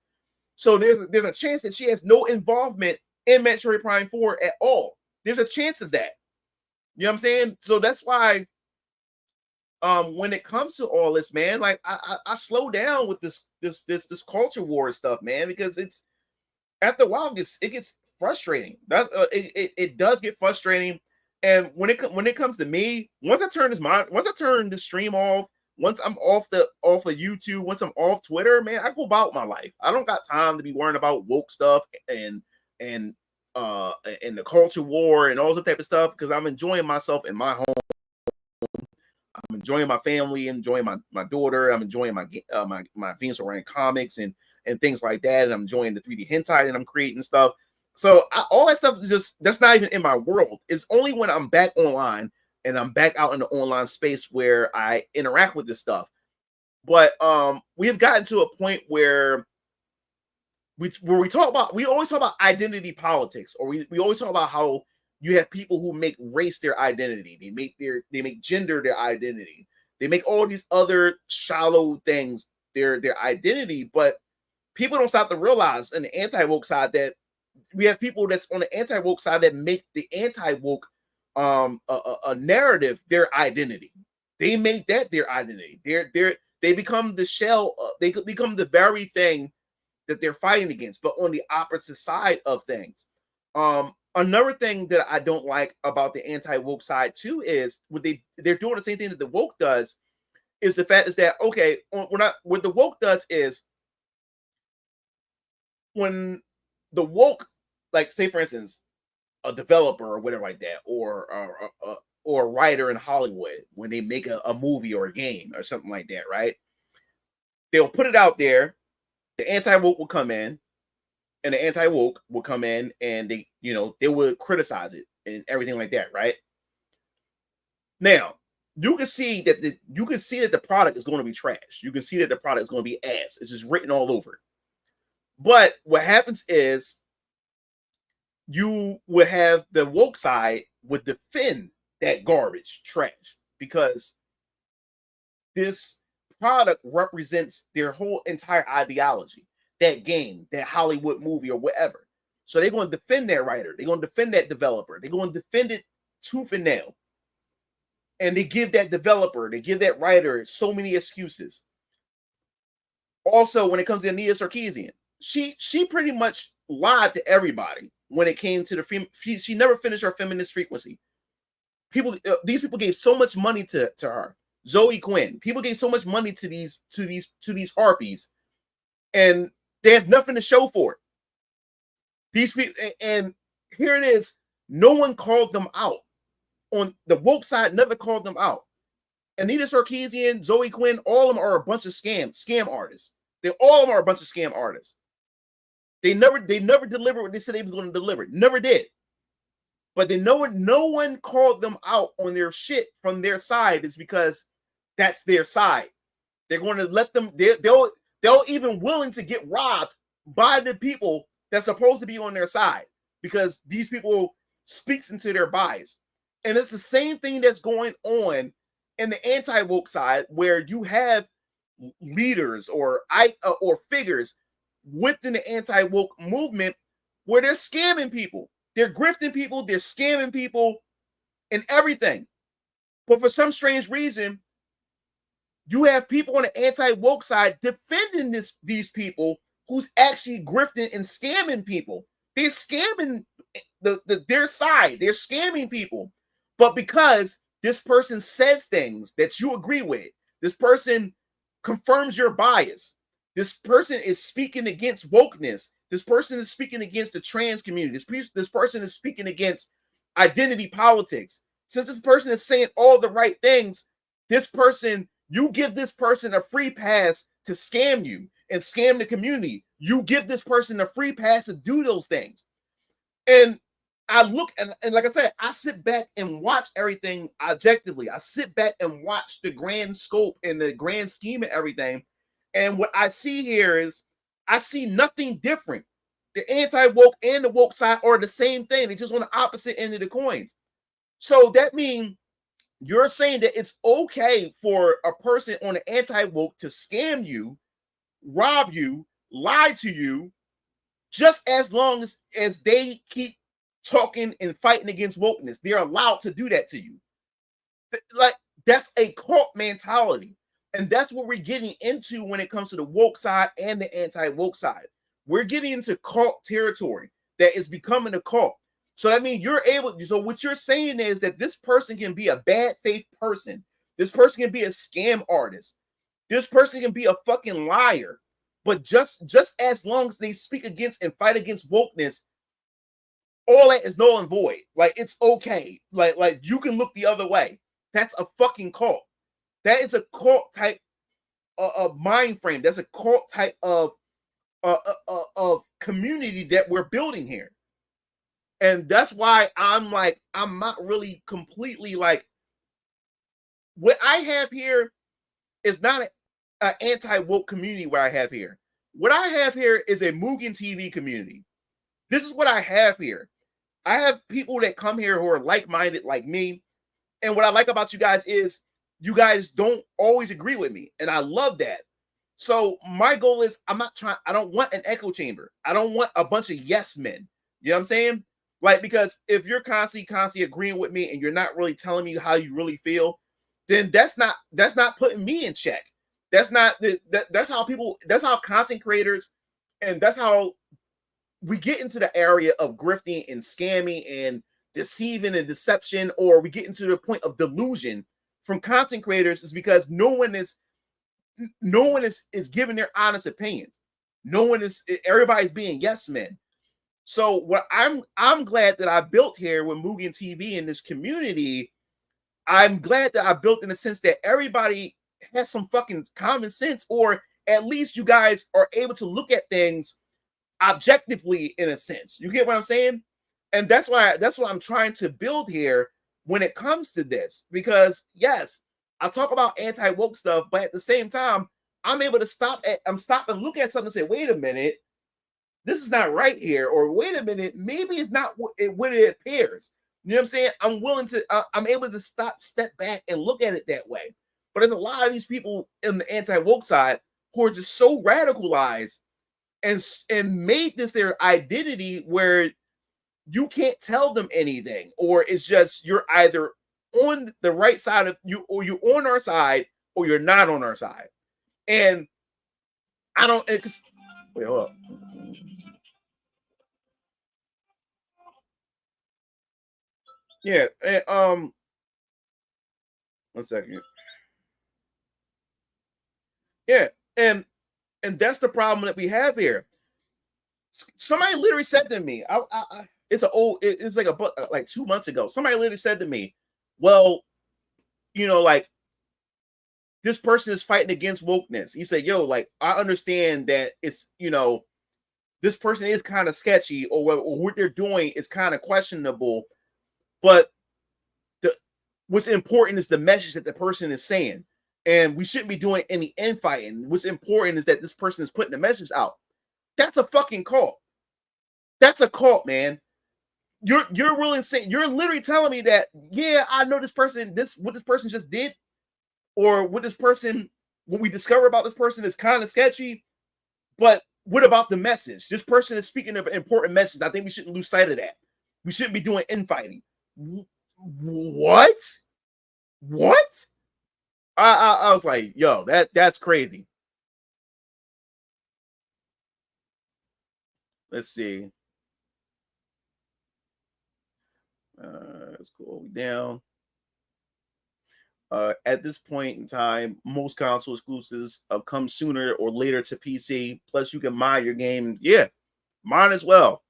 So there's a chance that she has no involvement in Metroid Prime 4 at all. There's a chance of that. You know what I'm saying? So that's why when it comes to all this, man, like I slow down with this culture war stuff, man, because it's after a while it gets frustrating. It does get frustrating. And when it comes to me, once I turn this stream off, once I'm off of YouTube, once I'm off Twitter, man, I go about my life. I don't got time to be worrying about woke stuff and the culture war and all that type of stuff because I'm enjoying myself in my home. I'm enjoying my family, enjoying my daughter. I'm enjoying my Venus Orion comics and things like that. And I'm enjoying the 3D hentai that I'm creating stuff. So all that stuff is that's not even in my world. It's only when I'm back online and I'm back out in the online space where I interact with this stuff. But we have gotten to a point where we always talk about identity politics, or we always talk about how you have people who make race their identity, they make gender their identity, they make all these other shallow things their identity, but people don't stop to realize on the anti-woke side that we have people that's on the anti-woke side that make the anti-woke a narrative their identity. They make that their identity. They become the shell. They could become the very thing that they're fighting against, but on the opposite side of things. Another thing that I don't like about the anti-woke side too is they're doing the same thing that the woke does. Is the fact is that okay? What the woke does is when the woke, like say for instance, a developer or whatever like that, or a writer in Hollywood, when they make a movie or a game or something like that, right? They'll put it out there. The anti-woke will come in, and the anti-woke will come in, and they would criticize it and everything like that, right? Now, you can see that the product is going to be trash. You can see that the product is going to be ass. It's just written all over it. But what happens is you would have the woke side would defend that garbage trash because this product represents their whole entire ideology, that game, that Hollywood movie, or whatever. So they're going to defend that writer. They're going to defend that developer. They're going to defend it tooth and nail. And they give that developer, they give that writer so many excuses. Also, when it comes to Anita Sarkeesian, she pretty much lied to everybody when it came to the she never finished her feminist frequency. These people gave so much money to her. Zoe Quinn. People gave so much money to these harpies, and they have nothing to show for it. These people, and here it is. No one called them out on the woke side. Never called them out. Anita Sarkeesian, Zoe Quinn, all of them are a bunch of scam artists. All of them are a bunch of scam artists. They never delivered what they said they were going to deliver. Never did. But then no one called them out on their shit from their side is because that's their side. They're going to let them. They'll even willing to get robbed by the people that's supposed to be on their side because these people speaks into their bias. And it's the same thing that's going on in the anti-woke side, where you have leaders or figures within the anti-woke movement where they're scamming people, they're grifting people, they're scamming people, and everything. But for some strange reason, you have people on the anti-woke side defending these people who's actually grifting and scamming people. They're scamming their side. They're scamming people. But because this person says things that you agree with, this person confirms your bias, this person is speaking against wokeness, this person is speaking against the trans community, this person is speaking against identity politics. Since this person is saying all the right things, you give this person a free pass to scam you and scam the community. You give this person a free pass to do those things. And I look and like I said, I sit back and watch everything objectively. I sit back and watch the grand scope and the grand scheme of everything. And what I see here is I see nothing different. The anti-woke and the woke side are the same thing. They're just on the opposite end of the coins. So that means you're saying that it's okay for a person on the anti-woke to scam you, rob you, lie to you, just as long as they keep talking and fighting against wokeness. They're allowed to do that to you. Like, that's a cult mentality. And that's what we're getting into when it comes to the woke side and the anti-woke side. We're getting into cult territory that is becoming a cult. So that means so what you're saying is that this person can be a bad faith person. This person can be a scam artist. This person can be a fucking liar. But just as long as they speak against and fight against wokeness, all that is null and void. Like, it's okay. Like you can look the other way. That's a fucking cult. That is a cult type of mind frame. That's a cult type of community that we're building here. And that's why I'm not really completely like, what I have here is not an anti-woke community. What I have here, is a Mugen TV community. This is what I have here. I have people that come here who are like-minded like me. And what I like about you guys is you guys don't always agree with me. And I love that. So my goal is I don't want an echo chamber. I don't want a bunch of yes men. You know what I'm saying? Like, because if you're constantly agreeing with me and you're not really telling me how you really feel, then that's not putting me in check. That's how content creators, and that's how we get into the area of grifting and scamming and deceiving and deception, or we get into the point of delusion from content creators, is because no one is giving their honest opinions. Everybody's being yes men. So what I'm glad that I built here with Mugen TV in this community, I'm glad that I built in the sense that everybody has some fucking common sense, or at least you guys are able to look at things objectively in a sense. You get what I'm saying? And that's what I'm trying to build here when it comes to this. Because yes, I talk about anti-woke stuff, but at the same time, I'm able to stop and look at something and say, wait a minute, this is not right here, or wait a minute, maybe it's not what it appears. You know what I'm saying? I'm able to step back and look at it that way. But there's a lot of these people in the anti-woke side who are just so radicalized and made this their identity where you can't tell them anything, or it's just you're either on the right side of you, or you're on our side, or you're not on our side. And I don't. Wait, hold up. Yeah, and, 1 second. Yeah, and that's the problem that we have here. Somebody literally said to me, it's it's like like 2 months ago. Somebody literally said to me, "Well, like this person is fighting against wokeness." He said, "Yo, like I understand that it's this person is kind of sketchy, or what they're doing is kind of questionable, but what's important is the message that the person is saying, and we shouldn't be doing any infighting. What's important is that this person is putting the message out." That's a fucking cult. That's a cult, man. You're really saying, you're literally telling me that, yeah, I know this person, what this person just did, or what we discover about this person is kind of sketchy, but what about the message? This person is speaking of an important message. I think we shouldn't lose sight of that. We shouldn't be doing infighting. What? I was like, yo, that's crazy. Let's see. Let's go down. At this point in time, most console exclusives come sooner or later to PC. Plus, you can mod your game. Yeah, mine as well.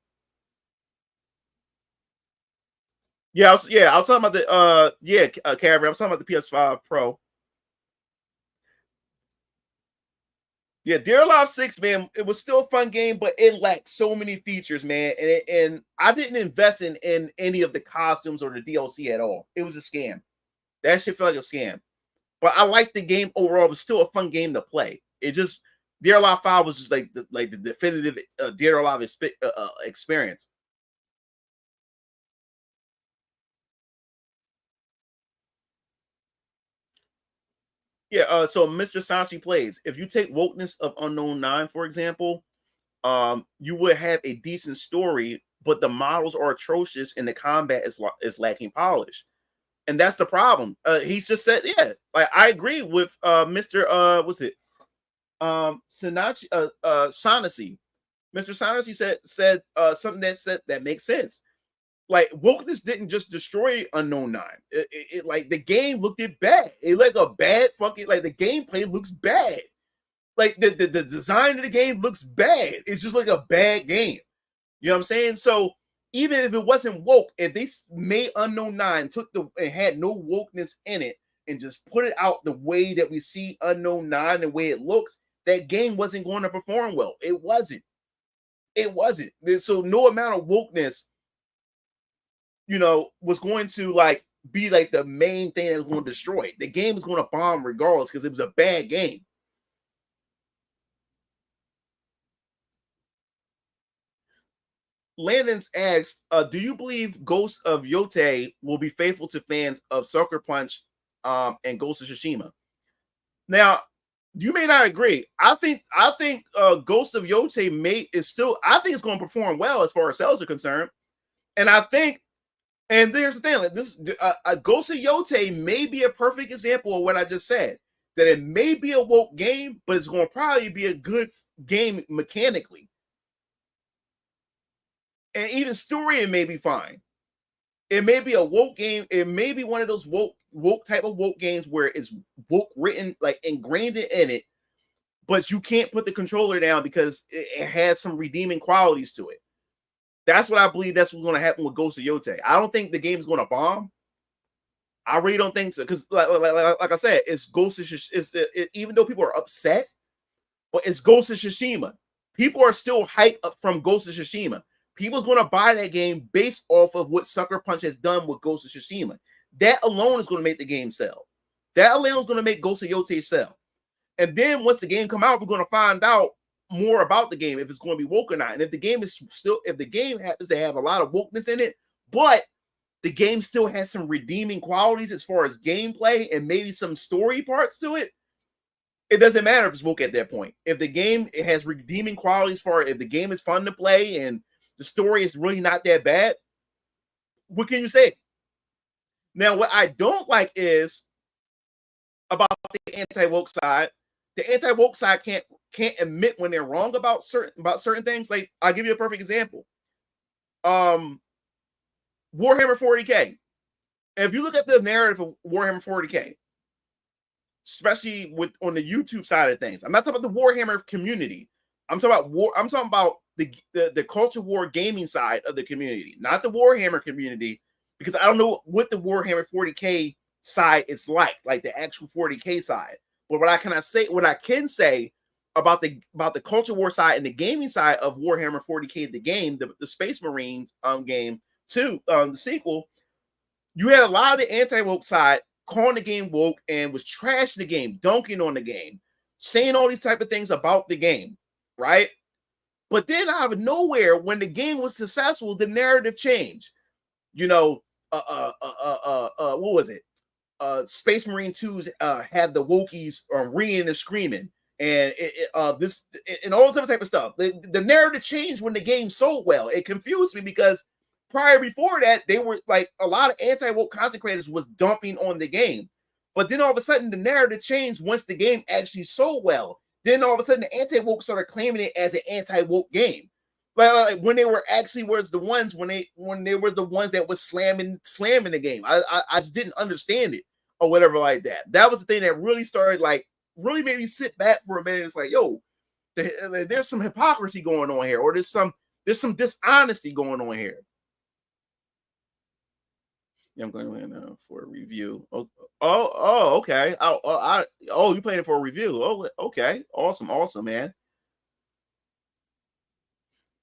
Yeah, I was talking about the Carrie, I was talking about the PS5 Pro. Yeah, Dear Alive 6, man, it was still a fun game, but it lacked so many features, man. And I didn't invest in any of the costumes or the DLC at all. It was a scam. That shit felt like a scam. But I liked the game overall. It was still a fun game to play. It just Dear Alive 5 was just like the definitive Dear Alive experience. Yeah, so Mr. Sanshi plays. If you take Wokeness of Unknown 9, for example, you would have a decent story, but the models are atrocious and the combat is lacking polish. And that's the problem. He's just said, yeah, like I agree with Mr. What's it? Sanachi Sanasi. Mr. Sanasi said something that makes sense. Like wokeness didn't just destroy Unknown 9. It like the game looked bad. It like a bad fucking like the gameplay looks bad. Like the design of the game looks bad. It's just like a bad game. You know what I'm saying? So even if it wasn't woke, if they made Unknown 9 and had no wokeness in it and just put it out the way that we see Unknown 9, the way it looks, that game wasn't going to perform well. It wasn't. So no amount of wokeness was going to like be like the main thing that was going to destroy it. The game was going to bomb regardless because it was a bad game. Landon's asked, do you believe Ghost of Yote will be faithful to fans of Sucker Punch and Ghost of Tsushima? Now, you may not agree. I think Ghost of Yote I think it's going to perform well as far as sales are concerned. And I think, and there's the thing, like this Ghost of Yote may be a perfect example of what I just said. That it may be a woke game, but it's going to probably be a good game mechanically. And even story, it may be fine. It may be a woke game. It may be one of those woke type of woke games where it's woke written, like ingrained in it, but you can't put the controller down because it has some redeeming qualities to it. That's what I believe. That's what's going to happen with Ghost of Yote. I don't think the game is going to bomb. I really don't think so because, like I said, it's Ghost of even though people are upset, but it's Ghost of Tsushima. People are still hyped up from Ghost of Tsushima. People's going to buy that game based off of what Sucker Punch has done with Ghost of Tsushima. That alone is going to make the game sell. That alone is going to make Ghost of Yote sell. And then once the game come out, we're going to find out more about the game, if it's going to be woke or not. And if the game happens to have a lot of wokeness in it, but the game still has some redeeming qualities as far as gameplay and maybe some story parts to it, it doesn't matter if it's woke at that point. If the game has redeeming qualities for if the game is fun to play and the story is really not that bad, what can you say? Now, what I don't like is about the anti-woke side. The anti-woke side can't admit when they're wrong about certain things. Like, I'll give you a perfect example. Warhammer 40K. If you look at the narrative of Warhammer 40K, especially on the YouTube side of things, I'm not talking about the Warhammer community. I'm talking about the culture war gaming side of the community, not the Warhammer community, because I don't know what the Warhammer 40K side is like the actual 40K side. But what I can say about the culture war side and the gaming side of Warhammer 40K, the game, the Space Marines game 2, the sequel, you had a lot of the anti-woke side calling the game woke and was trashing the game, dunking on the game, saying all these type of things about the game, right? But then out of nowhere, when the game was successful, the narrative changed. You know, what was it? Space Marine 2's had the Wokies reeing and screaming, and this and all this other type of stuff. The narrative changed when the game sold well. It confused me because before that, they were like a lot of anti-woke content creators was dumping on the game, but then all of a sudden the narrative changed once the game actually sold well. Then all of a sudden the anti-woke started claiming it as an anti-woke game. Like when they were actually the ones that was slamming the game. I just didn't understand it or whatever like that. That was the thing that really started really made me sit back for a minute. It's like, yo, there's some hypocrisy going on here, or there's some dishonesty going on here. Yeah, I'm going in for a review. Oh, okay. You playing it for a review? Oh, okay. Awesome, man.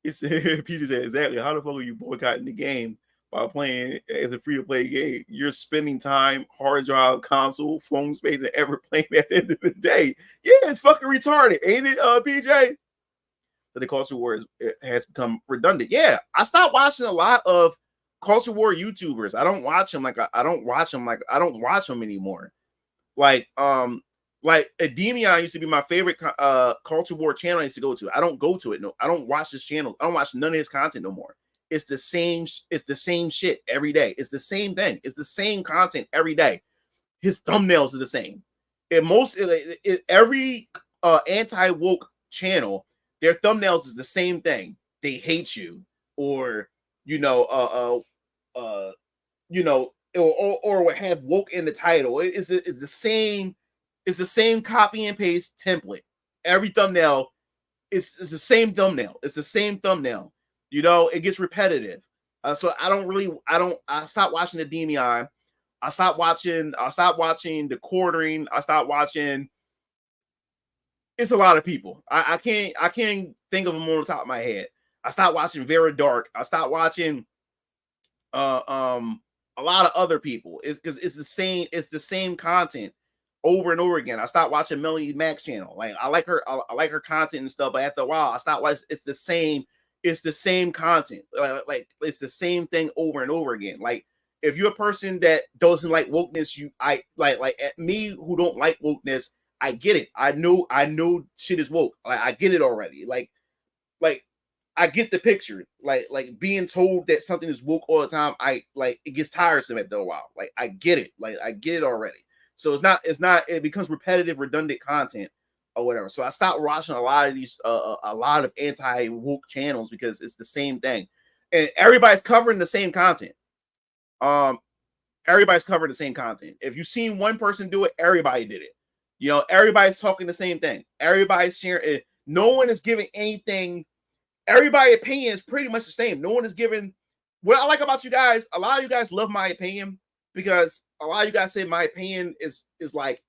It's Peter said exactly. How the fuck are you boycotting the game by playing as a free-to-play game? You're spending time, hard drive, console, phone space, and ever playing at the end of the day. Yeah, it's fucking retarded, ain't it, PJ? So the culture war has become redundant. Yeah, I stopped watching a lot of culture war YouTubers. I don't watch them I don't watch them anymore. Like Ademion used to be my favorite culture war channel I used to go to. I don't go to it. No, I don't watch this channel. I don't watch none of his content no more. It's the same shit every day. It's the same thing. It's the same content every day. His thumbnails are the same. Every anti-woke channel, their thumbnails is the same thing. They hate you, or or have woke in the title. It's the same. It's the same copy and paste template. Every thumbnail is the same thumbnail. It's the same thumbnail. It gets repetitive. So I stopped watching the Demion. I stopped watching the Quartering. I stopped watching. It's a lot of people. I can't think of them on the top of my head. I stopped watching Vera Dark. I stopped watching a lot of other people. It's because it's the same content over and over again. I stopped watching Melanie Mac's channel. Like I like her content and stuff, but after a while I stopped watching. It's the same content. Like it's the same thing over and over again. Like if you're a person that doesn't like wokeness, at me who don't like wokeness, I get it. I know shit is woke. I get it already. Like I get the picture. Like being told that something is woke all the time, it gets tiresome after a while. Like I get it. Like I get it already. So it becomes repetitive, redundant content or whatever. So I stopped watching a lot of these a lot of anti-woke channels because it's the same thing. And everybody's covering the same content. Everybody's covering the same content. If you've seen one person do it, everybody did it. Everybody's talking the same thing. Everybody's sharing it. No one is giving anything. Everybody's opinion is pretty much the same. No one is giving. What I like about you guys, a lot of you guys love my opinion because a lot of you guys say my opinion is like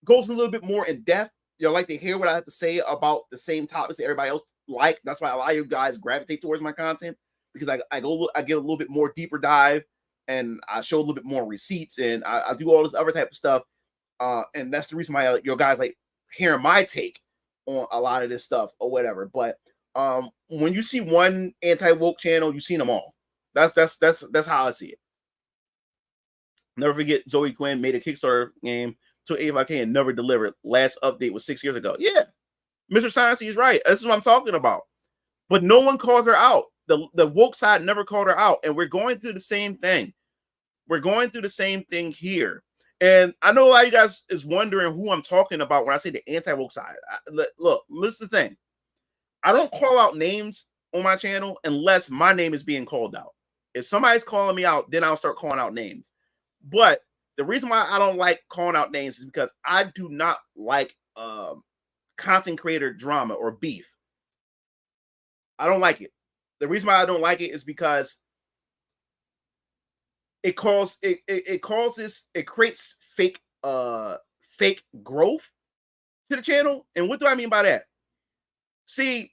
goes a little bit more in depth. Like to hear what I have to say about the same topics that everybody else like. That's why a lot of you guys gravitate towards my content because I get a little bit more deeper dive and I show a little bit more receipts and I do all this other type of stuff. And that's the reason why your guys like hearing my take on a lot of this stuff or whatever. But when you see one anti-woke channel, you've seen them all. That's how I see it. Never forget Zoe Quinn made a Kickstarter game to 85K and never delivered. Last update was 6 years ago. Yeah, Mr. Science is right. This is what I'm talking about. But no one called her out. The woke side never called her out. And we're going through the same thing. We're going through the same thing here. And I know a lot of you guys is wondering who I'm talking about when I say the anti-woke side. Look, listen the thing. I don't call out names on my channel unless my name is being called out. If somebody's calling me out, then I'll start calling out names. But the reason why I don't like calling out names is because I do not like content creator drama or beef. I don't like it. The reason why I don't like it is because it creates fake growth to the channel. And what do I mean by that? See,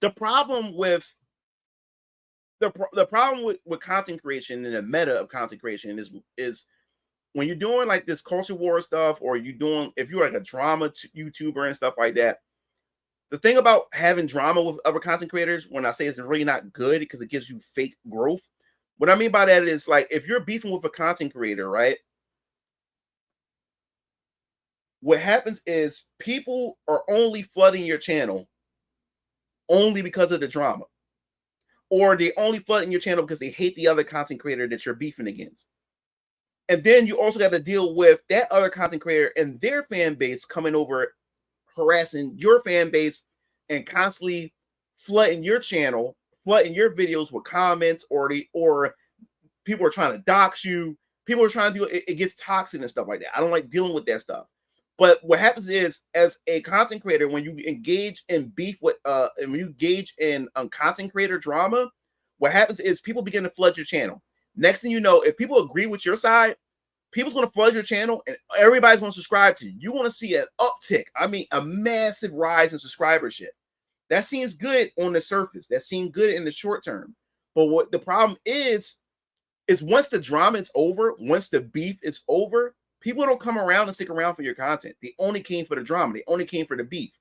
the problem with content creation and the meta of content creation is when you're doing like this culture war stuff, or if you're like a drama YouTuber and stuff like that. The thing about having drama with other content creators, when I say it's really not good because it gives you fake growth. What I mean by that is, like, if you're beefing with a content creator, right? What happens is people are only flooding your channel only because of the drama. Or they only flooding your channel because they hate the other content creator that you're beefing against. And then you also got to deal with that other content creator and their fan base coming over, harassing your fan base and constantly flooding your channel, flooding your videos with comments, or people are trying to dox you. People are trying to do it. It gets toxic and stuff like that. I don't like dealing with that stuff. But what happens is, as a content creator, when you engage in beef with and when you engage in content creator drama, what happens is people begin to flood your channel. Next thing you know, if people agree with your side, people's going to flood your channel and everybody's going to subscribe to you. You want to see an uptick. I mean, a massive rise in subscribership. That seems good on the surface. That seems good in the short term. But what the problem is once the drama is over, once the beef is over, people don't come around and stick around for your content. They only came for the drama. They only came for the beef.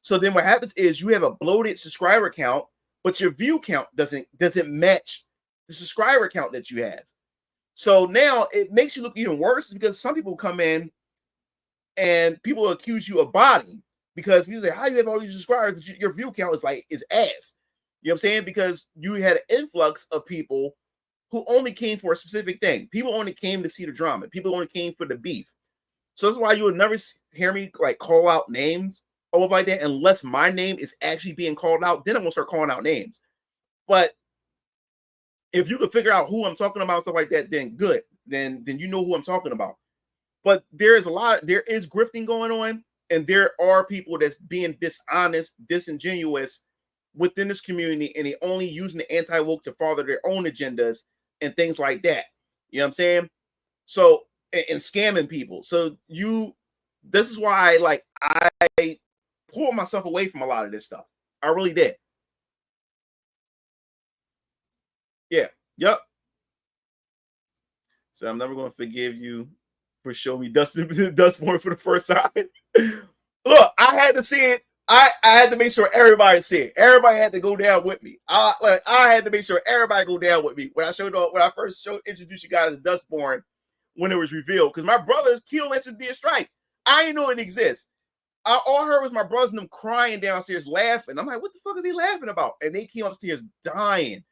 So then what happens is you have a bloated subscriber count, but your view count doesn't match the subscriber count that you have. So now it makes you look even worse because some people come in and people accuse you of botting because people say, how do you have all these subscribers? But your view count is ass. You know what I'm saying? Because you had an influx of people who only came for a specific thing. People only came to see the drama. People only came for the beef. So that's why you would never hear me like call out names or like that unless my name is actually being called out. Then I'm gonna start calling out names. But if you can figure out who I'm talking about, stuff like that, then good. Then you know who I'm talking about. But there is grifting going on, and there are people that's being dishonest, disingenuous within this community, and they only using the anti-woke to further their own agendas and things like that. You know what I'm saying? So, and scamming people. So this is why I pulled myself away from a lot of this stuff. I really did. Yeah. Yep. So I'm never going to forgive you for showing me Dustborn for the first time. Look, I had to see it. I had to make sure everybody see it. Everybody had to go down with me. I had to make sure everybody go down with me when I first introduced you guys to Dustborn when it was revealed. Because my brothers killed Entity Strike. I didn't know it exists. All I heard was my brothers and them crying downstairs laughing. I'm like, what the fuck is he laughing about? And they came upstairs dying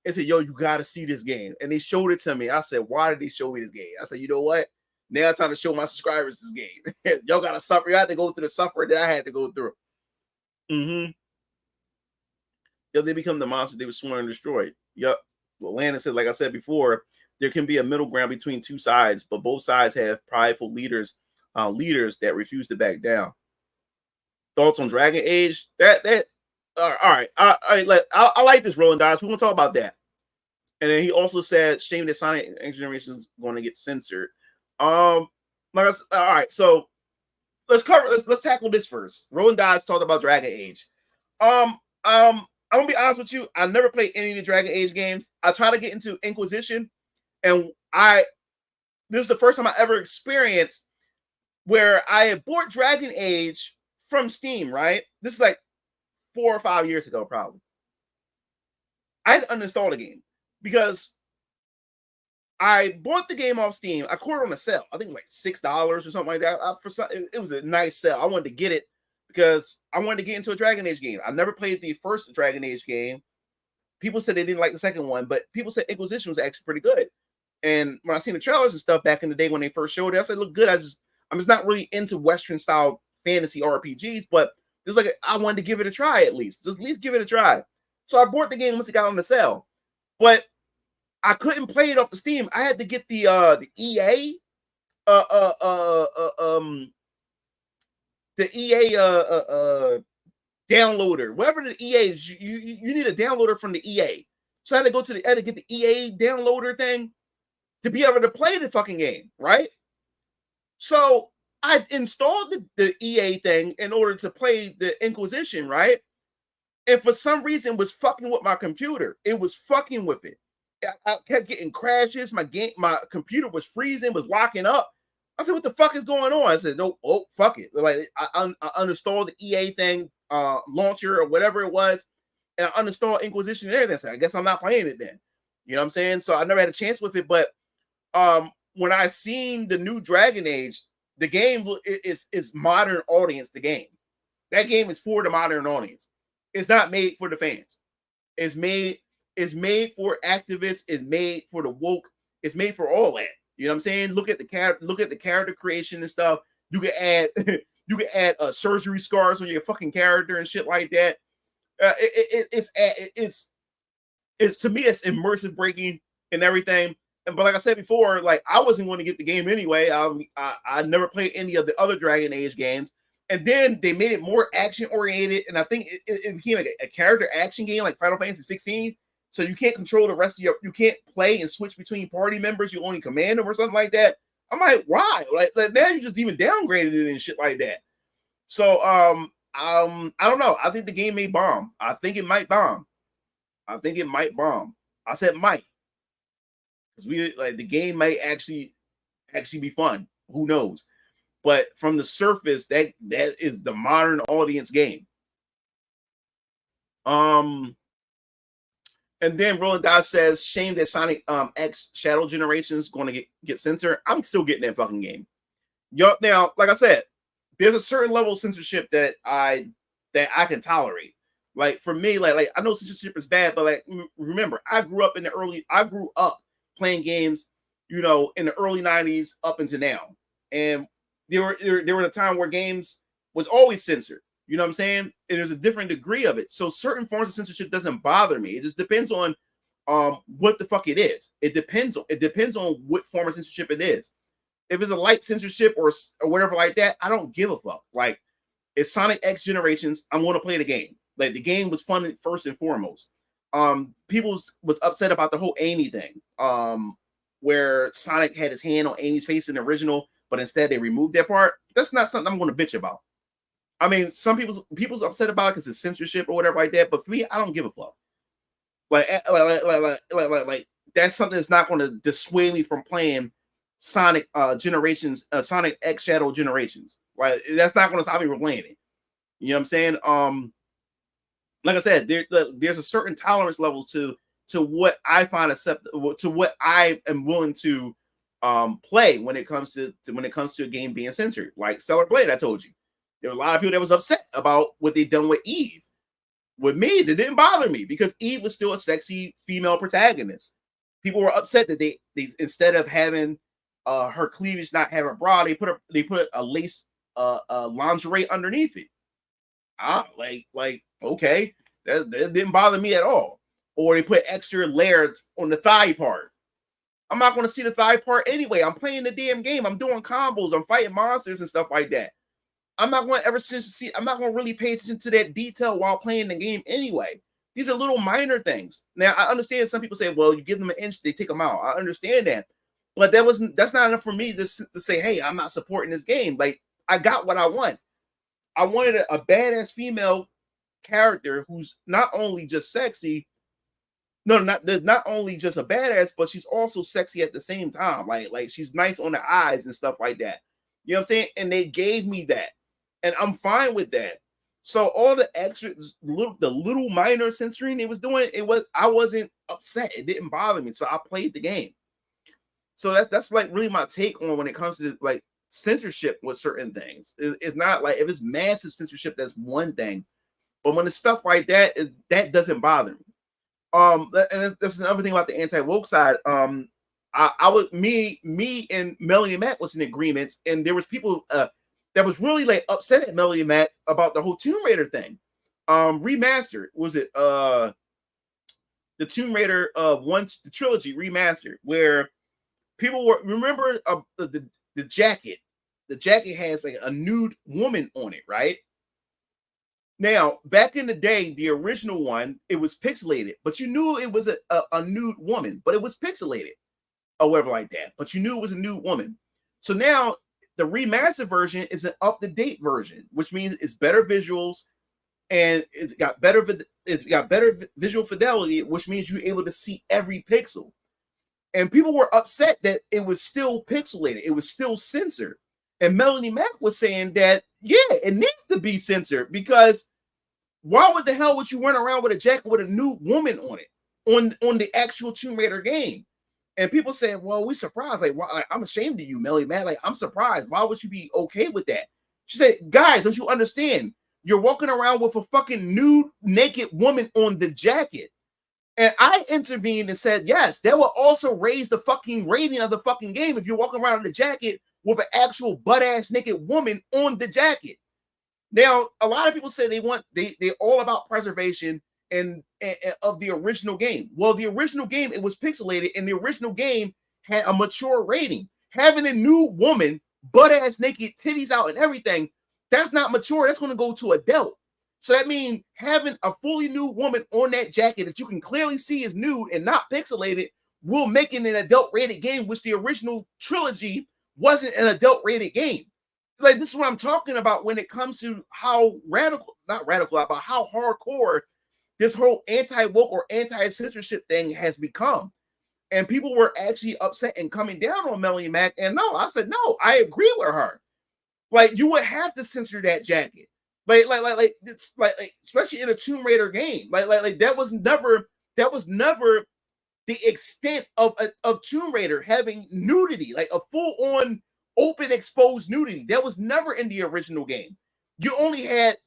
and said, yo, you got to see this game. And they showed it to me. I said, why did they show me this game? I said, you know what? Now it's time to show my subscribers this game. Y'all got to suffer. You had to go through the suffering that I had to go through. Mm-hmm. Yo, they become the monster they were sworn to destroy. Yep. Landon said, like I said before, there can be a middle ground between two sides, but both sides have prideful leaders that refuse to back down. Thoughts on Dragon Age? All right. I like this, Rolling Dice. We're gonna talk about that. And then he also said, shame that Sonic X Generation is going to get censored. All right. So let's tackle this first. Rolling Dice talked about Dragon Age. I'm gonna be honest with you. I never played any of the Dragon Age games. I try to get into Inquisition, and this is the first time I ever experienced where I had bought Dragon Age from Steam. Right, this is like 4 or 5 years ago, probably. I had to uninstall the game because I bought the game off Steam. I caught it on a sale. I think it was like $6 or something like that. It was a nice sale. I wanted to get it because I wanted to get into a Dragon Age game. I never played the first Dragon Age game. People said they didn't like the second one, but people said Inquisition was actually pretty good. And when I seen the trailers and stuff back in the day when they first showed it, I said, "Look good." I'm just not really into Western style fantasy RPGs, but just like I wanted to give it a try at least. Just at least give it a try. So I bought the game once it got on the sale, but I couldn't play it off the Steam. I had to get the EA downloader, whatever the EA is. You need a downloader from the EA. So I had to go to the get the EA downloader thing to be able to play the fucking game, right? So I installed the EA thing in order to play the Inquisition, right? And for some reason, it was fucking with my computer. It was fucking with it. I kept getting crashes. My computer was freezing, was locking up. I said, "What the fuck is going on?" I said, "No, oh fuck it." Like I uninstalled the EA thing, launcher or whatever it was, and I uninstalled Inquisition and everything. I said, "I guess I'm not playing it then." You know what I'm saying? So I never had a chance with it. But when I seen the new Dragon Age, the game is modern audience. The game, that game is for the modern audience. It's not made for the fans. It's made for activists. It's made for the woke. It's made for all that. You know what I'm saying? Look at the character creation and stuff. You can add surgery scars on your fucking character and shit like that. It's to me, it's immersive breaking and everything. But like I said before, like I wasn't going to get the game anyway. I never played any of the other Dragon Age games. And then they made it more action oriented, and I think it became like a character action game like Final Fantasy 16. So you can't control the rest of you can't play and switch between party members. You only command them or something like that. I'm like, why? Like now you just even downgraded it and shit like that. So I don't know. I think the game may bomb. I think it might bomb. I said might. Because the game might actually be fun. Who knows? But from the surface, that is the modern audience game. And then Roland Dice says, "Shame that Sonic X Shadow Generation is going to get censored." I'm still getting that fucking game. Now, like I said, there's a certain level of censorship that I can tolerate. Like for me, like I know censorship is bad, but like remember, I grew up playing games, in the early 90s up into now, and there were a time where games was always censored. You know what I'm saying? And there's a different degree of it. So certain forms of censorship doesn't bother me. It just depends on what the fuck it is. It depends on what form of censorship it is. If it's a light censorship or whatever like that, I don't give a fuck. Like it's Sonic X Generations, I'm going to play the game. Like the game was fun first and foremost. People was upset about the whole Amy thing, where Sonic had his hand on Amy's face in the original, but instead they removed that part. That's not something I'm going to bitch about. I mean, some people's upset about it because it's censorship or whatever like that. But for me, I don't give a fuck. Like that's something that's not going to dissuade me from playing Sonic Generations, Sonic X Shadow Generations. Right? That's not going to stop me from playing it. You know what I'm saying? Like I said, there's a certain tolerance level to what I find acceptable, to what I am willing to play when it comes to a game being censored. Like Stellar Blade, I told you. There were a lot of people that was upset about what they done with Eve. With me, it didn't bother me because Eve was still a sexy female protagonist. People were upset that they instead of having her cleavage not have a bra, they put a lace lingerie underneath it. Okay, that didn't bother me at all. Or they put extra layers on the thigh part. I'm not going to see the thigh part anyway. I'm playing the damn game. I'm doing combos. I'm fighting monsters and stuff like that. I'm not going to I'm not going to really pay attention to that detail while playing the game anyway. These are little minor things. Now, I understand some people say, well, you give them an inch, they take them out. I understand that. But that's not enough for me to say, hey, I'm not supporting this game. Like, I got what I want. I wanted a badass female character who's not only just sexy, not only just a badass, but she's also sexy at the same time. Like she's nice on the eyes and stuff like that. You know what I'm saying? And they gave me that. And I'm fine with that. So all the extra, the little minor censoring it was doing, I wasn't upset. It didn't bother me. So I played the game. So that's like really my take on when it comes to like censorship with certain things. It's not like if it's massive censorship, that's one thing, but when it's stuff like that, that doesn't bother me. And that's another thing about the anti-woke side. I would me and Melanie Mac was in agreements, and there was people that was really like upset at Melanie Mac about the whole Tomb Raider thing. Remastered, was it the Tomb Raider once the trilogy remastered, where people were remember the jacket. The jacket has like a nude woman on it, right? Now, back in the day, the original one, it was pixelated, but you knew it was a nude woman, but it was pixelated or whatever like that. But you knew it was a nude woman. So now the remastered version is an up-to-date version, which means it's better visuals and it's got better visual fidelity, which means you're able to see every pixel. And people were upset that it was still pixelated, it was still censored. And Melanie Mac was saying that, yeah, it needs to be censored because why would the hell would you run around with a jacket with a nude woman on it on the actual Tomb Raider game? And people saying, well, we surprised. Like, why, I'm ashamed of you, Melanie Mac. Like, I'm surprised. Why would you be okay with that? She said, guys, don't you understand? You're walking around with a fucking nude, naked woman on the jacket. And I intervened and said, yes, that will also raise the fucking rating of the fucking game if you're walking around in a jacket with an actual butt-ass naked woman on the jacket. Now, a lot of people say they're all about preservation and of the original game. Well, the original game, it was pixelated, and the original game had a mature rating. Having a new woman, butt-ass naked, titties out and everything, that's not mature. That's going to go to adult. So that means having a fully nude woman on that jacket that you can clearly see is nude and not pixelated will make it an adult-rated game, which the original trilogy wasn't an adult-rated game. Like, this is what I'm talking about when it comes to how not radical, about how hardcore this whole anti-woke or anti-censorship thing has become. And people were actually upset and coming down on Melanie Mac. And no, I said, no, I agree with her. Like, you would have to censor that jacket. Like, especially in a Tomb Raider game. Like that was never the extent of Tomb Raider having nudity, like a full-on open exposed nudity. That was never in the original game. You only had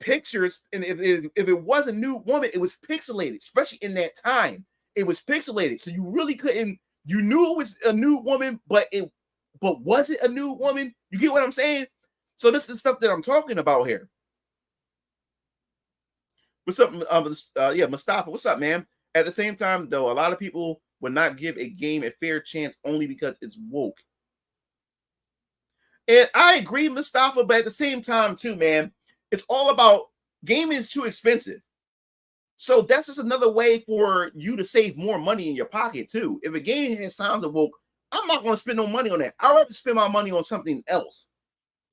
pictures, and if it was a nude woman, it was pixelated, especially in that time. It was pixelated, so you really couldn't. You knew it was a nude woman, but was it a nude woman? You get what I'm saying? So this is stuff that I'm talking about here. What's up, yeah, Mustafa? What's up, man? At the same time, though, a lot of people would not give a game a fair chance only because it's woke. And I agree, Mustafa, but at the same time, too, man, it's all about gaming is too expensive. So that's just another way for you to save more money in your pocket, too. If a game has sounds of woke, I'm not going to spend no money on that. I'd rather spend my money on something else.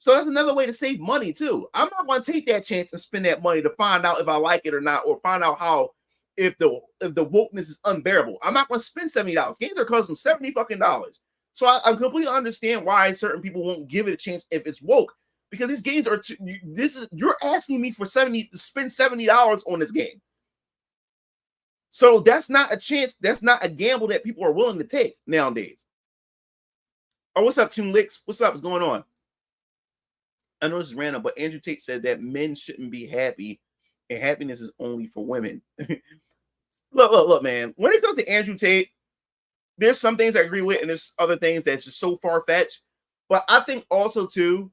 So that's another way to save money, too. I'm not going to take that chance and spend that money to find out if I like it or not, or find out how if the wokeness is unbearable. I'm not going to spend $70. Games are costing $70 fucking dollars. So I completely understand why certain people won't give it a chance if it's woke, because these games are you're asking me to spend $70 on this game. So that's not a chance. That's not a gamble that people are willing to take nowadays. Oh, what's up, Toon Licks? What's up? What's going on? I know this is random, but Andrew Tate said that men shouldn't be happy and happiness is only for women. Look, man. When it comes to Andrew Tate, there's some things I agree with, and there's other things that's just so far-fetched. But I think also, too,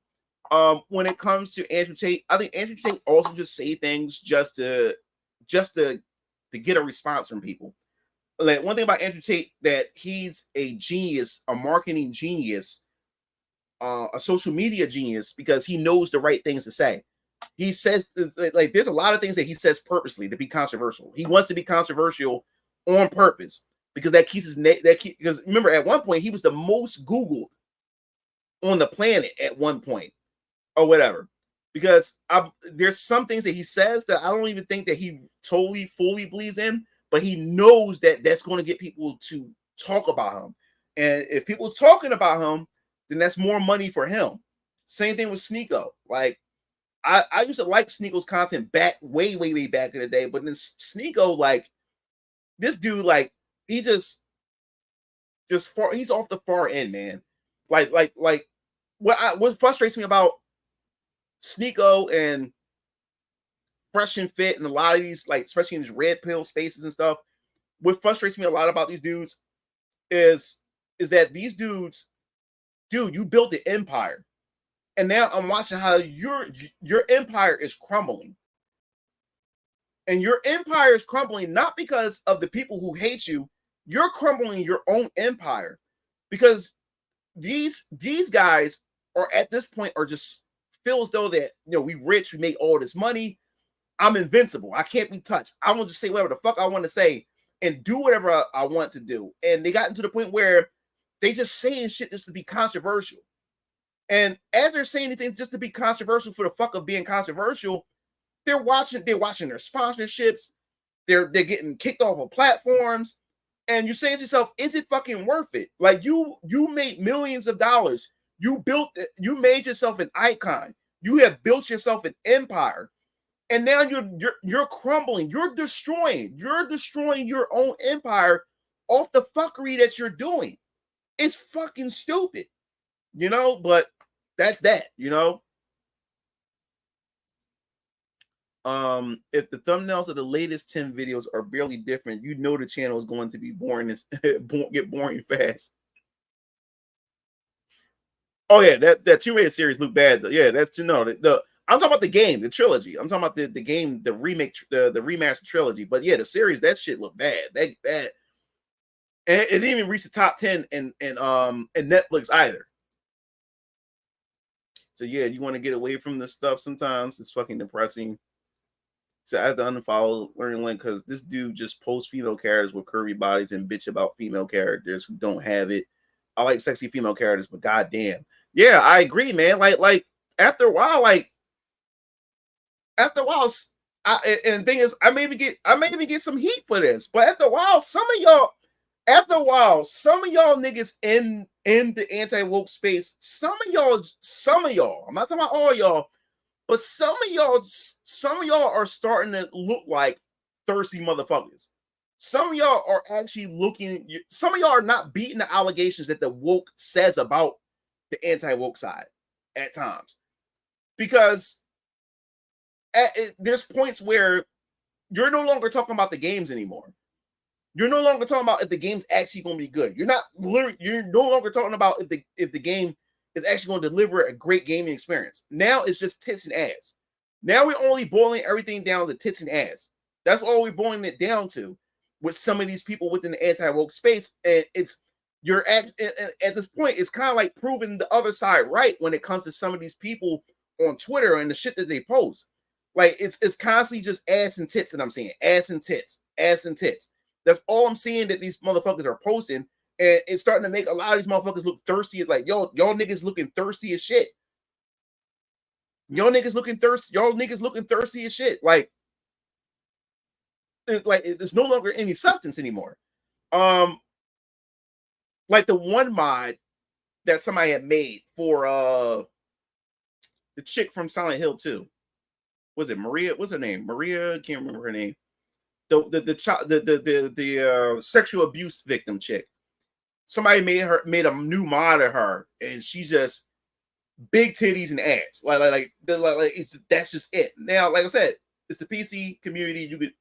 when it comes to Andrew Tate, I think Andrew Tate also just say things just to get a response from people. Like, one thing about Andrew Tate, that he's a genius, a marketing genius, a social media genius, because he knows the right things to say. He says, like, there's a lot of things that he says purposely to be controversial. He wants to be controversial on purpose because that keeps his name. Because remember, at one point he was the most Googled on the planet at one point, or whatever. Because there's some things that he says that I don't even think that he totally fully believes in, but he knows that that's going to get people to talk about him. And if people's talking about him, then that's more money for him. Same thing with Sneeko. Like, I used to like Sneeko's content back way back in the day, but then Sneeko, like, this dude, like, he just just far. He's off the far end, man. Like what frustrates me about Sneeko and Fresh and Fit and a lot of these, like especially in these red pill spaces and stuff. What frustrates me a lot about these dudes is that these dudes, dude, you built the empire, and now I'm watching how your empire is crumbling. And your empire is crumbling not because of the people who hate you. You're crumbling your own empire because these guys are at this point are just feel as though that, you know, we rich, we make all this money. I'm invincible. I can't be touched. I'm gonna just say whatever the fuck I want to say and do whatever I want to do. And they got into the point where they just saying shit just to be controversial. And as they're saying anything just to be controversial for the fuck of being controversial, they're watching their sponsorships. They're getting kicked off of platforms. And you're saying to yourself, is it fucking worth it? Like you made millions of dollars. You made yourself an icon. You have built yourself an empire. And now you're crumbling. You're destroying your own empire off the fuckery that you're doing. It's fucking stupid, you know, but that's that, you know. If the thumbnails of the latest 10 videos are barely different, you know the channel is going to be boring get boring fast. Oh yeah, that Tomb Raider series looked bad. Yeah, that's to know the I'm talking about the game, the trilogy. I'm talking about the game, the remake, the remastered trilogy. But yeah, the series, that shit looked bad. That and it didn't even reach the top 10 in Netflix either. So yeah, you want to get away from this stuff sometimes. It's fucking depressing. So I have to unfollow Learning Link because this dude just posts female characters with curvy bodies and bitch about female characters who don't have it. I like sexy female characters, but goddamn, yeah, I agree, man. Like after a while, and the thing is, I may even get some heat for this, but after a while, some of y'all niggas in the anti-woke space, some of y'all, I'm not talking about all y'all, but some of y'all are starting to look like thirsty motherfuckers. Some of y'all are actually looking, some of y'all are not beating the allegations that the woke says about the anti-woke side at times. Because there's points where you're no longer talking about the games anymore. You're no longer talking about if the game's actually going to be good. You're no longer talking about if the game is actually going to deliver a great gaming experience. Now it's just tits and ass. Now we're only boiling everything down to tits and ass. That's all we're boiling it down to with some of these people within the anti-woke space. And you're at this point, it's kind of like proving the other side right when it comes to some of these people on Twitter and the shit that they post. Like it's constantly just ass and tits that I'm seeing. Ass and tits. Ass and tits. That's all I'm seeing that these motherfuckers are posting. And it's starting to make a lot of these motherfuckers look thirsty. It's like, y'all niggas looking thirsty as shit. Y'all niggas looking thirsty as shit. Like there's no longer any substance anymore. Like the one mod that somebody had made for the chick from Silent Hill 2. Was it Maria? What's her name? Maria, can't remember her name. The sexual abuse victim chick. Somebody made a new mod of her, and she's just big titties and ass. Like that's just it. Now, like I said, it's the PC community. You could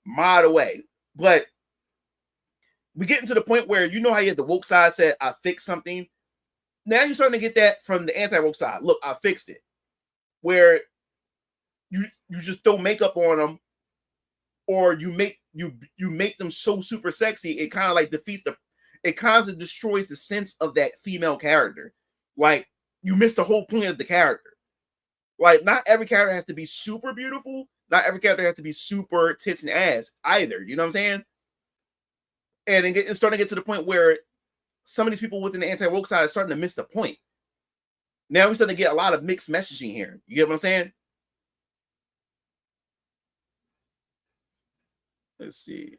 mod away, but we getting to the point where you know how you had the woke side said, "I fixed something." Now you're starting to get that from the anti-woke side. Look, I fixed it. Where you just throw makeup on them, or you make them so super sexy, it kind of like it kind of destroys the sense of that female character. Like you miss the whole point of the character. Like not every character has to be super beautiful. Not every character has to be super tits and ass either. You know what I'm saying? And it's starting to get to the point where some of these people within the anti-woke side are starting to miss the point. Now we're starting to get a lot of mixed messaging here. You get what I'm saying? Let's see.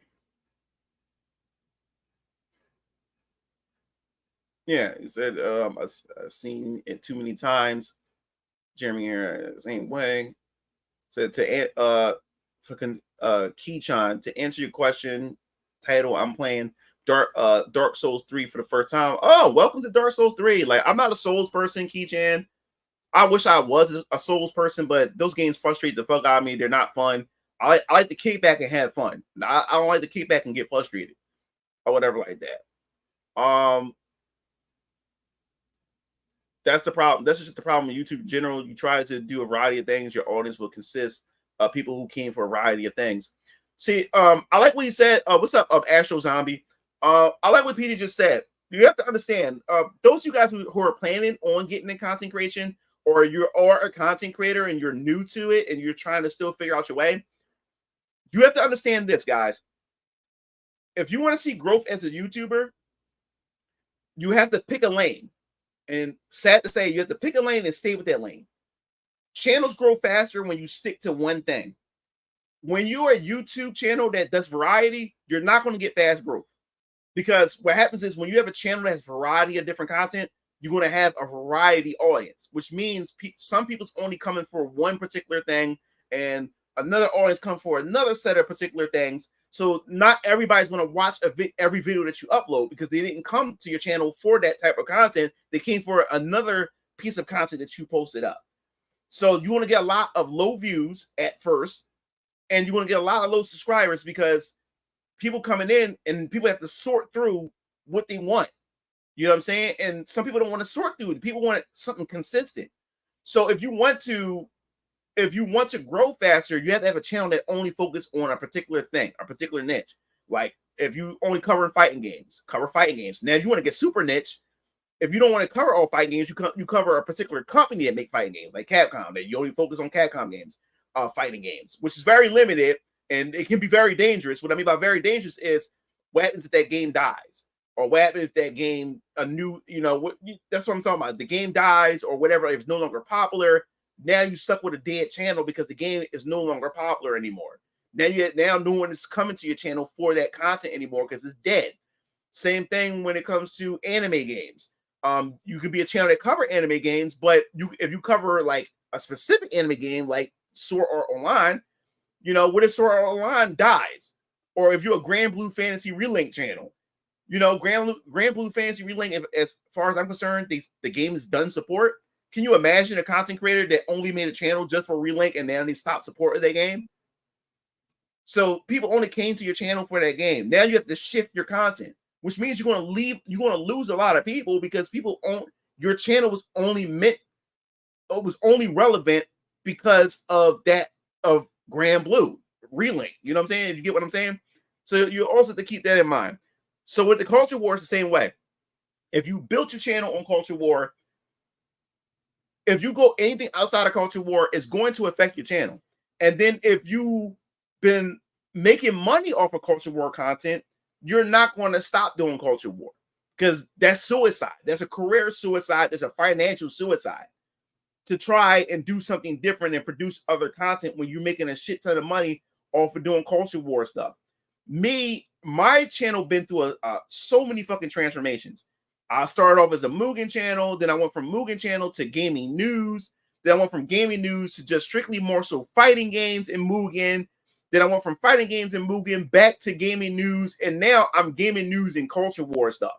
Yeah, he said, I've seen it too many times. Jeremy here, same way. Said Keychon, to answer your question, title I'm playing Dark Souls 3 for the first time. Oh, welcome to Dark Souls 3. Like, I'm not a Souls person, Keychan. I wish I was a Souls person, but those games frustrate the fuck out of me. They're not fun. I like to kick back and have fun. I don't like to kick back and get frustrated or whatever like that. That's the problem. That's just the problem with YouTube in general. You try to do a variety of things, your audience will consist of people who came for a variety of things. See, I like what he said. What's up, Astro Zombie? I like what Peter just said. You have to understand, those of you guys who are planning on getting in content creation, or you are a content creator and you're new to it and you're trying to still figure out your way, you have to understand this, guys. If you want to see growth as a YouTuber, you have to pick a lane. And sad to say, you have to pick a lane and stay with that lane. Channels grow faster when you stick to one thing. When you're a YouTube channel that does variety, you're not going to get fast growth. Because what happens is when you have a channel that has variety of different content, you're going to have a variety audience, which means some people's only coming for one particular thing and another audience come for another set of particular things. So not everybody's going to watch every video that you upload because they didn't come to your channel for that type of content. They came for another piece of content that you posted up. So you want to get a lot of low views at first, and you want to get a lot of low subscribers because people coming in and people have to sort through what they want. You know what I'm saying? And some people don't want to sort through it. People want something consistent. So if you want to grow faster, you have to have a channel that only focuses on a particular thing, a particular niche. Like if you only cover fighting games, cover fighting games. Now, if you want to get super niche, if you don't want to cover all fighting games, you cover a particular company that make fighting games, like Capcom. That you only focus on Capcom games, fighting games, which is very limited and it can be very dangerous. What I mean by very dangerous is what happens if that game dies, or what happens if that game that's what I'm talking about. The game dies or whatever, if it's no longer popular. Now you stuck with a dead channel because the game is no longer popular anymore. Now no one is coming to your channel for that content anymore because it's dead. Same thing when it comes to anime games. You can be a channel that cover anime games, but if you cover like a specific anime game like Sword Art Online, what if Sword Art Online dies? Or if you're a Grand Blue Fantasy Relink channel, Grand Blue Fantasy Relink, as far as I'm concerned, the game is done support. Can you imagine a content creator that only made a channel just for Relink and now they stopped supporting their game? So people only came to your channel for that game. Now you have to shift your content, which means you're going to lose a lot of people because your channel was only relevant because of Grand Blue Relink. You know what I'm saying? You get what I'm saying? So you also have to keep that in mind. So with the Culture War, it's the same way. If you built your channel on Culture War, if you go anything outside of Culture War, it's going to affect your channel. And then if you've been making money off of Culture War content, you're not going to stop doing Culture War because that's suicide. That's a career suicide. That's a financial suicide to try and do something different and produce other content when you're making a shit ton of money off of doing Culture War stuff. My channel been through so many fucking transformations. I started off as a Mugen channel. Then I went from Mugen channel to gaming news. Then I went from gaming news to just strictly more so fighting games in Mugen. Then I went from fighting games in Mugen back to gaming news. And now I'm gaming news and Culture War stuff.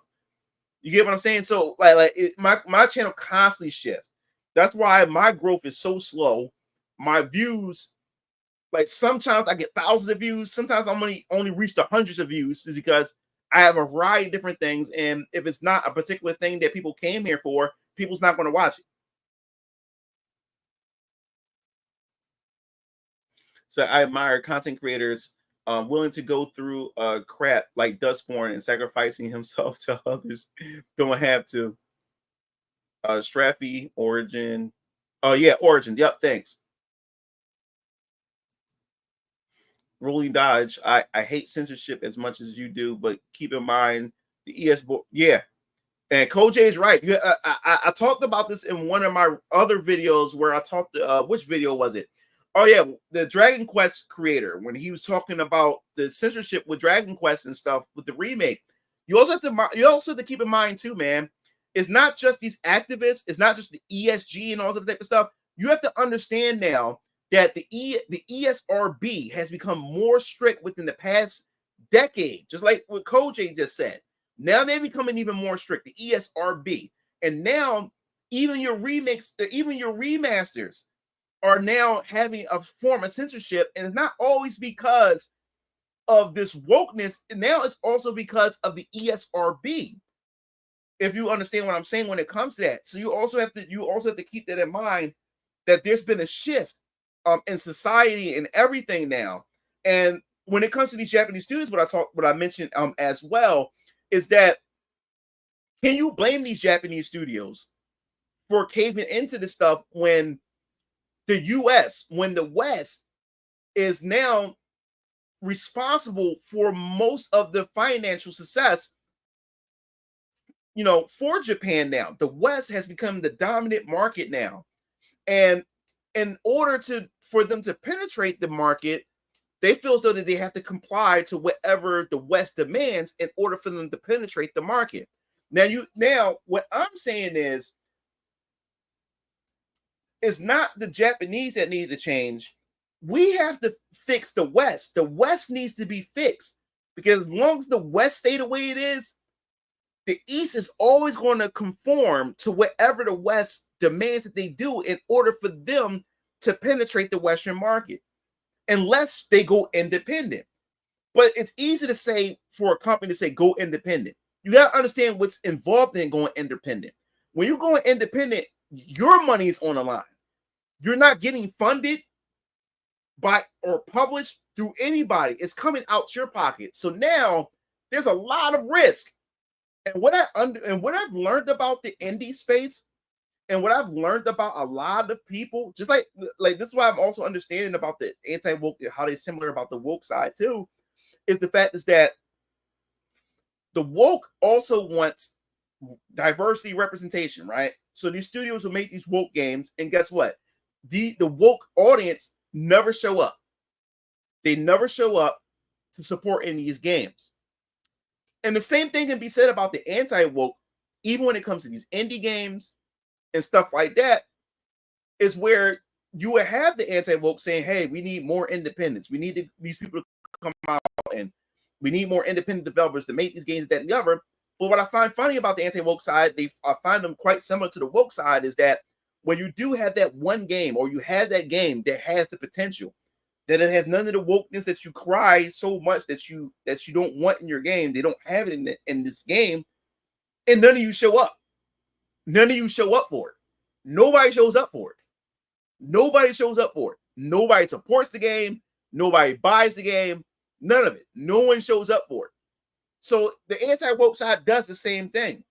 You get what I'm saying? So my channel constantly shifts. That's why my growth is so slow. My views, like sometimes I get thousands of views. Sometimes I'm only reach the hundreds of views because I have a variety of different things, and if it's not a particular thing that people came here for, people's not going to watch it. So I admire content creators willing to go through crap like Dustborn and sacrificing himself to others. Don't have to. Straffy, Origin. Oh yeah, Origin. Yep, thanks. Rolling Dodge, I hate censorship as much as you do, but keep in mind the ES board. Yeah, and Code J is right. I talked about this in one of my other videos where I talked. Which video was it? Oh yeah, the Dragon Quest creator when he was talking about the censorship with Dragon Quest and stuff with the remake. You also have to keep in mind too, man. It's not just these activists. It's not just the ESG and all that type of stuff. You have to understand now that the ESRB has become more strict within the past decade, just like what Koj just said. Now they're becoming even more strict, the ESRB. And now even your remasters are now having a form of censorship, and it's not always because of this wokeness. Now it's also because of the ESRB. If you understand what I'm saying when it comes to that, so you also have to keep that in mind, that there's been a shift in society and everything now. And when it comes to these Japanese studios, what I mentioned as well is that, can you blame these Japanese studios for caving into this stuff when the West is now responsible for most of the financial success, for Japan now? The West has become the dominant market now. And in order for them to penetrate the market, they feel as though that they have to comply to whatever the West demands in order for them to penetrate the market. Now what I'm saying is, it's not the Japanese that need to change. We have to fix the West. The West needs to be fixed, because as long as the West stay the way it is, the East is always going to conform to whatever the West demands that they do in order for them to penetrate the Western market, unless they go independent. But it's easy to say for a company to say go independent. You got to understand what's involved in going independent. When you're going independent, your money is on the line. You're not getting funded by or published through anybody. It's coming out your pocket. So now there's a lot of risk. And what I've learned about the indie space, and what I've learned about a lot of people, just like this is why I'm also understanding about the anti-woke, how they're similar about the woke side too, is the fact is that the woke also wants diversity representation, right? So these studios will make these woke games, and guess what? The woke audience never show up. They never show up to support in these games. And the same thing can be said about the anti-woke, even when it comes to these indie games and stuff like that, is where you would have the anti-woke saying, hey, we need more independence. We need these people to come out, and we need more independent developers to make these games, that and the other. But what I find funny about the anti-woke side, I find them quite similar to the woke side, is that when you do have that one game, or you have that game that has the potential, that it has none of the wokeness that you cry so much that you don't want in your game, they don't have it in this game, and none of you show up. None of you show up for it. Nobody shows up for it. Nobody shows up for it. Nobody supports the game. Nobody buys the game. None of it. No one shows up for it. So the anti-woke side does the same thing.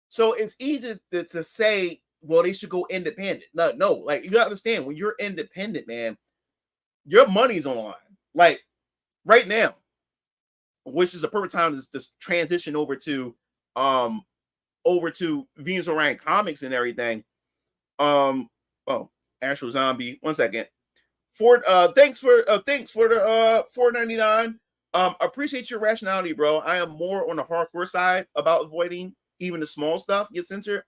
So it's easy to say, well, they should go independent. No, like, you gotta understand, when you're independent, man, your money's on the line. Like right now, which is a perfect time to transition over to Venus Orion Comics and everything. Astro Zombie. 1 second. Thanks for the $4.99. Appreciate your rationality, bro. I am more on the hardcore side about avoiding even the small stuff gets censored.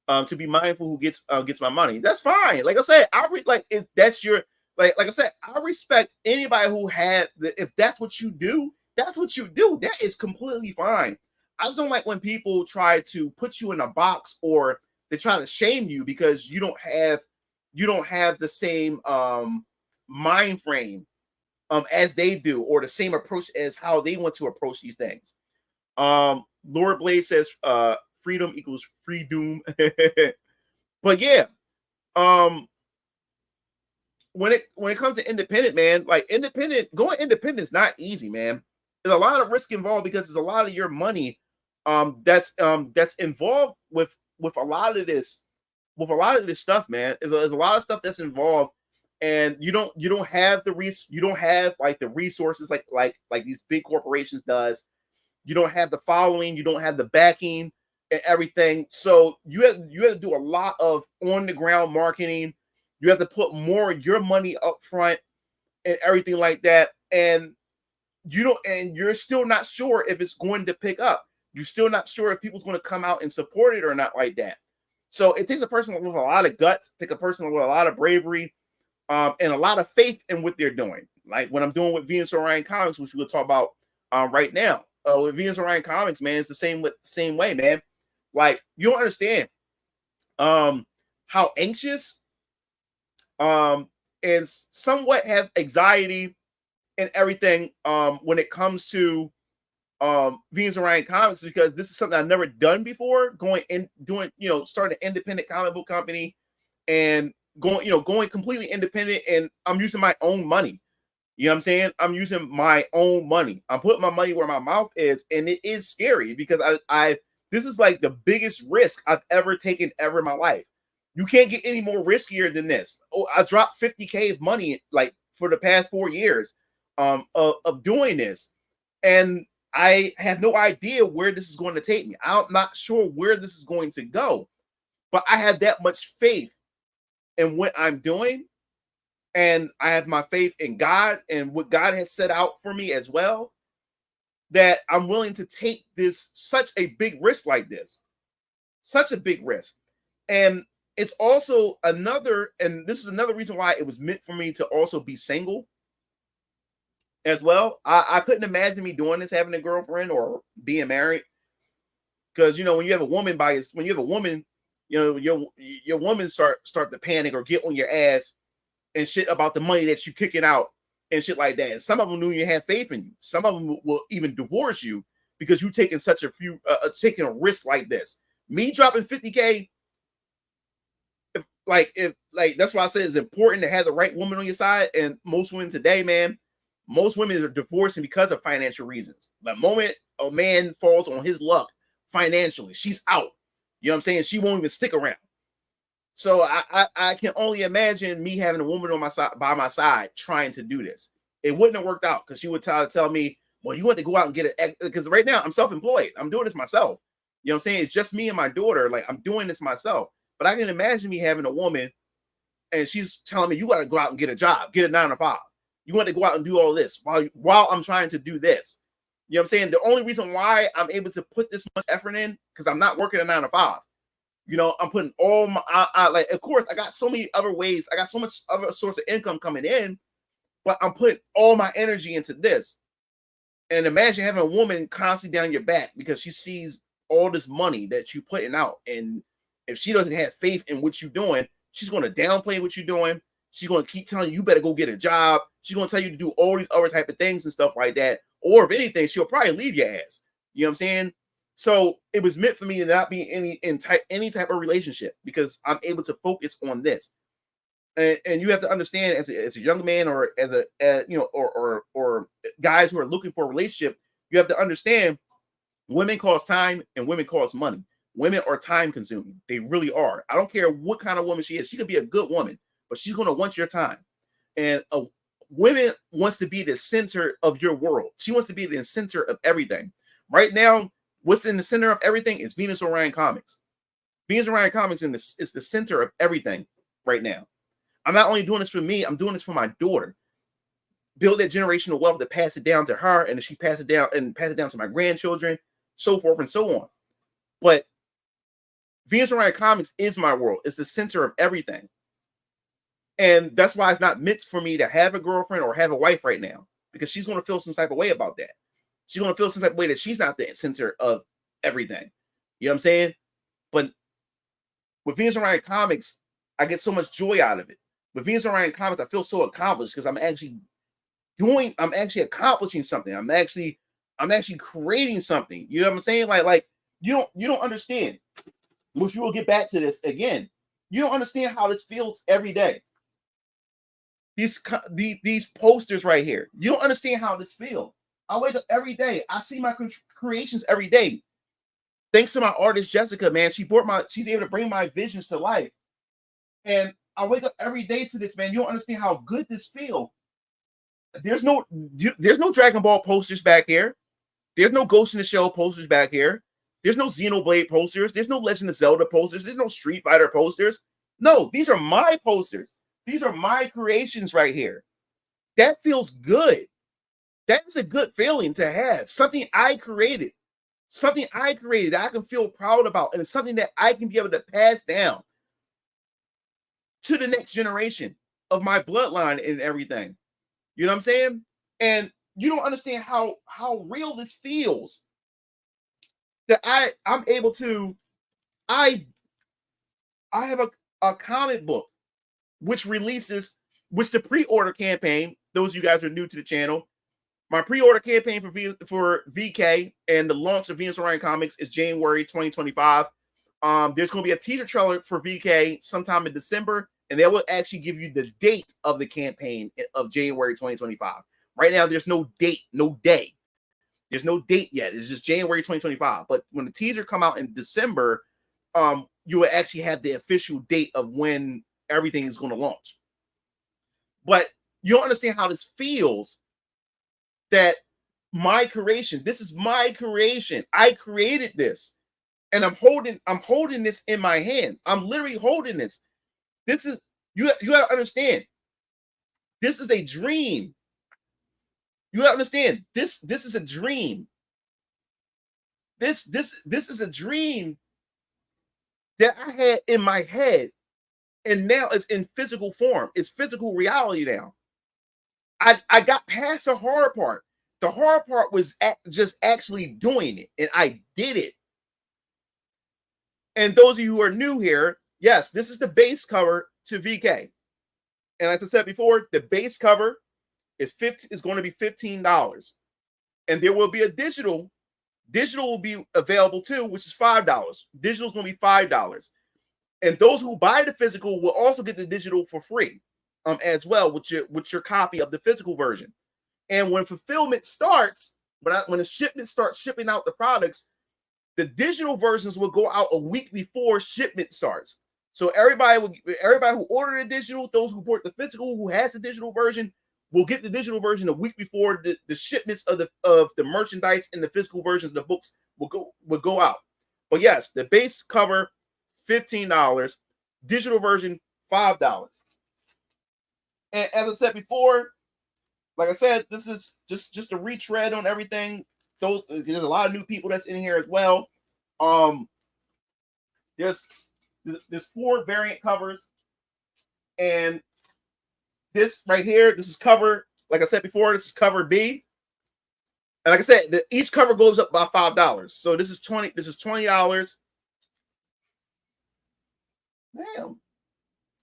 To be mindful who gets my money. That's fine. Like I said, if that's your like I said, I respect anybody who if that's what you do, that's what you do. That is completely fine. I just don't like when people try to put you in a box, or they try to shame you because you don't have the same mind frame as they do, or the same approach as how they want to approach these things. Lord Blade says freedom equals freedom. But yeah, when it comes to independent, man, like going independent is not easy, man. There's a lot of risk involved, because there's a lot of your money that's involved with a lot of this stuff, man. There's a lot of stuff that's involved, and you don't have the resources like these big corporations does. You don't have the following, you don't have the backing and everything. So you have to do a lot of on the ground marketing. You have to put more of your money up front and everything like that. And you're still not sure if it's going to pick up. You're still not sure if people's going to come out and support it or not, like that. So it takes a person with a lot of guts, take a person with a lot of bravery, and a lot of faith in what they're doing. Like what I'm doing with Venus Orion Comics, which we'll talk about right now. With Venus Orion Comics, man, it's the same way, man. Like, you don't understand how anxious and somewhat have anxiety and everything when it comes to Venus Orion Comics, because this is something I've never done before. Going in, doing, starting an independent comic book company and going completely independent, and I'm using my own money. You know what I'm saying? I'm using my own money. I'm putting my money where my mouth is, and it is scary because I this is like the biggest risk I've ever taken ever in my life. You can't get any more riskier than this. Oh, I dropped 50K of money like for the past 4 years of doing this, and I have no idea where this is going to take me. I'm not sure where this is going to go, but I have that much faith in what I'm doing. And I have my faith in God and what God has set out for me as well, that I'm willing to take this, such a big risk like this, such a big risk. And it's also another, and this is another reason why it was meant for me to also be single as well. I couldn't imagine me doing this, having a girlfriend or being married. Because, when you have a woman your woman start to panic or get on your ass and shit about the money that you kicking out and shit like that. And some of them don't even have faith in you. Some of them will even divorce you because you taking taking a risk like this. Me dropping 50K, if that's why I say it's important to have the right woman on your side. And most women today, man, most women are divorcing because of financial reasons. The moment a man falls on his luck financially, she's out. You know what I'm saying? She won't even stick around. So I can only imagine me having a woman on my side, by my side, trying to do this. It wouldn't have worked out because she would tell me, well, you want to go out and get it. Because right now I'm self-employed. I'm doing this myself. You know what I'm saying? It's just me and my daughter. Like, I'm doing this myself. But I can imagine me having a woman and she's telling me, you got to go out and get a job, get a 9 to 5. You want to go out and do all this while I'm trying to do this. You know what I'm saying? The only reason why I'm able to put this much effort in, because I'm not working a 9 to 5. I'm putting all my, like, of course, I got so many other ways. I got so much other source of income coming in, but I'm putting all my energy into this. And imagine having a woman constantly down your back because she sees all this money that you're putting out. And if she doesn't have faith in what you're doing, she's going to downplay what you're doing. She's going to keep telling you better go get a job. She's going to tell you to do all these other type of things and stuff like that. Or if anything, she'll probably leave your ass. You know what I'm saying? So it was meant for me to not be in any type of relationship because I'm able to focus on this. And you have to understand, as a young man or or guys who are looking for a relationship, you have to understand women cost time and women cost money. Women are time consuming. They really are. I don't care what kind of woman she is. She could be a good woman, but she's going to want your time. And a woman wants to be the center of your world. She wants to be the center of everything. Right now, what's in the center of everything is Venus Orion Comics. Venus Orion Comics is the center of everything right now. I'm not only doing this for me, I'm doing this for my daughter. Build that generational wealth to pass it down to her, and she pass it down to my grandchildren, so forth and so on. But Venus Orion Comics is my world. It's the center of everything. And that's why it's not meant for me to have a girlfriend or have a wife right now, because she's going to feel some type of way about that. She's going to feel some type of way that she's not the center of everything. You know what I'm saying? But with Venus Orion Comics, I get so much joy out of it. With Venus Orion Comics, I feel so accomplished because I'm actually accomplishing something. I'm actually creating something. You know what I'm saying? Like you don't understand. Which we will get back to this again. You don't understand how this feels every day. These posters right here. You don't understand how this feels. I wake up every day. I see my creations every day. Thanks to my artist Jessica, man. She's able to bring my visions to life. And I wake up every day to this, man. You don't understand how good this feels. There's no Dragon Ball posters back here. There's no Ghost in the Shell posters back here. There's no Xenoblade posters. There's no Legend of Zelda posters. There's no Street Fighter posters. No, these are my posters. These are my creations right here. That feels good. That is a good feeling to have. Something I created. Something I created that I can feel proud about. And it's something that I can be able to pass down to the next generation of my bloodline and everything. You know what I'm saying? And you don't understand how real this feels. That I'm able to, I have a comic book which the pre-order campaign, those of you guys who are new to the channel, my pre-order campaign for VK and the launch of Venus Orion Comics is January 2025. There's going to be a teaser trailer for VK sometime in December, and they will actually give you the date of the campaign of January 2025. Right now, there's no date, no day. There's no date yet. It's just January 2025. But when the teaser come out in December, you will actually have the official date of when everything is going to launch. But you don't understand how this feels, that my creation, this is my creation. I created this, and I'm holding this in my hand. I'm literally holding this. This is, you got to understand, this is a dream. You got to understand, this is a dream. This is a dream that I had in my head, and now it's in physical form. It's physical reality now. I got past the hard part. The hard part was just actually doing it, and I did it. And those of you who are new here, yes, this is the base cover to VK. And as I said before, the base cover is going to be $15. And there will be a digital. Digital will be available too, which is $5. Digital is going to be $5. And those who buy the physical will also get the digital for free, as well, with your copy of the physical version. And when fulfillment starts, when the shipment starts shipping out the products, the digital versions will go out a week before shipment starts. So everybody who ordered a digital, those who bought the physical, who has the digital version, will get the digital version a week before the shipments of the merchandise and the physical versions of the books will go out. But yes, the base cover $15, digital version $5. And as I said before, like I said, this is just a retread on everything. So there's a lot of new people that's in here as well. There's 4 variant covers, and this right here, this is cover. Like I said before, this is cover B. And like I said, each cover goes up by $5. So this is $20. This is $20. Damn,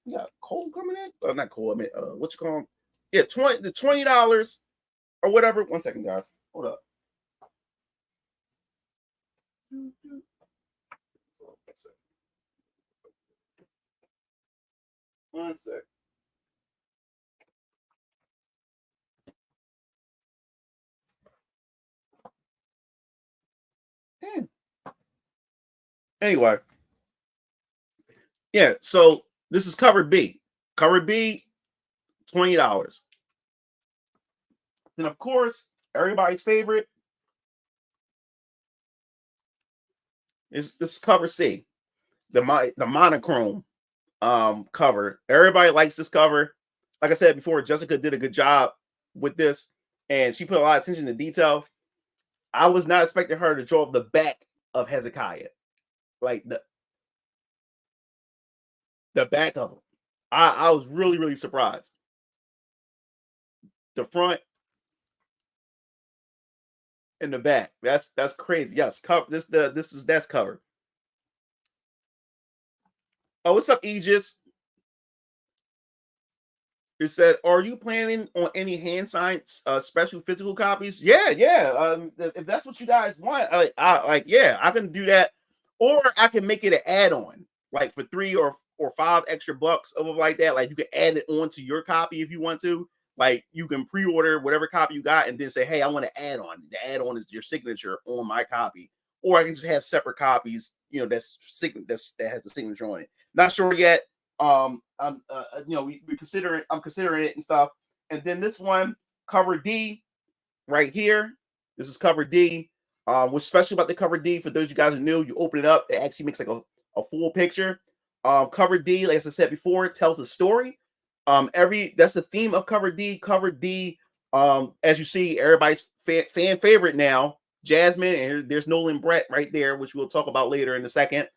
you got Cole coming in? Oh, not Cole. I mean, what you call him? Yeah, $20 or whatever. 1 second, guys. Hold up. One sec. Damn. Anyway, yeah. So this is cover B. Cover B, $20. Then of course, everybody's favorite is this cover C, the monochrome cover. Everybody likes this cover. Like I said before, Jessica did a good job with this, and she put a lot of attention to detail. I was not expecting her to draw the back of Hezekiah, like the back of him. I was really surprised. The front and the back. That's crazy. Yes, cover that's cover. Oh, what's up, Aegis? It said, "Are you planning on any hand signed special physical copies?" Yeah. If that's what you guys want, yeah, I can do that, or I can make it an add-on, like for $3 or $5 extra bucks, or like that. Like you can add it on to your copy if you want to. Like you can pre-order whatever copy you got, and then say, "Hey, I want to add on." The add-on is your signature on my copy, or I can just have separate copies. That has the signature on it. Not sure yet. I'm considering it and stuff. And then this one, cover D, right here. This is cover D. What's special about the cover D, for those of you guys who new, you open it up, it actually makes like a full picture. Cover D, like I said before, it tells a story. That's the theme of cover D. Cover D, as you see, everybody's fan favorite now, Jasmine, and there's Nolan Brett right there, which we'll talk about later in a second.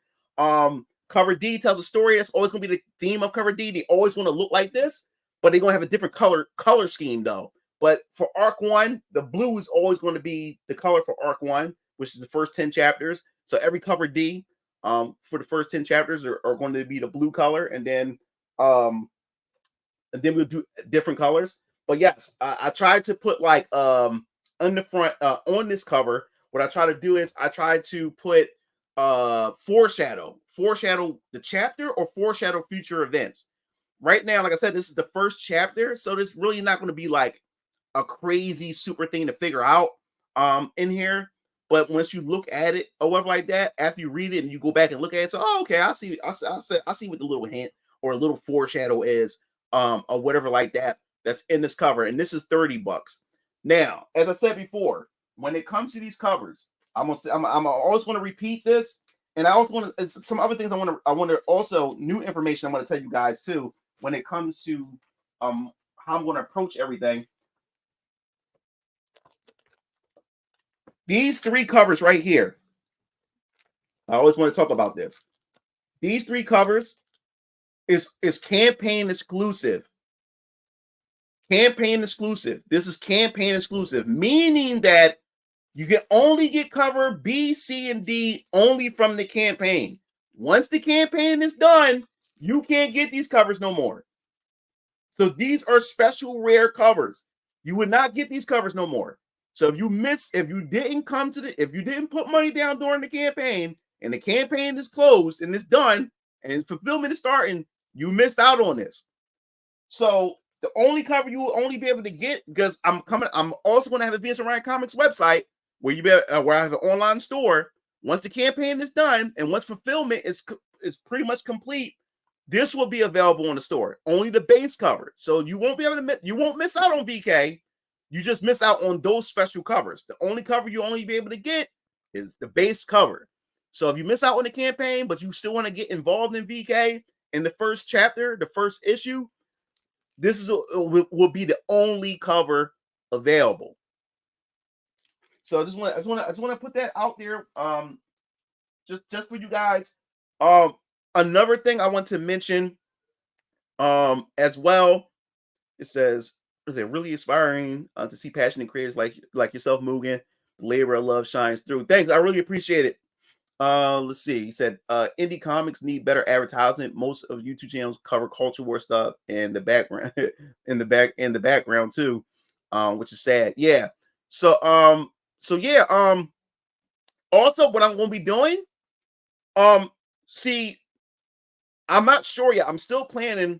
Cover D tells a story. That's always going to be the theme of cover D. They always want to look like this, but they're going to have a different color scheme though. But for arc 1, the blue is always going to be the color for arc 1, which is the first 10 chapters. So every cover D for the first 10 chapters are going to be the blue color, and then we'll do different colors. But yes, I tried to put like on the front on this cover. What I try to do is I try to put foreshadow the chapter or foreshadow future events. Right now, like I said, this is the first chapter, so there's really not going to be like a crazy super thing to figure out in here. But once you look at it or whatever like that, after you read it and you go back and look at it, so okay, I see what the little hint or a little foreshadow is, or whatever like that that's in this cover. And this is $30. Now, as I said before, when it comes to these covers, I'm always going to repeat this, and I also want to some other things I want to also new information I want to tell you guys too when it comes to how I'm going to approach everything. These 3 covers right here, I always want to talk about this. These 3 covers is campaign exclusive. Campaign exclusive. This is campaign exclusive, meaning that you can only get cover B, C, and D only from the campaign. Once the campaign is done, you can't get these covers no more. So these are special rare covers. You would not get these covers no more. So if you didn't put money down during the campaign and the campaign is closed and it's done and fulfillment is starting, you missed out on this. So the only cover you will only be able to get, because I'm also going to have a Vince Ryan Comics website where where I have an online store. Once the campaign is done and once fulfillment is pretty much complete, this will be available on the store. Only the base cover. So you won't miss out on VK. You just miss out on those special covers. The only cover you only be able to get is the base cover. So if you miss out on the campaign, but you still want to get involved in VK in the first chapter, the first issue, this will be the only cover available. So I just want to put that out there, just for you guys. Another thing I want to mention, as well, it says, they're really inspiring to see passionate creators like yourself, Mugen. The labor of love shines through. Thanks, I really appreciate it. Let's see. He said, indie comics need better advertisement. Most of YouTube channels cover culture war stuff in the background, in the background too, which is sad. Yeah. So yeah. Also, what I'm going to be doing, see, I'm not sure yet. I'm still planning.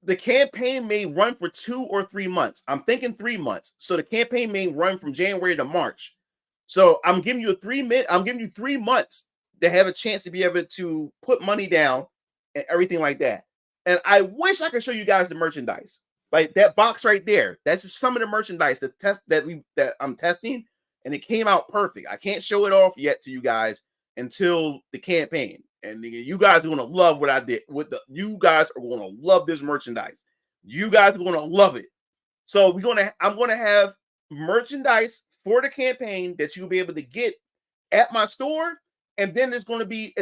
The campaign may run for 2 or 3 months. I'm thinking 3 months. So the campaign may run from January to March. So I'm giving you 3 months to have a chance to be able to put money down and everything like that. And I wish I could show you guys the merchandise. Like that box right there. That's just some of the merchandise that I'm testing, and it came out perfect. I can't show it off yet to you guys until the campaign. And you guys are going to love what I did. You guys are going to love this merchandise. You guys are going to love it. So I'm going to have merchandise for the campaign that you'll be able to get at my store. And then there's going to be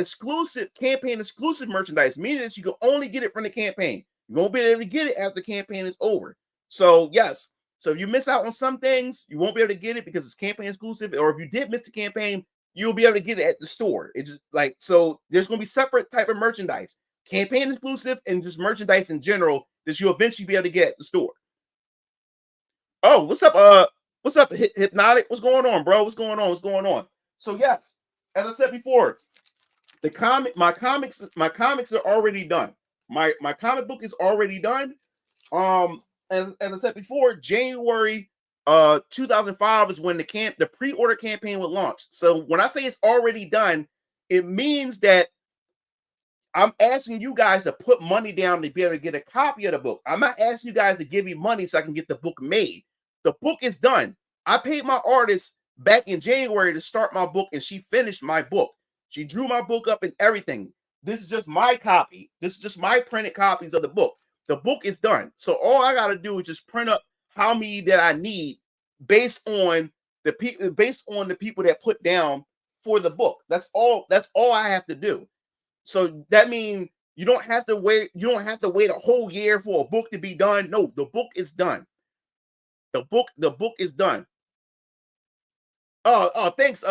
campaign exclusive merchandise, meaning that you can only get it from the campaign. You won't be able to get it after the campaign is over. So yes. So if you miss out on some things, you won't be able to get it because it's campaign exclusive. Or if you did miss the campaign, you'll be able to get it at the store. It's just like, so there's going to be separate type of merchandise, campaign exclusive and just merchandise in general that you'll eventually be able to get at the store. Oh, what's up? What's up, Hypnotic? What's going on, bro? What's going on? So yes, as I said before, my comics are already done. My comic book is already done. As I said before, January 2005 is when the pre-order campaign will launch. So when I say it's already done, it means that I'm asking you guys to put money down to be able to get a copy of the book. I'm not asking you guys to give me money so I can get the book made. The book is done. I paid my artist back in January to start my book, and she finished my book. She drew my book up and everything. This is just my copy. This is just my printed copies of the book. The book is done. So all I got to do is just print up how many that I need based on the people that put down for the book. That's all I have to do. So that means you don't have to wait a whole year for a book to be done. No, the book is done. The book is done. Thanks,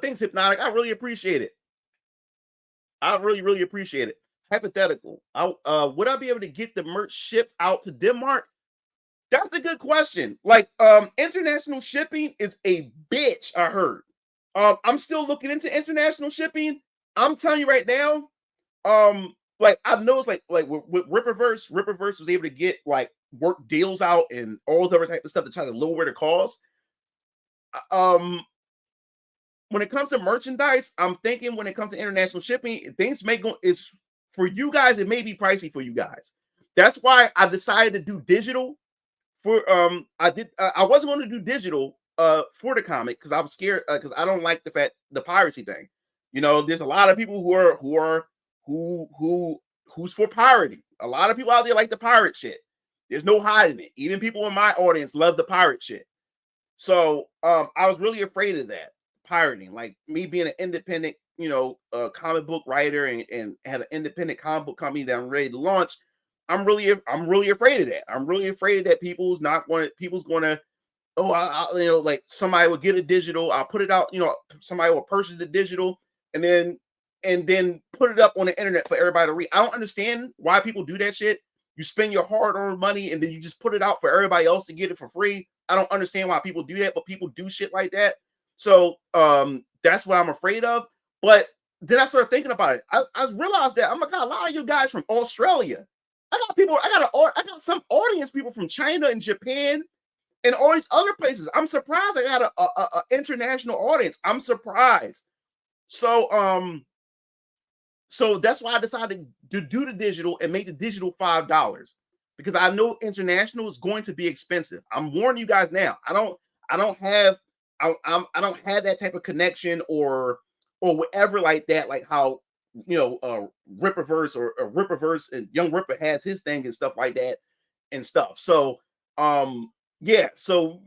thanks, Hypnotic. I really appreciate it. I really appreciate it. Hypothetical. Would I be able to get the merch shipped out to Denmark? That's a good question. Like, international shipping is a bitch, I heard. I'm still looking into international shipping. I'm telling you right now, like I've noticed, like with Rippaverse was able to get like work deals out and all the other type of stuff to try to lower the cost. Um, when it comes to merchandise, I'm thinking when it comes to international shipping, things may go is for you guys, it may be pricey for you guys. That's why I decided to do digital for I wasn't going to do digital for the comic because I was scared because I don't like the piracy thing. You know, there's a lot of people who's for pirating. A lot of people out there like the pirate shit. There's no hiding it. Even people in my audience love the pirate shit. So I was really afraid of that pirating. Like me being an independent, comic book writer and have an independent comic book company that I'm ready to launch. I'm really afraid of that. I'm really afraid that people's going to like somebody will get a digital. I'll put it out. Somebody will purchase the digital and then put it up on the internet for everybody to read. I don't understand why people do that shit. You spend your hard-earned money and then you just put it out for everybody else to get it for free. I don't understand why people do that, but people do shit like that. So that's what I'm afraid of. But then I started thinking about it. I realized that I'm got a lot of you guys from Australia. I got some audience people from China and Japan and all these other places. I'm surprised I got a international audience. I'm surprised. So that's why I decided to do the digital and make the digital $5 because I know international is going to be expensive. I'm warning you guys now. I don't have that type of connection or whatever like that, like how Rippaverse or Rippaverse and Young Ripper has his thing and stuff like that and stuff. So yeah, so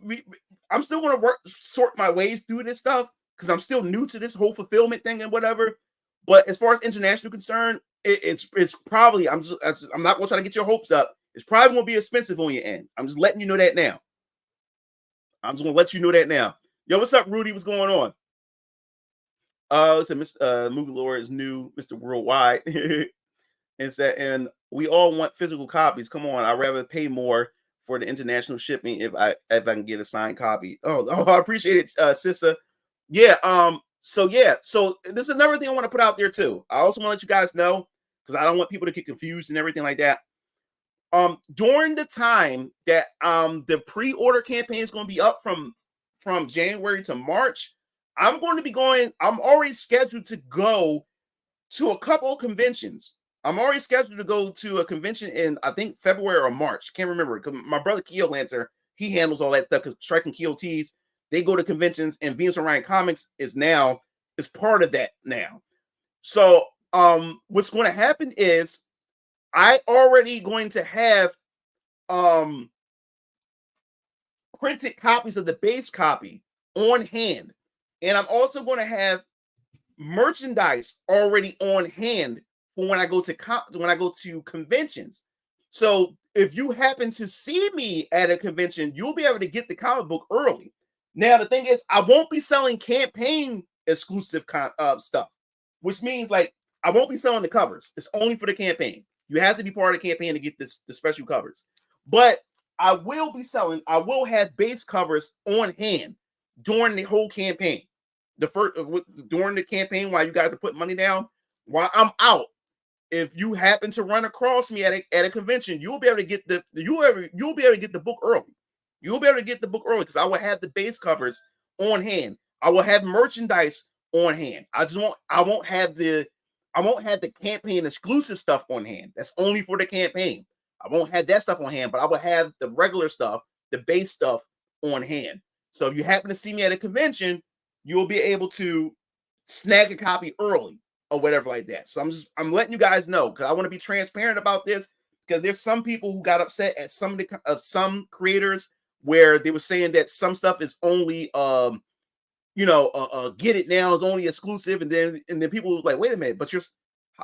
I'm still going to sort my ways through this stuff because I'm still new to this whole fulfillment thing and whatever. But as far as international concerned, it's probably I'm not going to try to get your hopes up. It's probably going to be expensive on your end. I'm just letting you know that now. I'm just going to let you know that now. Yo, what's up, Rudy? What's going on? So Mr. Movie Lord is new, Mr. Worldwide. and we all want physical copies. Come on, I'd rather pay more for the international shipping if I can get a signed copy. Oh, I appreciate it, sister. Yeah, so this is another thing I want to put out there too. I also want to let you guys know because I don't want people to get confused and everything like that. During the time that the pre-order campaign is going to be up from January to March, I'm already scheduled to go to a couple of conventions. I'm already scheduled to go to a convention in, I think, February or March. Can't remember. My brother Keo Lancer, he handles all that stuff because Trek and Keo Tees, they go to conventions, and Venus Orion Comics is part of that now. So what's going to happen is I already going to have printed copies of the base copy on hand. And I'm also going to have merchandise already on hand for when I go to conventions. So if you happen to see me at a convention, you'll be able to get the comic book early. Now the thing is, I won't be selling campaign exclusive stuff, which means like I won't be selling the covers. It's only for the campaign. You have to be part of the campaign to get the special covers. But I will have base covers on hand during the whole campaign. During the campaign while you guys are putting money down, while I'm out, if you happen to run across me at a convention, you'll be able to get the book early. You'll be able to get the book early because I will have the base covers on hand. I will have merchandise on hand. I won't have the campaign exclusive stuff on hand. That's only for the campaign. I won't have that stuff on hand, but I will have the regular stuff, the base stuff on hand. So if you happen to see me at a convention, you'll be able to snag a copy early or whatever like that. So I'm letting you guys know because I want to be transparent about this because there's some people who got upset at some creators where they were saying that some stuff is only get it now is only exclusive, and then people were like, wait a minute, but you're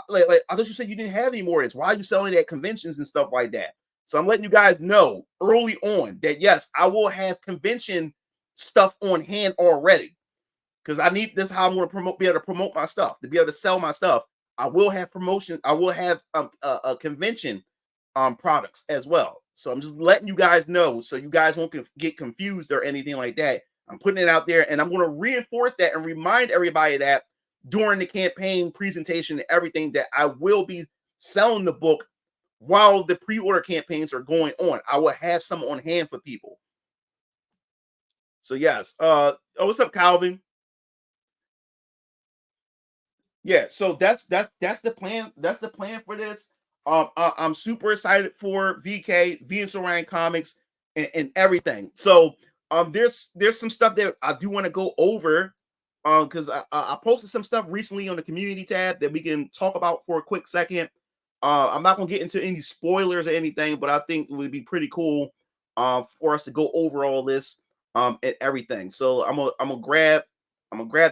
like I thought you said you didn't have any more of this. Why are you selling it at conventions and stuff like that? So I'm letting you guys know early on that yes, I will have convention stuff on hand already because I need this. How I'm going to be able to promote my stuff, to be able to sell my stuff. I will have promotion. I will have a convention products as well. So I'm just letting you guys know so you guys won't get confused or anything like that. I'm putting it out there, and I'm going to reinforce that and remind everybody that during the campaign presentation and everything that I will be selling the book while the pre-order campaigns are going on. I will have some on hand for people. So yes. Oh, what's up, Calvin? Yeah, so that's the plan. That's the plan for this. I'm super excited for VK, Venus Orion Comics, and everything. So there's some stuff that I do want to go over. Because I posted some stuff recently on the community tab that we can talk about for a quick second. I'm not gonna get into any spoilers or anything, but I think it would be pretty cool for us to go over all this and everything. So I'm gonna grab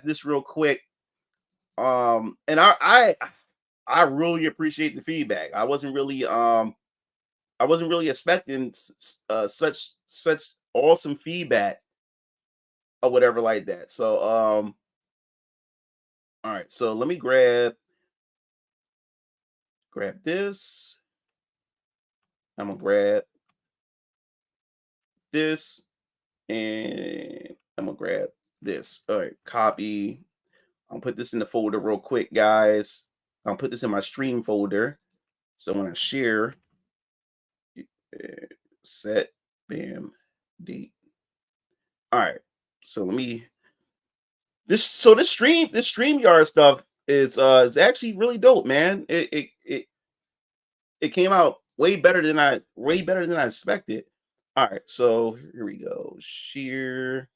this real quick. And I really appreciate the feedback. I wasn't really expecting such awesome feedback or whatever like that. So all right, so let me grab this. I'm gonna grab this, and I'm gonna grab this. All right, copy. I'll put this in the folder real quick, guys. I'll put this in my stream folder. So when I share, set, bam, D. All right. So let me this StreamYard stuff is it's actually really dope, man. It came out way better than I expected. All right, so here we go. Share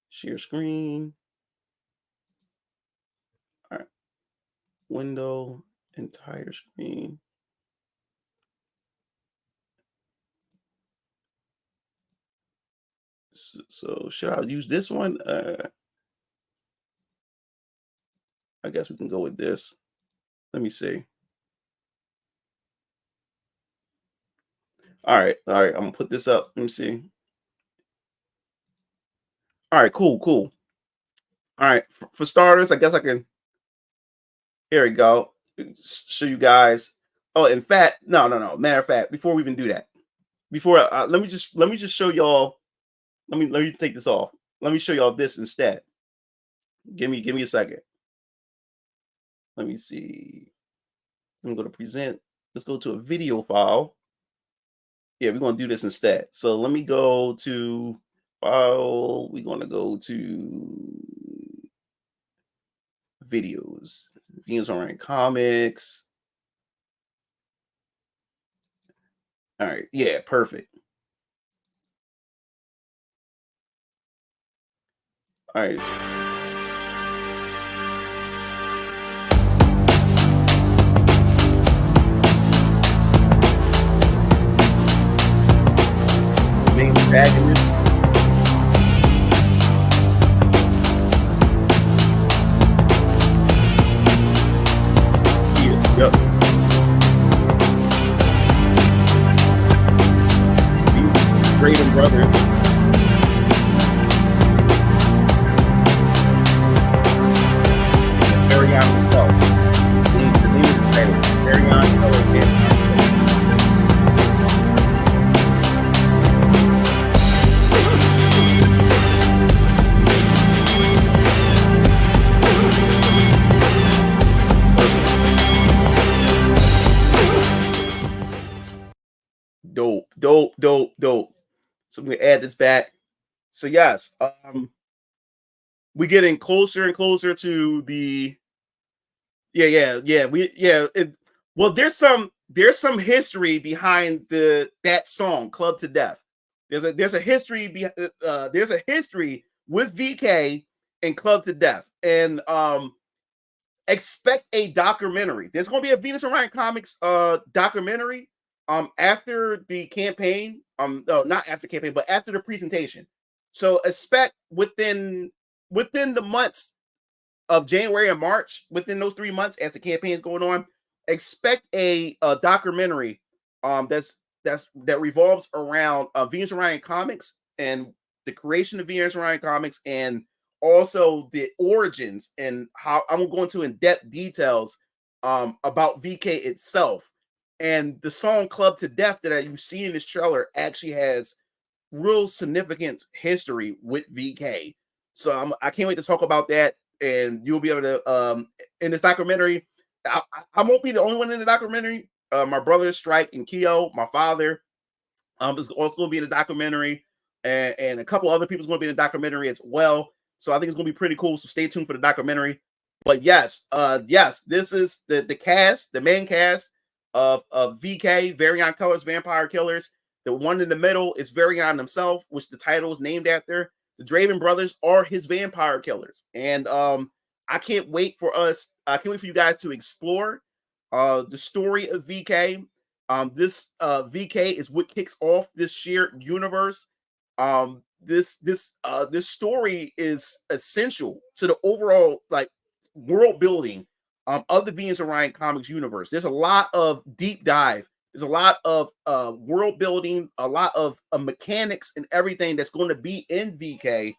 screen. All right. Window, entire screen. So should I use this one? I guess we can go with this. Let me see. All right. I'm gonna put this up. Let me see. All right, cool. All right, for starters, I guess I can. Here we go. Show you guys. Oh, in fact, no. Matter of fact, before we even do that, let me just show y'all. Let me take this off. Let me show y'all this instead. Give me a second. Let me see. I'm going to present. Let's go to a video file. Yeah, we're going to do this instead. So let me go to file. We're going to go to videos. Venus Orion Comics. All right. Yeah, perfect. All right. Main protagonist. Yep. These Braden brothers. Arion himself. The name is Arion Color. Dope. So I'm gonna add this back. So yes, we're getting closer and closer to the. Well, there's some history behind that song, Club to Death. There's a history with VK and Club to Death, and expect a documentary. There's gonna be a Venus Orion Comics documentary after the campaign. No, not after campaign, but after the presentation. So expect within the months of January and March, within those 3 months as the campaign is going on, expect a documentary that's that revolves around Venus Orion Comics and the creation of Venus Orion Comics, and also the origins and how I'm going to go into in-depth details about VK itself. And the song Club to Death that you see in this trailer actually has real significant history with VK. So I can't wait to talk about that. And you'll be able to in this documentary. I won't be the only one in the documentary. My brother Strike and Keo, my father, is also going to be in the documentary, and a couple other people's going to be in the documentary as well. So I think it's going to be pretty cool. So stay tuned for the documentary. But yes, this is the cast, the main cast of VK, Varian Colors, Vampire Killers. The one in the middle is Varian himself, which the title is named after. The Draven brothers are his vampire killers, and I can't wait for you guys to explore the story of VK. This VK is what kicks off this shared universe. This story is essential to the overall like world building of the Venus Orion Comics universe. There's a lot of deep dive. There's a lot of world building, a lot of mechanics and everything that's going to be in VK.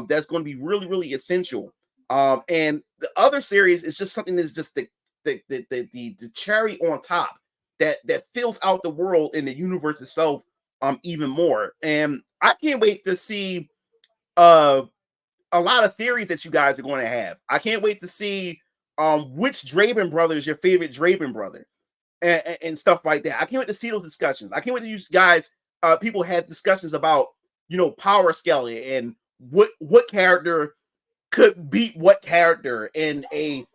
That's going to be really, really essential. And the other series is just something that's just the cherry on top that fills out the world in the universe itself even more. And I can't wait to see a lot of theories that you guys are going to have. I can't wait to see which Draven brother is your favorite Draven brother and stuff like that. I can't wait to see those discussions. I can't wait to use guys. People have discussions about power scaling and what character could beat what character in a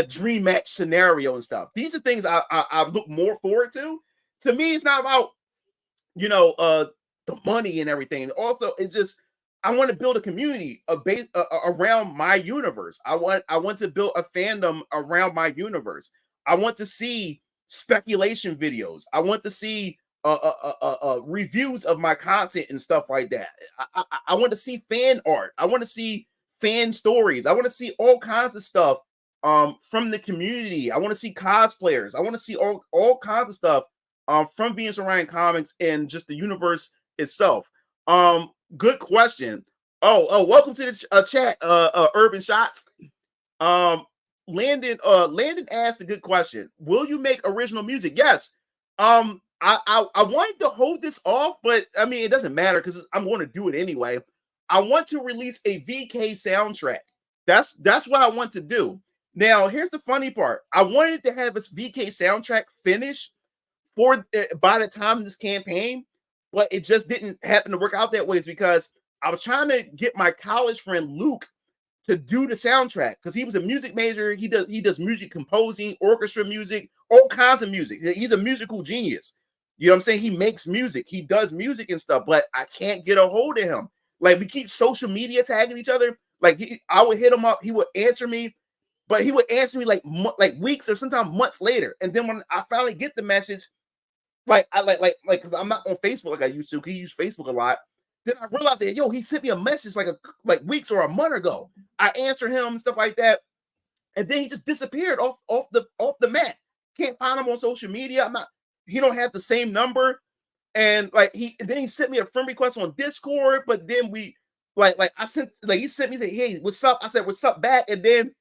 dream match scenario and stuff. These are things I look more forward to. To me, it's not about the money and everything. Also, it's just I want to build a community around my universe. I want to build a fandom around my universe. I want to see speculation videos. I want to see reviews of my content and stuff like that. I want to see fan art. I want to see fan stories. I want to see all kinds of stuff from the community. I want to see cosplayers. I want to see all kinds of stuff from Venus Orion Comics and just the universe itself. Good question. Welcome to the chat, Urban Shots. Landon asked a good question. Will you make original music? Yes. I wanted to hold this off, but I mean it doesn't matter because I'm going to do it anyway. I want to release a VK soundtrack. That's what I want to do. Now, here's the funny part. I wanted to have this VK soundtrack finished by the time of this campaign, but it just didn't happen to work out that way. It's because I was trying to get my college friend Luke to do the soundtrack because he was a music major. He does music composing, orchestra music, all kinds of music. He's a musical genius. You know what I'm saying? He makes music. He does music and stuff, but I can't get a hold of him. Like we keep social media tagging each other. Like I would hit him up, he would answer me, but he would answer me like weeks or sometimes months later. And then when I finally get the message, because I'm not on Facebook like I used to. He used Facebook a lot. Then I realized that he sent me a message like weeks or a month ago. I answered him and stuff like that, and then he just disappeared off the map. Can't find him on social media. He don't have the same number, and then he sent me a friend request on Discord. But then we he sent me, said, "Hey, what's up?" I said, "What's up?" back, and then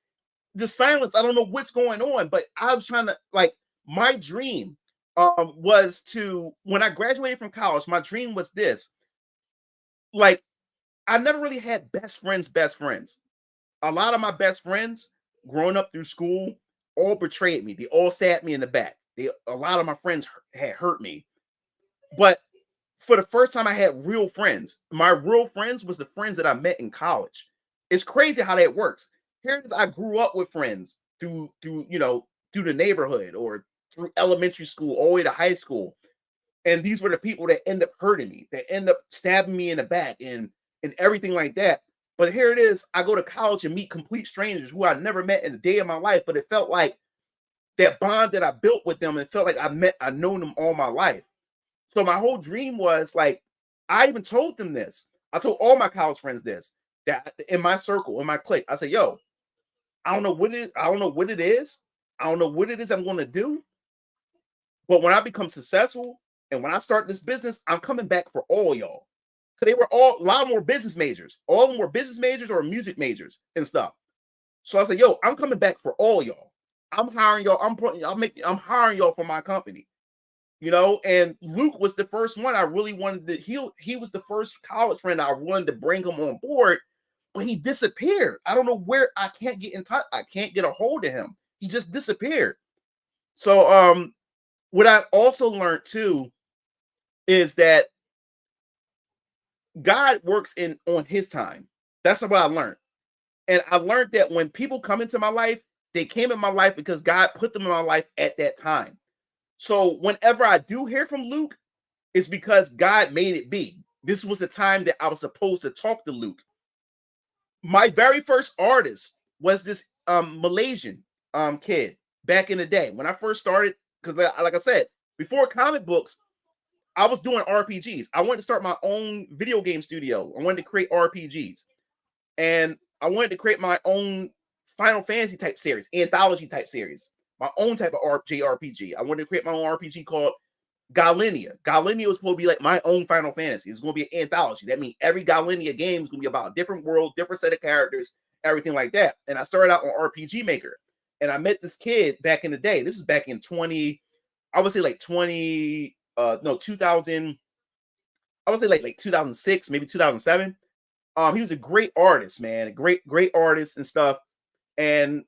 the silence. I don't know what's going on, but I was trying to my dream was to, when I graduated from college, my dream was this. I never really had best friends. A lot of my best friends growing up through school all betrayed me. They all stabbed me in the back. A lot of my friends had hurt me. But for the first time I had real friends. My real friends was the friends that I met in college. It's crazy how that works. Here it is, I grew up with friends through the neighborhood or through elementary school all the way to high school. And these were the people that end up hurting me, that end up stabbing me in the back and everything like that. But here it is, I go to college and meet complete strangers who I never met in a day of my life, but it felt like that bond that I built with them, it felt like I've known them all my life. So my whole dream was I even told them this. I told all my college friends this, that in my circle, in my clique, I said, yo, I don't know what it is. I don't know what it is. I don't know what it is I'm going to do. But when I become successful And when I start this business, I'm coming back for all y'all. Because they were all a lot more business majors. All of them were business majors or music majors and stuff. So I said, yo, I'm coming back for all y'all. I'm hiring y'all. I'm hiring y'all for my company. You know, and Luke was the first one I really wanted to. He was the first college friend I wanted to bring him on board, but he disappeared. I don't know where. I can't get in touch. I can't get a hold of him. He just disappeared. So what I also learned too is that God works on his time. That's what I learned. And I learned that when people come into my life, they came in my life because God put them in my life at that time. So whenever I do hear from Luke, it's because God made it be. This was the time that I was supposed to talk to Luke. My very first artist was this Malaysian kid back in the day. When I first started, because like I said, before comic books, I was doing RPGs. I wanted to start my own video game studio. I wanted to create RPGs. And I wanted to create my own Final Fantasy type series, anthology type series, my own type of JRPG. I wanted to create my own RPG called Galinia. Galinia was supposed to be like my own Final Fantasy. It's going to be an anthology. That means every Galinia game is going to be about a different world, different set of characters, everything like that. And I started out on RPG Maker. And I met this kid back in the day. This was back in 2000. I would say like 2000. I would say like 2006, maybe 2007. He was a great artist, man, a great artist and stuff. And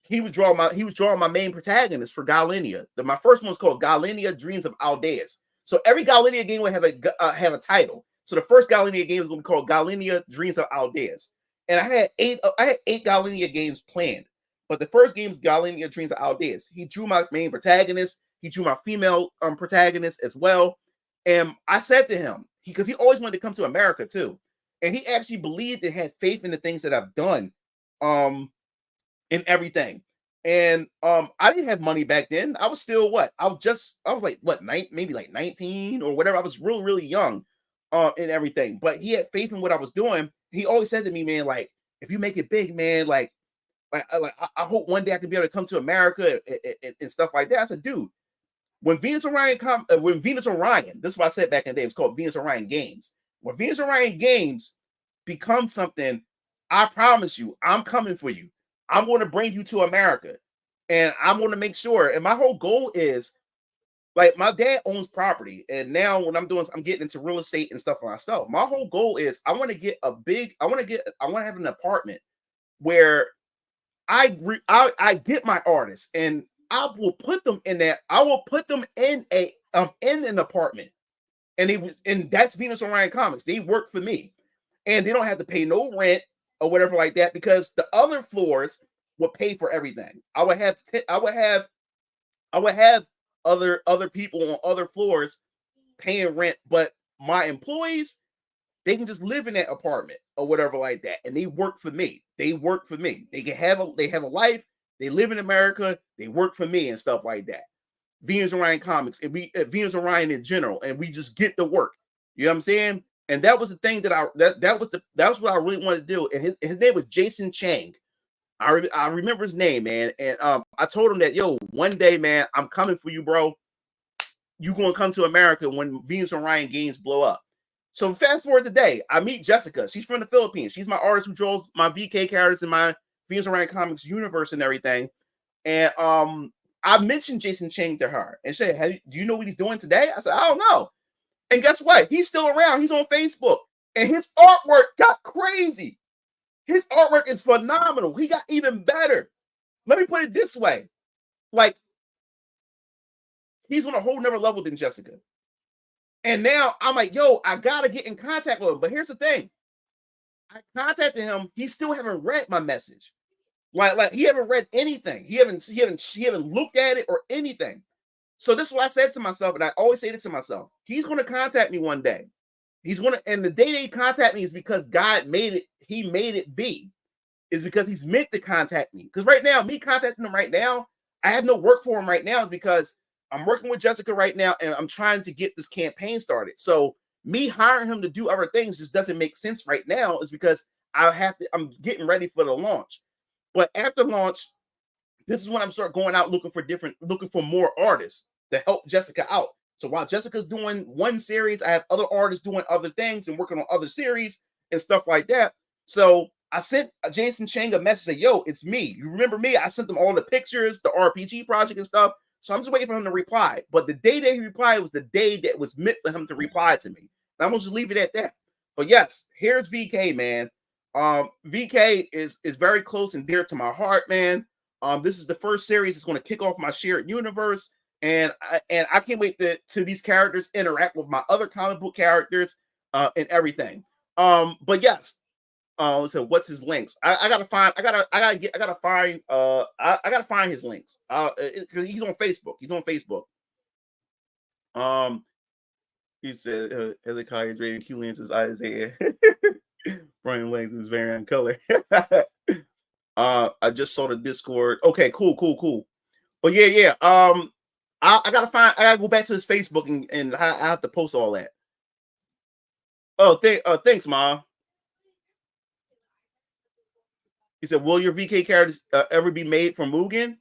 he was drawing my main protagonist for Galinia. My first one was called Galinia Dreams of Aldeas. So every Galinia game would have a title. So the first Galinia game is going to be called Galinia Dreams of Aldeas. And I had eight Galinia games planned. But the first game is Galinia Dreams of Aldeas. He drew my main protagonist. He drew my female protagonist as well. And I said to him, because he always wanted to come to America too. And he actually believed and had faith in the things that I've done in everything. And I didn't have money back then. I was still I was like maybe like 19 or whatever. I was really, really young and everything. But he had faith in what I was doing. He always said to me, man, like, if you make it big, man, like I hope one day I can be able to come to America and stuff like that. I said, dude, when Venus Orion, this is what I said back in the day, it was called Venus Orion Games. When Venus Orion Games become something, I promise you, I'm coming for you. I'm going to bring you to America. And I'm going to make sure. And my whole goal is, like, my dad owns property. And now when I'm getting into real estate and stuff for myself. My whole goal is I want to have an apartment where I get my artists and I will put them in that. I will put them in an apartment. And that's Venus Orion Comics. They work for me. And they don't have to pay no rent or whatever like that, because the other floors would pay for everything. I would have other people on other floors paying rent, but my employees, they can just live in that apartment or whatever like that, and they work for me. They work for me. They have a life. They live in America. They work for me and stuff like that. Venus Orion Comics and Venus Orion in general, and we just get to work. You know what I'm saying? And that was the thing that was what I really wanted to do. And his name was Jason Chang. I remember his name, man. And I told him that, yo, one day, man, I'm coming for you, bro. You gonna come to America when Venus Orion Games blow up. So fast forward today, I meet Jessica. She's from the Philippines. She's my artist who draws my VK characters in my Venus Orion Comics universe and everything. And I mentioned Jason Chang to her and said, hey, do you know what he's doing today? I said, I don't know. And guess what? He's still around. He's on Facebook. And his artwork got crazy. His artwork is phenomenal. He got even better. Let me put it this way. Like, he's on a whole nother level than Jessica. And now I'm like, yo, I got to get in contact with him. But here's the thing. I contacted him. He still haven't read my message. Like he haven't read anything. He haven't looked at it or anything. So this is what I said to myself, and I always say this to myself. He's going to contact me one day. And the day they contact me is because God made it. He made it be. Is because he's meant to contact me. Because right now, me contacting him right now, I have no work for him right now because I'm working with Jessica right now, and I'm trying to get this campaign started. So me hiring him to do other things just doesn't make sense right now. Is because I'm getting ready for the launch. But after launch, this is when I'm start going out looking for more artists to help Jessica out. So while Jessica's doing one series, I have other artists doing other things and working on other series and stuff like that. So I sent Jason Chang a message, say, yo, it's me. You remember me? I sent them all the pictures, the RPG project and stuff. So I'm just waiting for him to reply. But the day that he replied was the day that was meant for him to reply to me. And I'm gonna just leave it at that. But yes, here's VK, man. VK is very close and dear to my heart, man. This is the first series that's going to kick off my shared universe, and I can't wait to these characters interact with my other comic book characters and everything. But yes, so what's his links? I gotta find his links. Because he's on Facebook. He's on Facebook. He said Hezekiah Draven Q Lance's Isaiah. Brian Langs is very on color. I just saw the Discord. Okay, cool. But yeah. I gotta go back to his Facebook and I have to post all that. Oh, thanks, Ma. He said, "Will your VK characters ever be made from Mugen?"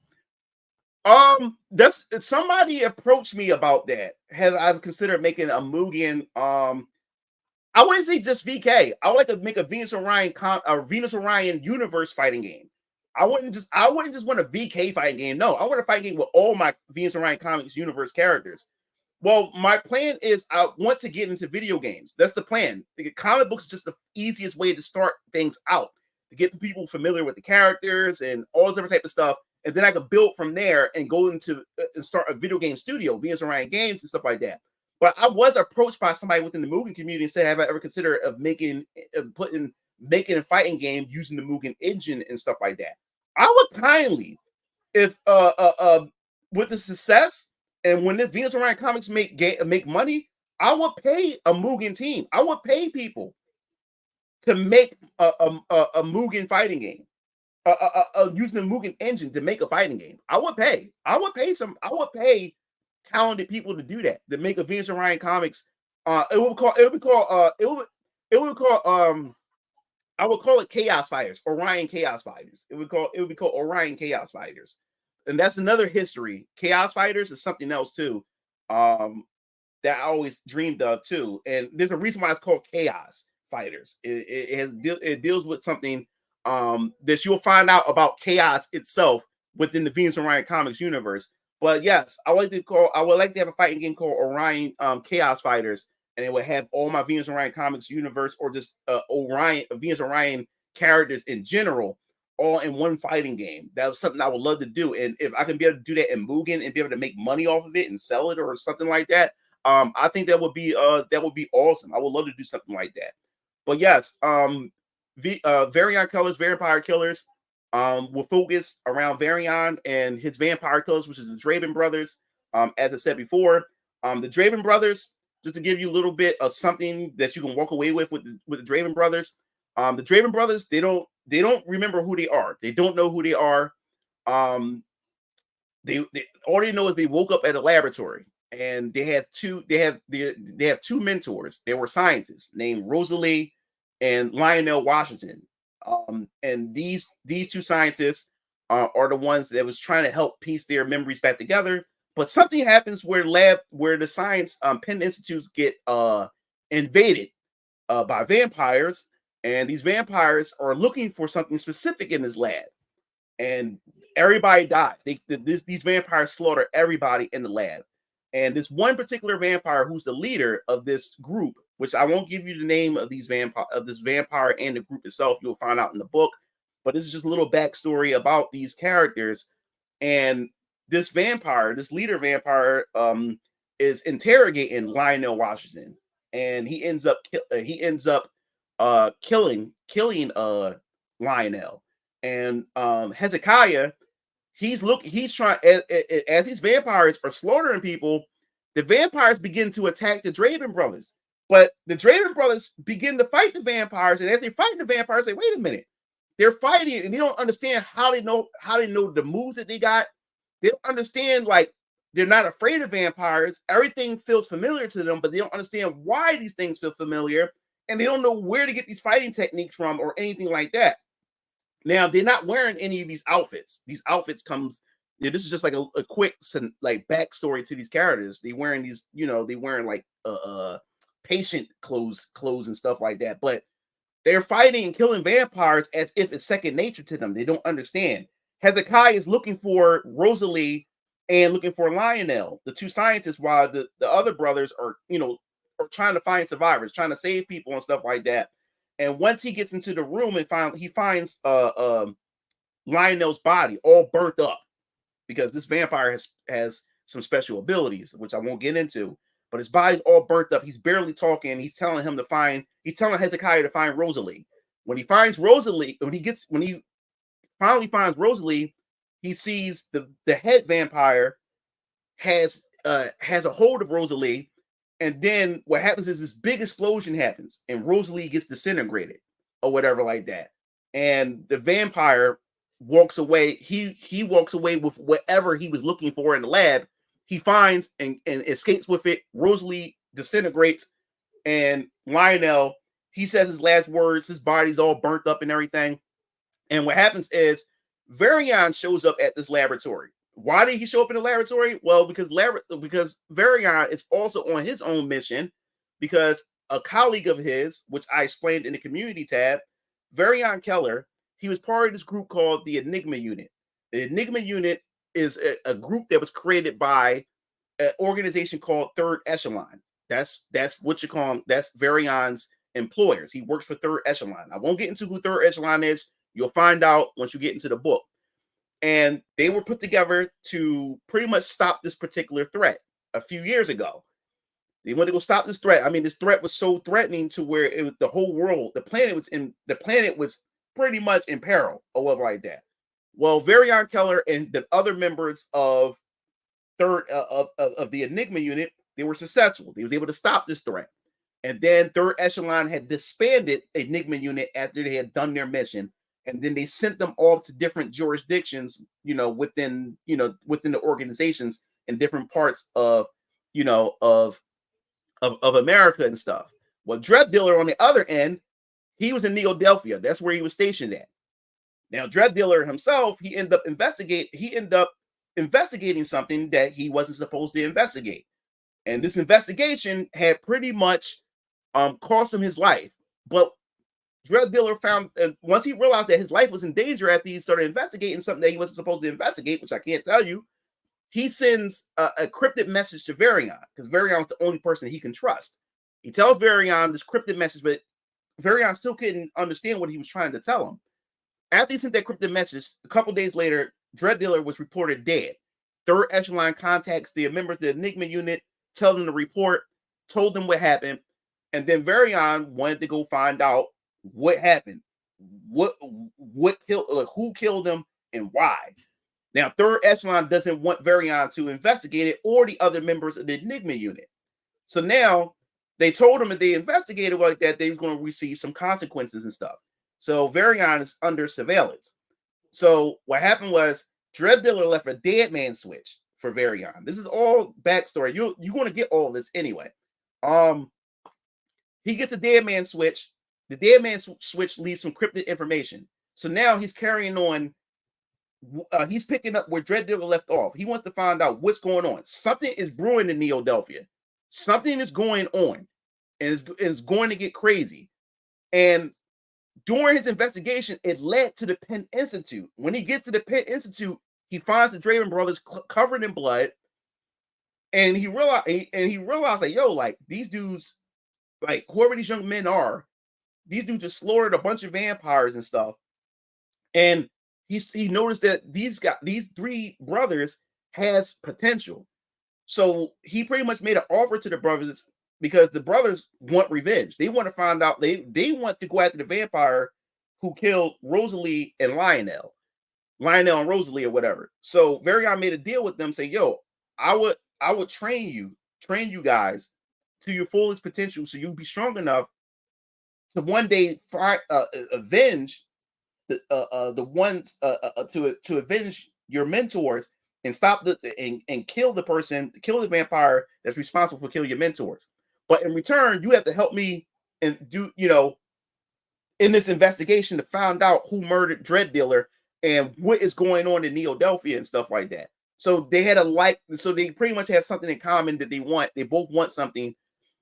That's somebody approached me about that. Have I considered making a Mugen? I wouldn't say just VK. I would like to make a Venus Orion universe fighting game. I wouldn't just want a VK fighting game. No, I want a fighting game with all my Venus Orion Comics universe characters. Well, my plan is I want to get into video games. That's the plan. The comic books is just the easiest way to start things out, to get people familiar with the characters and all this other type of stuff. And then I could build from there and go into and start a video game studio, Venus Orion Games and stuff like that. But I was approached by somebody within the Mugen community and said, have I ever considered making a fighting game using the Mugen engine and stuff like that? I would kindly, if with the success and when the Venus Orion Comics make money, I would pay a Mugen team. I would pay people to make a Mugen fighting game. Using the Mugen engine to make a fighting game. I would pay talented people to do that, to make a Venus Orion Comics. I would call it Chaos Fighters, Orion Chaos Fighters. It would be called Orion Chaos Fighters. And that's another history. Chaos Fighters is something else too. That I always dreamed of too. And there's a reason why it's called Chaos Fighters. It deals with something that you'll find out about chaos itself within the Venus Orion Comics universe. But yes, I would like to have a fighting game called Orion Chaos Fighters, and it would have all my Venus Orion Comics universe or just Venus Orion characters in general, all in one fighting game. That was something I would love to do. And if I can be able to do that in Mugen and be able to make money off of it and sell it or something like that, I think that would be awesome. I would love to do something like that. But yes, Varian Colors, Vampire Killers, will focus around Varian and his Vampire Killers, which is the Draven Brothers. As I said before, the Draven Brothers, just to give you a little bit of something that you can walk away with the Draven Brothers. The Draven Brothers, they don't remember who they are. They don't know who they are. They all they know is they woke up at a laboratory and they have two mentors. They were scientists named Rosalie and Lionel Washington. And these two scientists are the ones that was trying to help piece their memories back together. But something happens where the science Penn Institutes get invaded by vampires, and these vampires are looking for something specific in this lab, and everybody dies. These vampires slaughter everybody in the lab, and this one particular vampire who's the leader of this group, which I won't give you the name of this vampire and the group itself. You'll find out in the book, but this is just a little backstory about these characters. And this leader vampire, is interrogating Lionel Washington, and he ends up killing Lionel. And Hezekiah, he's trying, as these vampires are slaughtering people, the vampires begin to attack the Draven Brothers. But the Draven Brothers begin to fight the vampires, and as they fight the vampires, they wait a minute. They're fighting, and they don't understand how they know the moves that they got. They don't understand, like, they're not afraid of vampires. Everything feels familiar to them, but they don't understand why these things feel familiar, and they don't know where to get these fighting techniques from or anything like that. Now, they're not wearing any of these outfits. These outfits comes Yeah, this is just like a quick like backstory to these characters. They wearing these, they wearing like patient clothes and stuff like that. But they're fighting and killing vampires as if it's second nature to them. They don't understand. Hezekiah is looking for Rosalie and looking for Lionel, the two scientists, while the other brothers are trying to find survivors, trying to save people and stuff like that. And once he gets into the room and he finds Lionel's body all burnt up, because this vampire has some special abilities, which I won't get into. But his body's all burnt up. He's barely talking. He's telling Hezekiah to find Rosalie. When he finds Rosalie, when he finally finds Rosalie, he sees the head vampire has a hold of Rosalie, and then what happens is this big explosion happens, and Rosalie gets disintegrated or whatever like that. And the vampire walks away. He walks away with whatever he was looking for in the lab. He finds and escapes with it. Rosalie disintegrates, and Lionel, he says his last words. His body's all burnt up and everything. And what happens is Varian shows up at this laboratory. Why did he show up in the laboratory? Well, because Varian is also on his own mission, because a colleague of his, which I explained in the community tab, Varian Keller, he was part of this group called the Enigma Unit. The Enigma Unit is a group that was created by an organization called Third Echelon. That's what you call them. That's Varian's employers. He works for Third Echelon. I won't get into who Third Echelon is. You'll find out once you get into the book. And they were put together to pretty much stop this particular threat a few years ago. They wanted to go stop this threat. I mean, this threat was so threatening to where it was the whole world, the planet was pretty much in peril or whatever like that. Well, Varian Keller and the other members of of the Enigma Unit, they were successful. They was able to stop this threat. And then Third Echelon had disbanded Enigma Unit after they had done their mission. And then they sent them off to different jurisdictions, within the organizations in different parts of America and stuff. Well, Dread Dealer on the other end, he was in Neodelphia. That's where he was stationed at. Now, Dread Dealer himself, he ended up investigating something that he wasn't supposed to investigate. And this investigation had pretty much cost him his life. But Dread Dealer found, once he realized that his life was in danger after he started investigating something that he wasn't supposed to investigate, which I can't tell you, he sends a cryptic message to Varian, because Varian is the only person he can trust. He tells Varian this cryptic message, but Varian still couldn't understand what he was trying to tell him. After he sent that cryptic message, a couple days later, Dread Dealer was reported dead. Third Echelon contacts the members of the Enigma Unit, tell them to report, told them what happened, and then Varian wanted to go find out what happened, what killed, who killed him, and why. Now, Third Echelon doesn't want Varian to investigate it or the other members of the Enigma Unit. So now they told him if they investigated like that, they was going to receive some consequences and stuff. So Varian is under surveillance. So what happened was Dread Dealer left a dead man switch for Varian. This is all backstory. You're going to get all this anyway. He gets a dead man switch. The dead man switch leaves some cryptic information. So now he's carrying on. He's picking up where Dread Dealer left off. He wants to find out what's going on. Something is brewing in Neodelphia. Something is going on, and it's going to get crazy. And during his investigation, it led to the Penn Institute. When he gets to the Penn Institute, he finds the Draven brothers covered in blood, and he realized like, yo, like these dudes, like whoever these young men are, these dudes just slaughtered a bunch of vampires and stuff. And he noticed that these three brothers has potential. So he pretty much made an offer to the brothers, because the brothers want revenge. They want to find out, they want to go after the vampire who killed Rosalie and Lionel and Rosalie or whatever. So Varian made a deal with them, saying, yo, I would train you guys to your fullest potential, so you'll be strong enough to one day avenge the ones to avenge your mentors and stop and kill the vampire that's responsible for killing your mentors. But in return, you have to help me and do, in this investigation to find out who murdered Dread Dealer and what is going on in Neo-Delphia and stuff like that. So they had so they pretty much have something in common that they want. They both want something.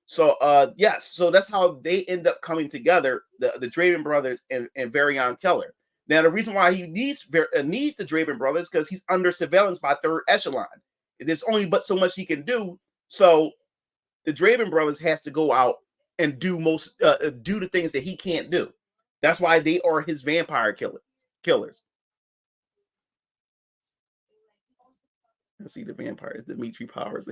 So yes, so that's how they end up coming together, the Draven brothers and Varian Keller. Now the reason why he needs the Draven brothers because he's under surveillance by Third Echelon. There's only but so much he can do. So the Draven brothers has to go out and do the things that he can't do. That's why they are his vampire killers. Let's see the vampires, Dimitri Powers.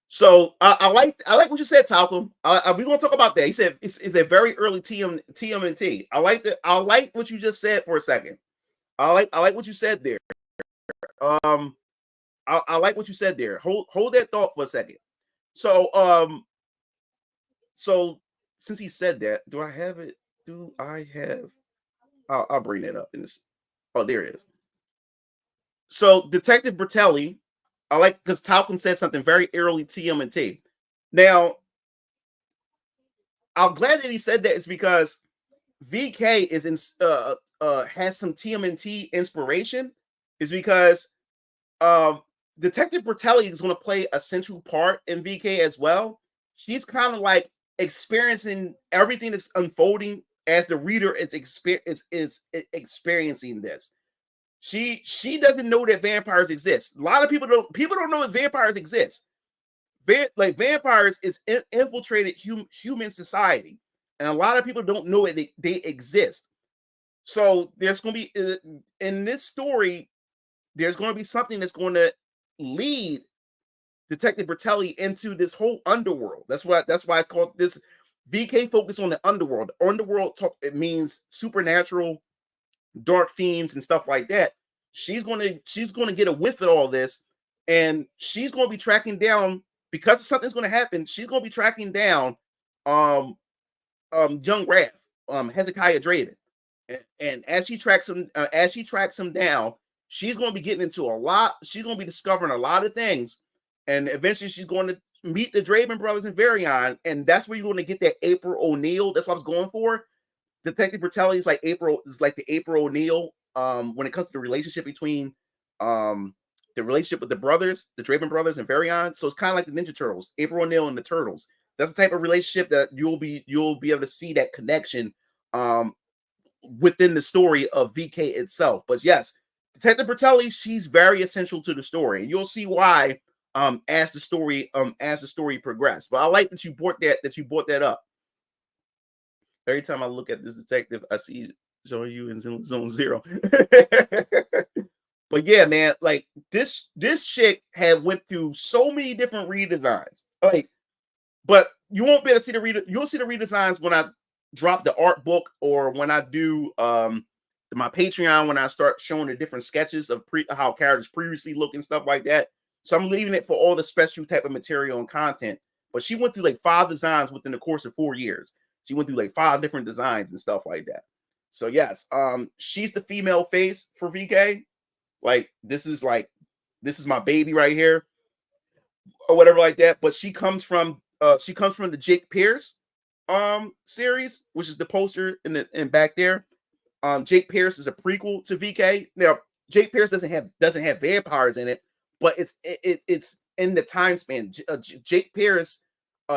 So I like what you said, Talcum. We're gonna talk about that. He said it's a very early TMNT. I like what you just said for a second. I like what you said there. I like what you said there. Hold that thought for a second. So so since he said that, do I have it? Do I have? I'll bring that up in this. Oh, there it is. So Detective Bertelli, I like because Talcum said something very early TMNT. Now, I'm glad that he said that. It's because VK is has some TMNT inspiration. Is because Detective Bertelli is going to play a central part in VK as well. She's kind of like experiencing everything that's unfolding as the reader is experiencing this. She doesn't know that vampires exist. A lot of people don't know that vampires exist. Vampires is infiltrated human society, and a lot of people don't know it. They exist. So there's going to be in this story, there's going to be something that's going to lead Detective Bertelli into this whole underworld. That's why it's called this. VK focus on the underworld. The underworld it means supernatural, dark themes and stuff like that. She's going to get a whiff at all this, and she's going to be tracking down because something's going to happen. She's going to be tracking down young Raph, Hezekiah Draven, and as she tracks him down, she's going to be getting into a lot. She's going to be discovering a lot of things, and eventually she's going to meet the Draven brothers and Varian, and that's where you're going to get that April O'Neil. That's what I was going for. Detective Bertelli is like the April O'Neil when it comes to the relationship between the relationship with the brothers, the Draven brothers and Varian. So it's kind of like the Ninja Turtles, April O'Neil and the Turtles. That's the type of relationship that you'll be able to see that connection within the story of VK itself. But yes, Detective Bertelli, she's very essential to the story, and you'll see why as the story progresses. But I like that you brought that up. Every time I look at this detective, I see Zone in Zone Zero. But yeah, man, like this chick had went through so many different redesigns. Like, but you won't be able to see you'll see the redesigns when I drop the art book or when I do my Patreon, when I start showing the different sketches of how characters previously look and stuff like that. So I'm leaving it for all the special type of material and content. But she went through like 5 designs within the course of 4 years. She went through like 5 different designs and stuff like that. So yes, she's the female face for VK. Like this is my baby right here, or whatever like that. But she comes from the Jake Pierce series, which is the poster in back there. Jake Pierce is a prequel to VK. Now Jake Pierce doesn't have vampires in it, but it's in the time span. Jake Pierce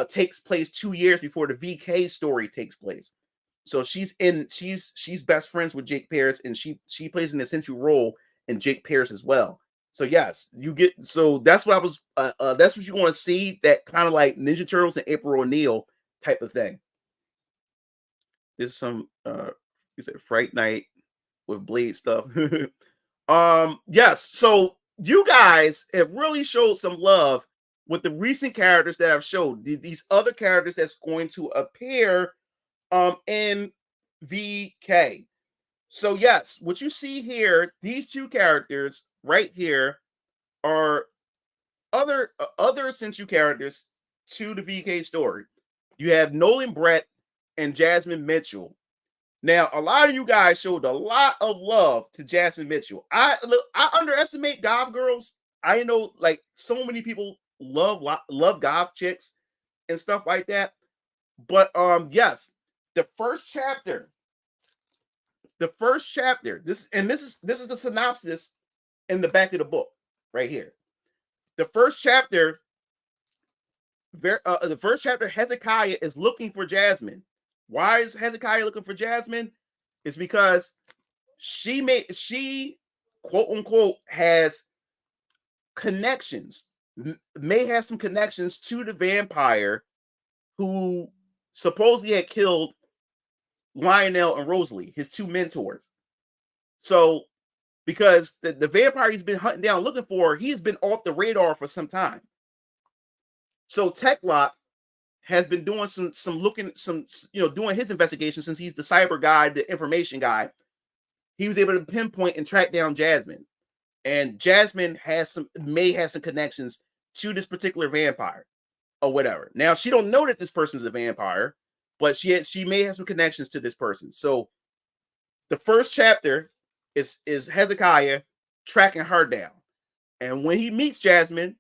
takes place 2 years before the VK story takes place. So she's best friends with Jake Pierce, and she plays an essential role in Jake Pierce as well. So yes, that's what I was that's what you want to see, that kind of like Ninja Turtles and April O'Neil type of thing. This is some you said Fright Night with Blade stuff. Yes, so you guys have really showed some love with the recent characters that I've showed. These other characters that's going to appear in VK. So yes, what you see here, these 2 characters right here are other essential characters to the VK story. You have Nolan Brett and Jasmine Mitchell. Now, a lot of you guys showed a lot of love to Jasmine Mitchell. I underestimate goth girls. I know like so many people love goth chicks and stuff like that. But yes, the first chapter the first chapter, this is the synopsis in the back of the book right here. The first chapter, Hezekiah is looking for Jasmine. Why is Hezekiah looking for Jasmine? It's because she quote unquote has connections, may have some connections to the vampire who supposedly had killed Lionel and Rosalie, his two mentors. So, because the vampire he's been hunting down looking for, he's been off the radar for some time. So Techlock has been doing doing his investigation since he's the cyber guy, the information guy. He was able to pinpoint and track down Jasmine. And Jasmine may have some connections to this particular vampire or whatever. Now, she don't know that this person's a vampire, but she may have some connections to this person. So the first chapter is Hezekiah tracking her down. And when he meets Jasmine,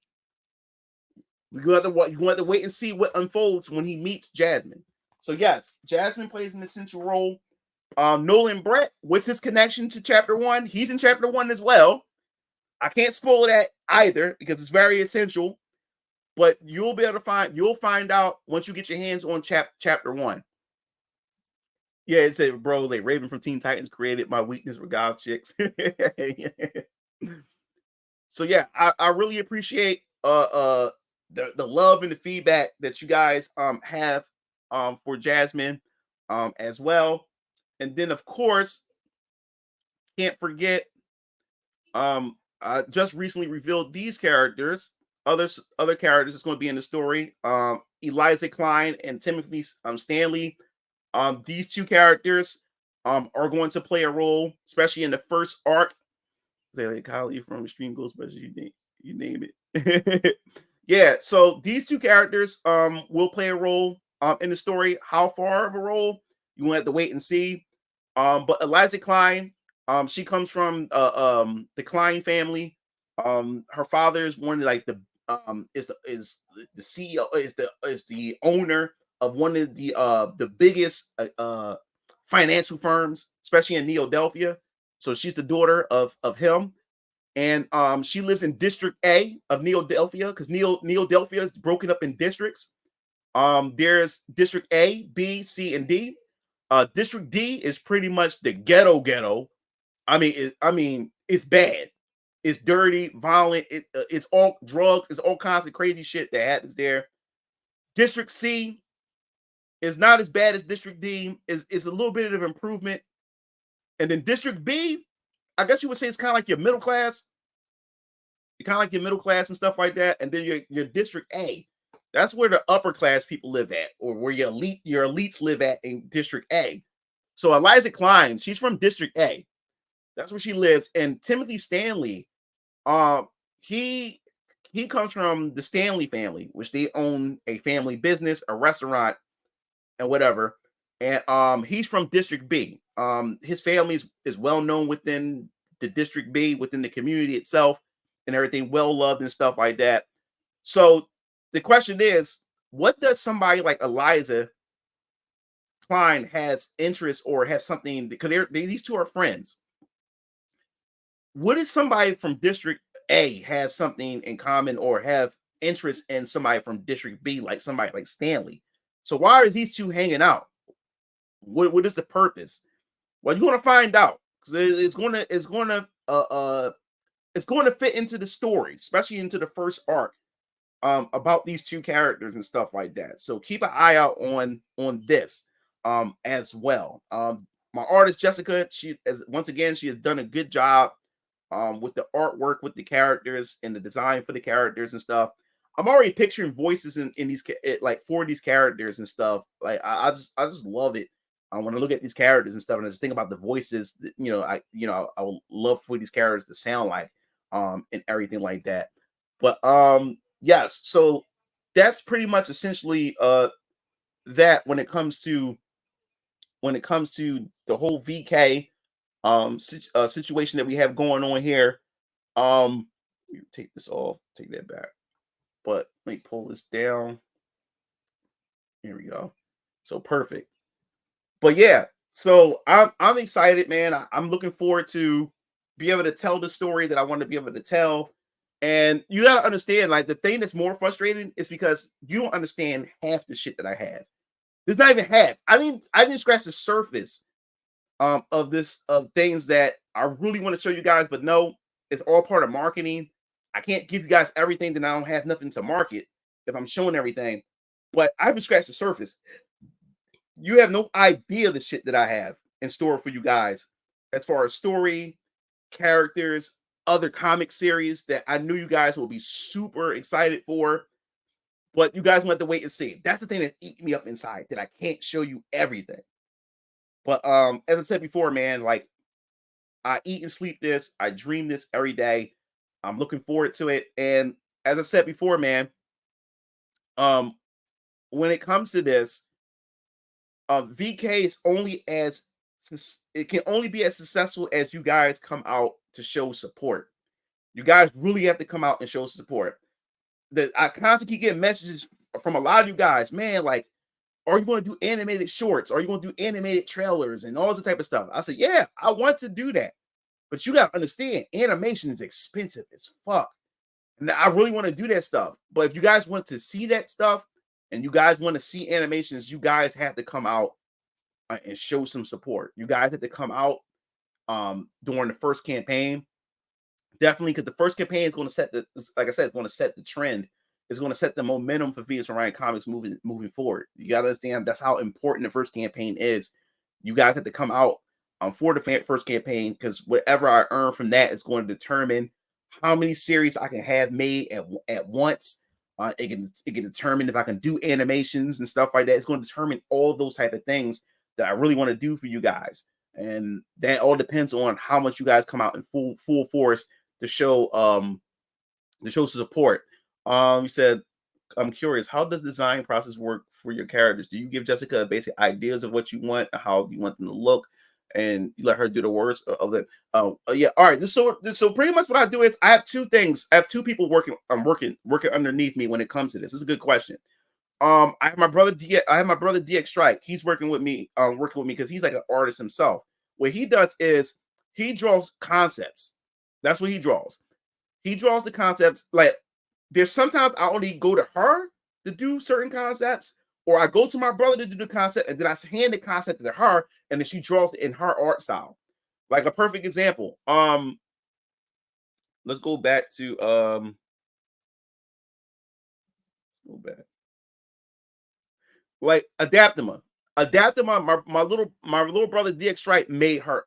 you have to wait and see what unfolds when he meets Jasmine. So yes, Jasmine plays an essential role. Nolan Brett, what's his connection to chapter 1? He's in chapter 1 as well. I can't spoil that either because it's very essential, but you'll find out once you get your hands on chapter 1. Yeah, it said, bro, like Raven from Teen Titans created my weakness for goth chicks. So yeah, I really appreciate the love and the feedback that you guys have for Jasmine as well. And then of course, can't forget I just recently revealed these characters. Other characters that's going to be in the story. Eliza Klein and Timothy Stanley. These two characters are going to play a role, especially in the first arc. Say like Kylie from Extreme Ghostbusters, you name it. Yeah, so these two characters will play a role in the story. How far of a role you want to have to wait and see. But Eliza Klein, she comes from the Klein family. Her father is one of like is the CEO, is the owner of one of the biggest financial firms, especially in Neodelphia. So she's the daughter of him, and she lives in District A of Neodelphia because Neodelphia is broken up in districts. There's District A, B, C, and D. District D is pretty much the ghetto. I mean, it's bad. It's dirty, violent. It's all drugs. It's all kinds of crazy shit that happens there. District C is not as bad as District D. Is a little bit of improvement. And then District B, I guess you would say it's kind of like your middle class. You're kind of like your middle class and stuff like that. And then your District A, that's where the upper class people live at, or where your elites live at in District A. So Eliza Klein, she's from District A. That's where she lives. And Timothy Stanley, he comes from the Stanley family, which they own a family business, a restaurant, and whatever. And he's from District B. His family is well known within the District B, within the community itself, and everything, well loved and stuff like that. So the question is, what does somebody like Eliza Klein has interest or have something, because these two are friends. What does somebody from District A have something in common or have interest in somebody from District B, like somebody like Stanley? So why are these two hanging out? What is the purpose? Well, you're gonna find out because it's going to fit into the story, especially into the first arc about these two characters and stuff like that. So keep an eye out on this as well. My artist Jessica, she has done a good job with the artwork, with the characters and the design for the characters and stuff. I'm already picturing voices in these like for these characters and stuff. Like I just love it. When I look at these characters and stuff, and I just think about the voices, I would love for these characters to sound like, and everything like that. But yes, so that's pretty much essentially that when it comes to the whole VK situation that we have going on here. Take this off, take that back. But let me pull this down. Here we go. So perfect. But yeah, So I'm excited, man. I'm looking forward to be able to tell the story that I want to be able to tell. And you gotta understand, like the thing that's more frustrating is because you don't understand half the shit that I have. There's not even half. I didn't scratch the surface of this of things that I really want to show you guys, but no, it's all part of marketing. I can't give you guys everything, then I don't have nothing to market if I'm showing everything. But I haven't scratched the surface. You have no idea the shit that I have in store for you guys as far as story, characters, other comic series that I knew you guys will be super excited for. But you guys want to wait and see. That's the thing that's eating me up inside that I can't show you everything. But as I said before, man, like I eat and sleep this, I dream this every day. I'm looking forward to it. And as I said before, man, um, when it comes to this, VK is only as it can only be as successful as you guys come out to show support. You guys really have to come out and show support. That I constantly keep getting messages from a lot of you guys, man, like, are you going to do animated shorts? Are you going to do animated trailers and all this type of stuff? I said, yeah, I want to do that. But you got to understand, animation is expensive as fuck. And I really want to do that stuff. But if you guys want to see that stuff and you guys want to see animations, you guys have to come out and show some support. You guys have to come out during the first campaign. Definitely, because the first campaign is going to set the, like I said, it's going to set the trend. It's going to set the momentum for Phoenix Orion Comics moving forward. You got to understand that's how important the first campaign is. You guys have to come out for the first campaign because whatever I earn from that is going to determine how many series I can have made at once. It can determine if I can do animations and stuff like that. It's going to determine all those type of things that I really want to do for you guys, and that all depends on how much you guys come out in full force to show support. You said, I'm curious, how does the design process work for your characters? Do you give Jessica basic ideas of what you want, how you want them to look, and you let her do the worst of it? Yeah, all right. So pretty much what I do is I have two things. I have two people working underneath me when it comes to this. This is a good question. I have my brother DX Strike. He's working with me because he's like an artist himself. What he does is he draws concepts. That's what he draws. He draws the concepts. Like there's sometimes I only go to her to do certain concepts, or I go to my brother to do the concept, and then I hand the concept to her, and then she draws it in her art style. Like a perfect example. Let's go back to go back. Like Adaptima. My little brother DX Stripe made her.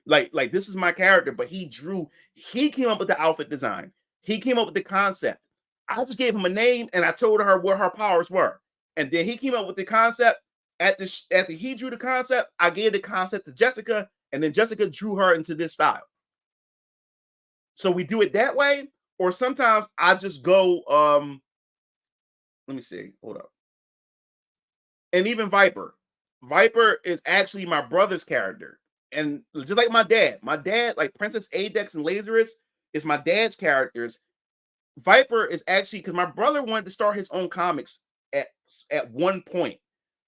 Like this is my character, but he came up with the outfit design. He came up with the concept. I just gave him a name and I told her what her powers were. And then he came up with the concept. After he drew the concept, I gave the concept to Jessica, and then Jessica drew her into this style. So we do it that way, or sometimes I just go, let me see. Hold up. And even Viper. Viper is actually my brother's character. And just like my dad, like Princess Adex and Lazarus is my dad's characters. Viper is actually because my brother wanted to start his own comics at one point.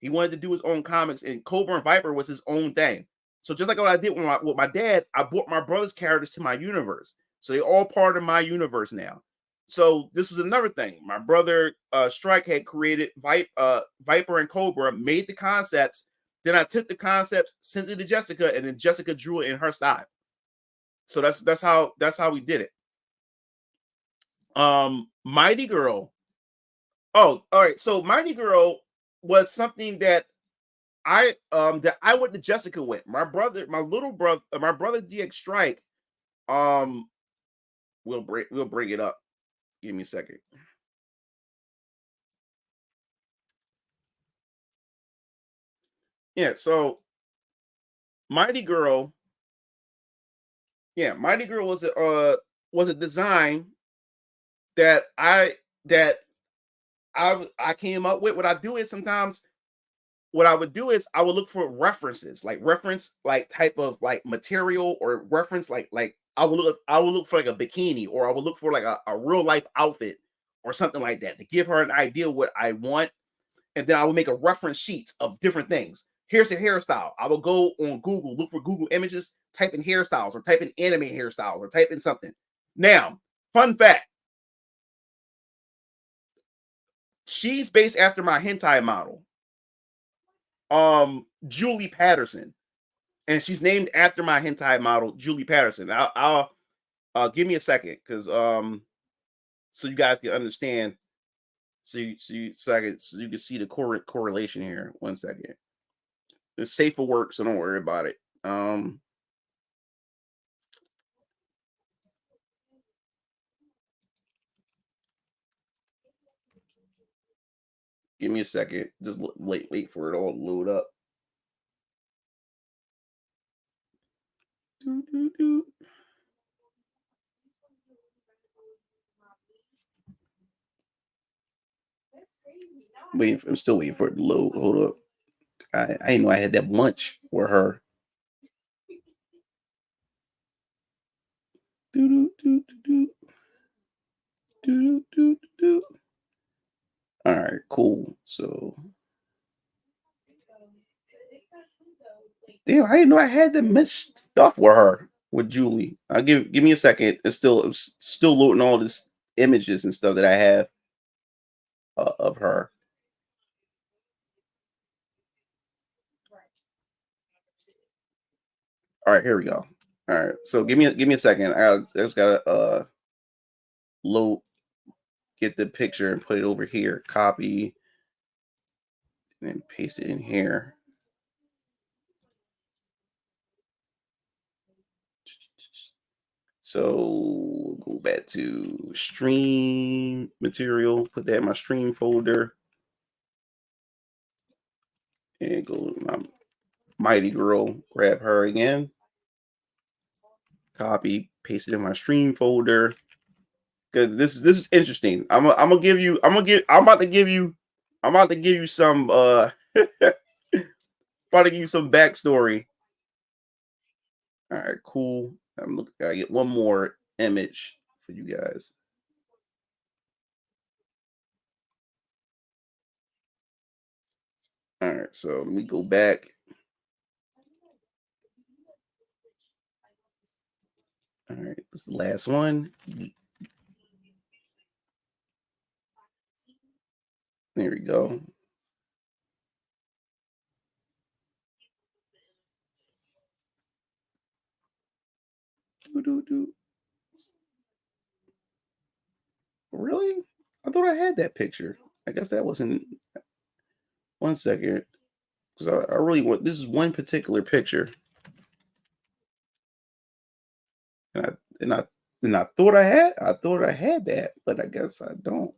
He wanted to do his own comics, and Cobra and Viper was his own thing. So just like what I did with my dad, I brought my brother's characters to my universe. So they're all part of my universe now. So this was another thing. My brother Strike had created Viper and Cobra, made the concepts. Then I took the concepts, sent it to Jessica, and then Jessica drew it in her style. So that's how we did it. Mighty Girl. Oh, all right. So Mighty Girl was something that I went to Jessica with. My brother DX Strike. We'll bring it up. Give me a second. Yeah, so Mighty Girl. Yeah, Mighty Girl was a design that I came up with. What I do is sometimes what I would do is I would look for references, like type of like material or reference like I would look for like a bikini, or I would look for like a real life outfit or something like that to give her an idea what I want. And then I would make a reference sheet of different things. here's a hairstyle. I will go on Google, look for Google images, type in hairstyles or type in anime hairstyles or type in something. Now, fun fact. She's based after my hentai model, Julie Patterson, and she's named after my hentai model, Julie Patterson. I'll give me a second because so you guys can understand, so you can see the correlation here. 1 second. It's safe for work, so don't worry about it. Give me a second. Just wait for it all to load up. I'm still waiting for it to load. Hold up. I didn't know I had that lunch for her. All right, cool. So, damn, I didn't know I had that much stuff with her, with Julie. I'll give me a second. It's still loading all this images and stuff that I have of her. All right, here we go. All right, so give me a second. I just gotta load, get the picture and put it over here. Copy and then paste it in here. So go back to stream material, put that in my stream folder, and go to my Mighty Girl, grab her again, copy, paste it in my stream folder. Because this is interesting. I'm about to give you some about to give you some backstory. All right, cool. I get one more image for you guys. All right, so let me go back. All right, this is the last one. There we go. Really? I thought I had that picture. I guess that wasn't. 1 second, because I really want. This is one particular picture, and I thought I had that, but I guess I don't.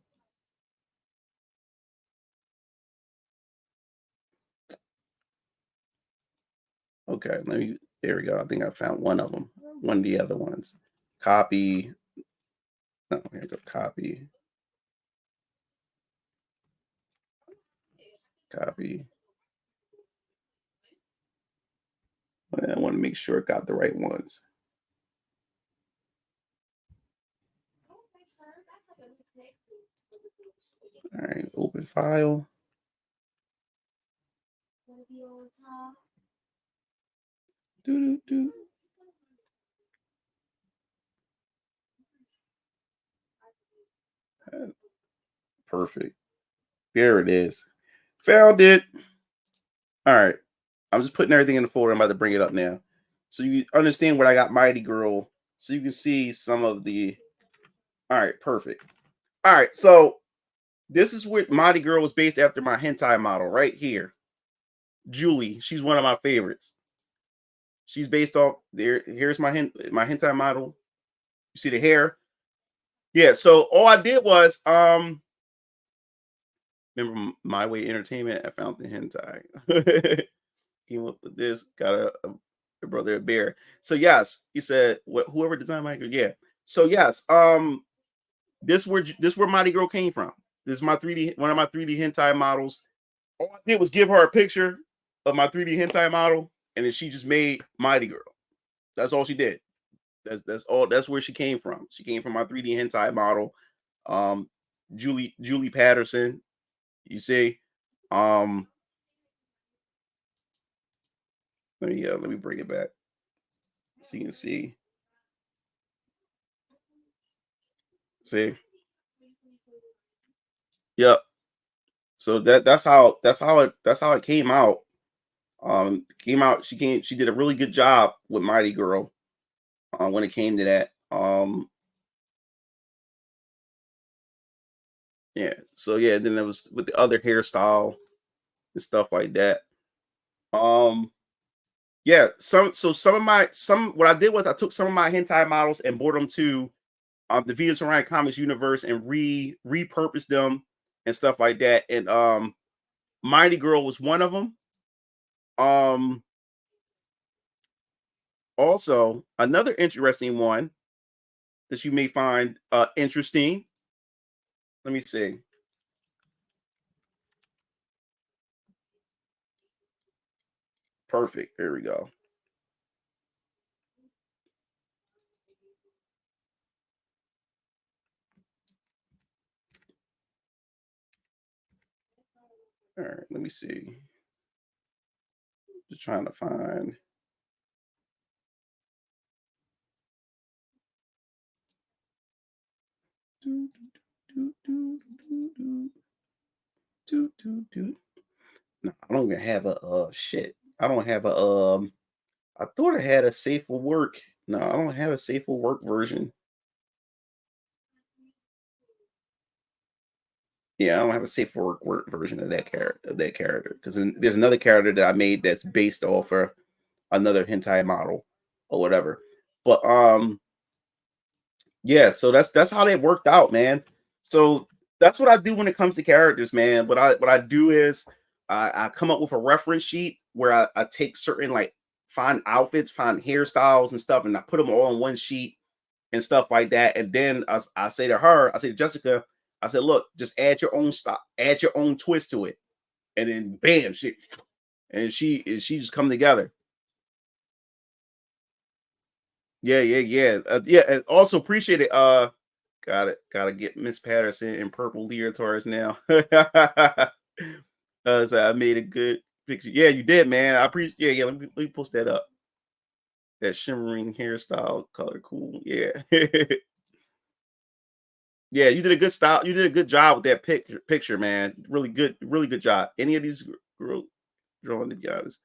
Okay, let me. There we go. I think I found one of them. One of the other ones. Copy. No, here go. Copy. Copy. I want to make sure I got the right ones. All right, open file. Perfect. There it is. Found it. All right. I'm just putting everything in the folder. I'm about to bring it up now. So you understand what I got Mighty Girl. So you can see some of the. All right, perfect. All right, so this is where Mighty Girl was based after my hentai model right here. Julie, she's one of my favorites. She's based off there. Here's my hentai model. You see the hair? Yeah, so all I did was remember My Way Entertainment? I found the hentai. Came up with this, got a brother a bear. So yes, he said whoever designed Michael, yeah. So yes, this where Mighty Girl came from. This is my 3D, one of my 3D hentai models. All I did was give her a picture of my 3D hentai model, and then she just made Mighty Girl. That's all she did. That's all. That's where she came from. She came from my 3D hentai model. Julie Patterson. You see, Let me bring it back so you can see. See, yep. So that's how it came out. Came out. She did a really good job with Mighty Girl when it came to that. Yeah. So yeah, then there was with the other hairstyle and stuff like that. Um, yeah. Some what I did was I took some of my hentai models and brought them to the Venus Orion Comics universe and repurposed them and stuff like that. And Mighty Girl was one of them. Um, Also another interesting one that you may find interesting. Let me see. Perfect. There we go. All right, let me see. Just trying to find. Do, do, do, do, do, do. No, I don't even have a shit. I don't have a I thought I had a safe for work. No, I don't have a safe for work version. Yeah, I don't have a safe for work version of that character because there's another character that I made that's based off of another hentai model or whatever. But yeah, so that's how they worked out, man. So that's what I do when it comes to characters, man. What I do is I come up with a reference sheet where I take certain like find outfits, find hairstyles and stuff, and I put them all on one sheet and stuff like that. And then I say to her, I say to Jessica, I said, look, just add your own style, add your own twist to it, and then bam, she just come together. Yeah, yeah, yeah, yeah. And also appreciate it. Gotta get Miss Patterson in purple leotards now. So I made a good picture. Yeah, you did, man. I appreciate. Yeah, yeah. Let me post that up. That shimmering hairstyle, color, cool. Yeah, yeah. You did a good style. You did a good job with that picture, man. Really good job. Any of these girls drawing the guys.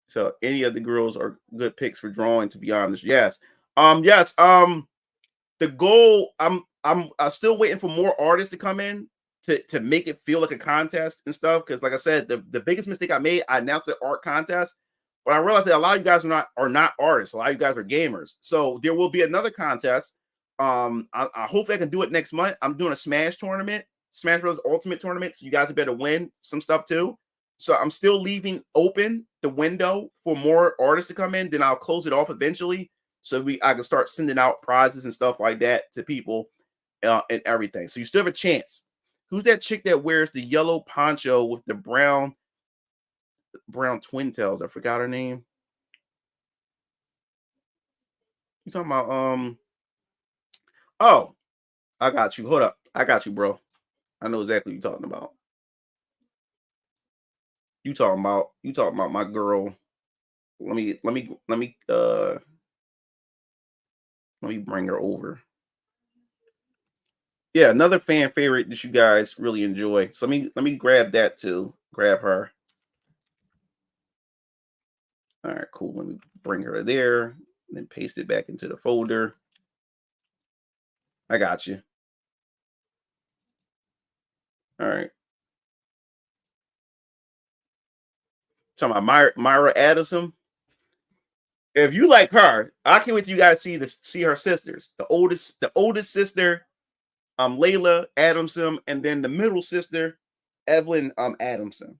So any of the girls are good picks for drawing. To be honest, yes. Yes. The goal I'm still waiting for more artists to come in to make it feel like a contest and stuff because like I said the biggest mistake I made, I announced the art contest, but I realized that a lot of you guys are not artists. A lot of you guys are gamers, so there will be another contest. I hope I can do it next month. I'm doing a Smash tournament, Smash Bros Ultimate tournament, so you guys better win some stuff too. So I'm still leaving open the window for more artists to come in, then I'll close it off eventually so I can start sending out prizes and stuff like that to people and everything. So you still have a chance. Who's that chick that wears the yellow poncho with the brown twin tails? I forgot her name. You talking about Oh, I got you. Hold up. I got you, bro. I know exactly what you're talking about. You talking about my girl. Let me bring her over. Yeah, another fan favorite that you guys really enjoy. So let me grab that too. Grab her. All right, cool. Let me bring her there, then paste it back into the folder. I got you. All right. Talking about Myra Adamson. If you like her, I can't wait till you guys see her sisters. The oldest sister, Layla Adamson, and then the middle sister, Evelyn Adamson.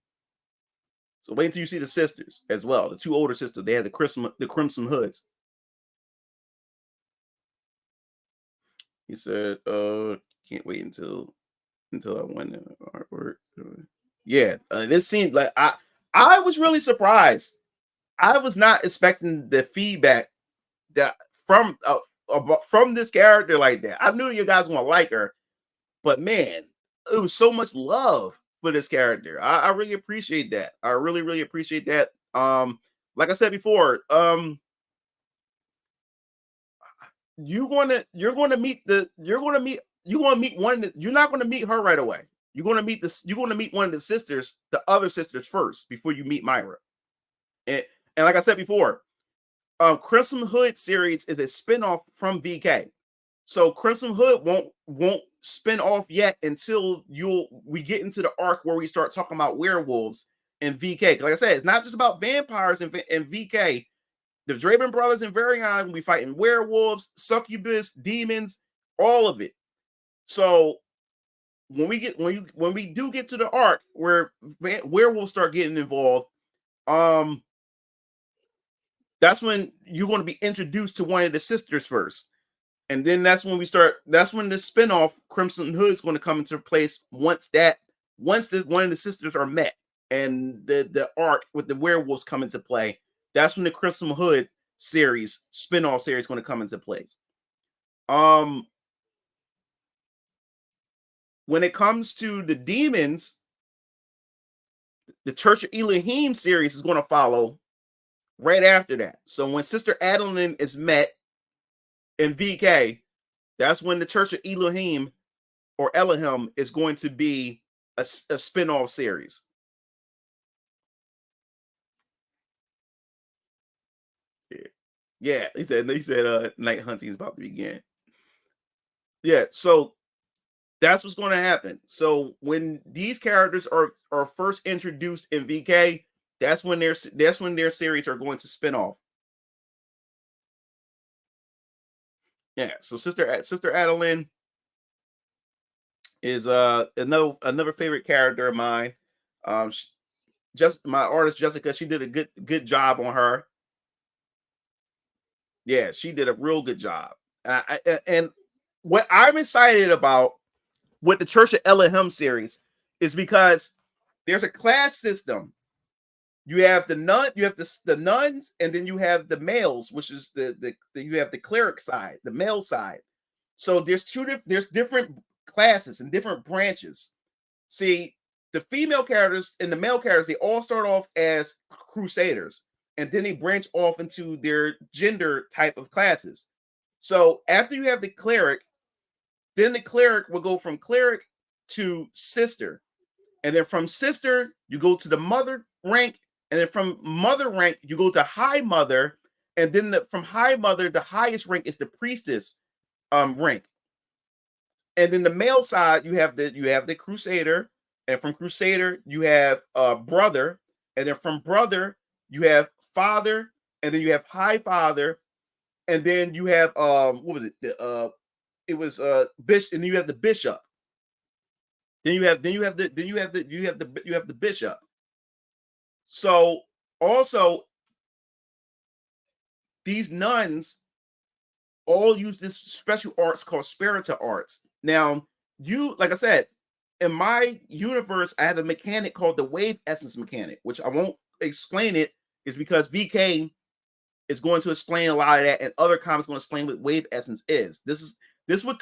So wait until you see the sisters as well. The two older sisters. They had the Crimson Hoods. He said, can't wait until I win the artwork. Yeah, this seemed like I was really surprised. I was not expecting the feedback that from from this character like that. I knew you guys want to like her, but man, it was so much love for this character. I really appreciate that. I really appreciate that. like I said before, you're going to meet one. You're not going to meet her right away. You're going to meet one of the sisters, the other sisters first before you meet Myra. And like I said before, Crimson Hood series is a spinoff from VK. So Crimson Hood won't spin off yet until we get into the arc where we start talking about werewolves in VK. Like I said, it's not just about vampires in VK. The Draven brothers and Varian will be fighting werewolves, succubus, demons, all of it. So when we do get to the arc where werewolves start getting involved, that's when you're going to be introduced to one of the sisters first. And then that's when the spinoff Crimson Hood is going to come into place once one of the sisters are met and the arc with the werewolves come into play. That's when the Crimson Hood series, spinoff series, is going to come into place. When it comes to the demons, the Church of Elohim series is going to follow right after that. So when Sister Adeline is met in VK, that's when the Church of Elohim or Elohim is going to be a spin-off series. Yeah, he said night hunting is about to begin. Yeah, so that's what's going to happen. So when these characters are first introduced in VK, that's when their series are going to spin off. Yeah, so Sister Adeline is another favorite character of mine. Just my artist Jessica, she did a good job on her. Yeah, she did a real good job. And what I'm excited about with the Church of Elohim series is because there's a class system. You have the nuns, and then you have the males, which is you have the cleric side, the male side. So there's different classes and different branches. See, the female characters and the male characters, they all start off as crusaders, and then they branch off into their gender type of classes. So after you have the cleric, then the cleric will go from cleric to sister, and then from sister you go to the mother rank, and then from mother rank you go to high mother, and then from high mother the highest rank is the priestess rank. And then the male side you have the crusader, and from crusader you have brother, and then from brother you have father, and then you have high father, and then you have what was it? It was bishop, and then you have the bishop. Then you have the bishop. So also these nuns all use this special arts called spirita arts. Now, like I said, in my universe, I have a mechanic called the wave essence mechanic, which I won't explain it, is because VK is going to explain a lot of that, and other comics going to explain what wave essence is. This is what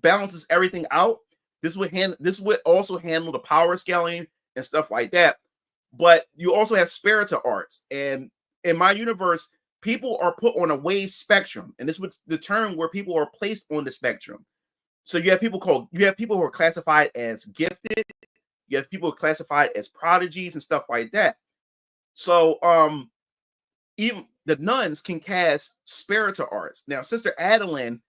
balances everything out. This would also handle the power scaling and stuff like that. But you also have spirita arts, and in my universe, people are put on a wave spectrum, and this was the term where people are placed on the spectrum. So you have people who are classified as gifted. You have people classified as prodigies and stuff like that. So even the nuns can cast spirita arts. Now, Sister Adeline,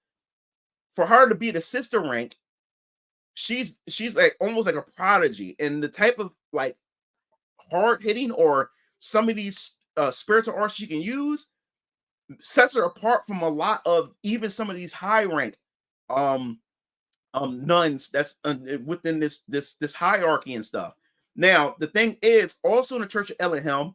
for her to be the sister rank, she's like almost like a prodigy, and the type of like hard hitting or some of these spiritual arts she can use sets her apart from a lot of even some of these high rank nuns that's within this hierarchy and stuff. Now the thing is, also in the Church of Elohim,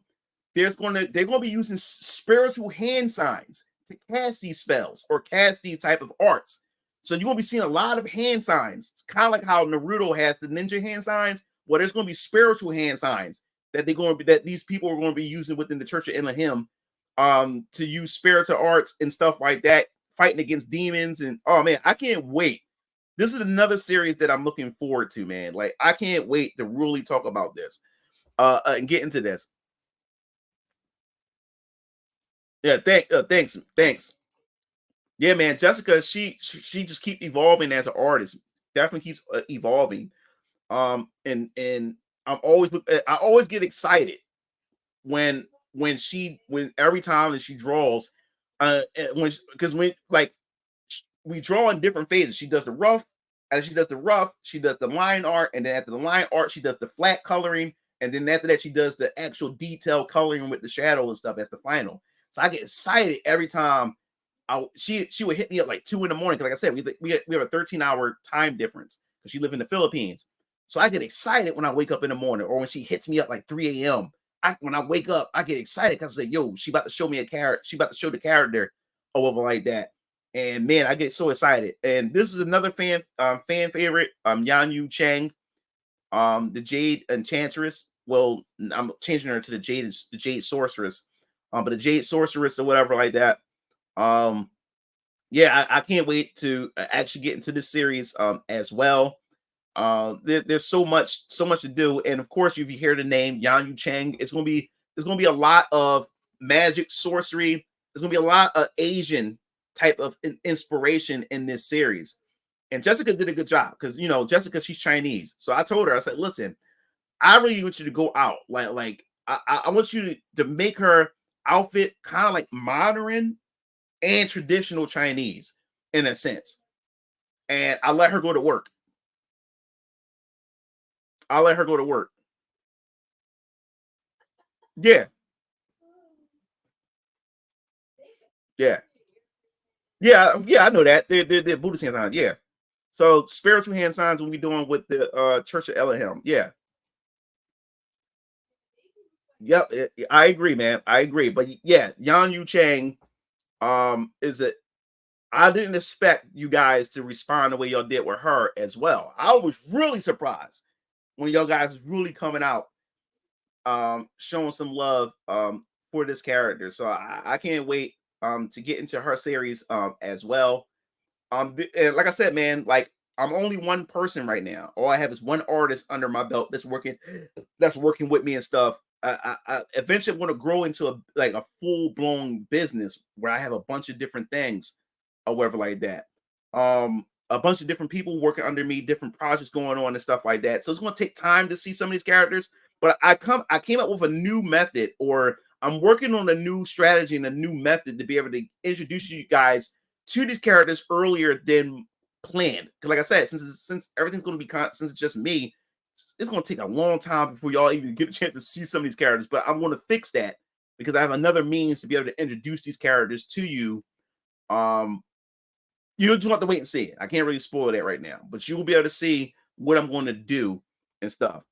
they're going to be using spiritual hand signs to cast these spells or cast these type of arts. So you're going to be seeing a lot of hand signs. It's kind of like how Naruto has the ninja hand signs. Well, there's going to be spiritual hand signs that these people are going to be using within the Church of Elohim to use spiritual arts and stuff like that, fighting against demons. And oh man, I can't wait. This is another series that I'm looking forward to, man. Like I can't wait to really talk about this and get into this. Yeah, thanks. Yeah, man, Jessica, she just keep evolving as an artist. Definitely keeps evolving. And I always get excited when every time that she draws, because when like we draw in different phases. She does the rough, as she does the rough, she does the line art, and then after the line art, she does the flat coloring, and then after that, she does the actual detail coloring with the shadow and stuff as the final. So I get excited every time. She would hit me up like 2 in the morning. Like I said, we have a 13-hour time difference because she lives in the Philippines. So I get excited when I wake up in the morning, or when she hits me up like 3 a.m. When I wake up, I get excited because I say, "Yo, she about to show me a character. She about to show the character or whatever like that." And man, I get so excited. And this is another fan favorite, Yan Yu Chang, the Jade Enchantress. Well, I'm changing her to the Jade Sorceress, but the Jade Sorceress or whatever like that. Yeah, I can't wait to actually get into this series as well. There's so much to do, and of course, if you hear the name Yan Yu Chang, it's gonna be a lot of magic, sorcery. There's gonna be a lot of Asian type of inspiration in this series. And Jessica did a good job because Jessica, she's Chinese. So I told her, I said, listen, I really want you to go out. I want you to make her outfit kind of like modern and traditional Chinese in a sense. And I let her go to work. I'll let her go to work. Yeah, yeah, yeah. I know that they're Buddhist hand signs. Yeah. So spiritual hand signs we'll be doing with the Church of Elohim. Yeah. Yep. I agree, man. I agree. But yeah, Yan Yu Chang is it. I didn't expect you guys to respond the way y'all did with her as well. I was really surprised when y'all guys was really coming out, showing some love for this character. So I can't wait to get into her series as well. And like I said, man, like I'm only one person right now. All I have is one artist under my belt that's working with me and stuff. I eventually want to grow into a full blown business where I have a bunch of different things or whatever like that. A bunch of different people working under me, different projects going on and stuff like that. So it's going to take time to see some of these characters. But I came up with a new method, or I'm working on a new strategy and a new method to be able to introduce you guys to these characters earlier than planned. Because, like I said, since everything's going to be since it's just me, it's going to take a long time before y'all even get a chance to see some of these characters. But I'm going to fix that because I have another means to be able to introduce these characters to you. You just have to wait and see it. I can't really spoil that right now, but you will be able to see what I'm going to do and stuff.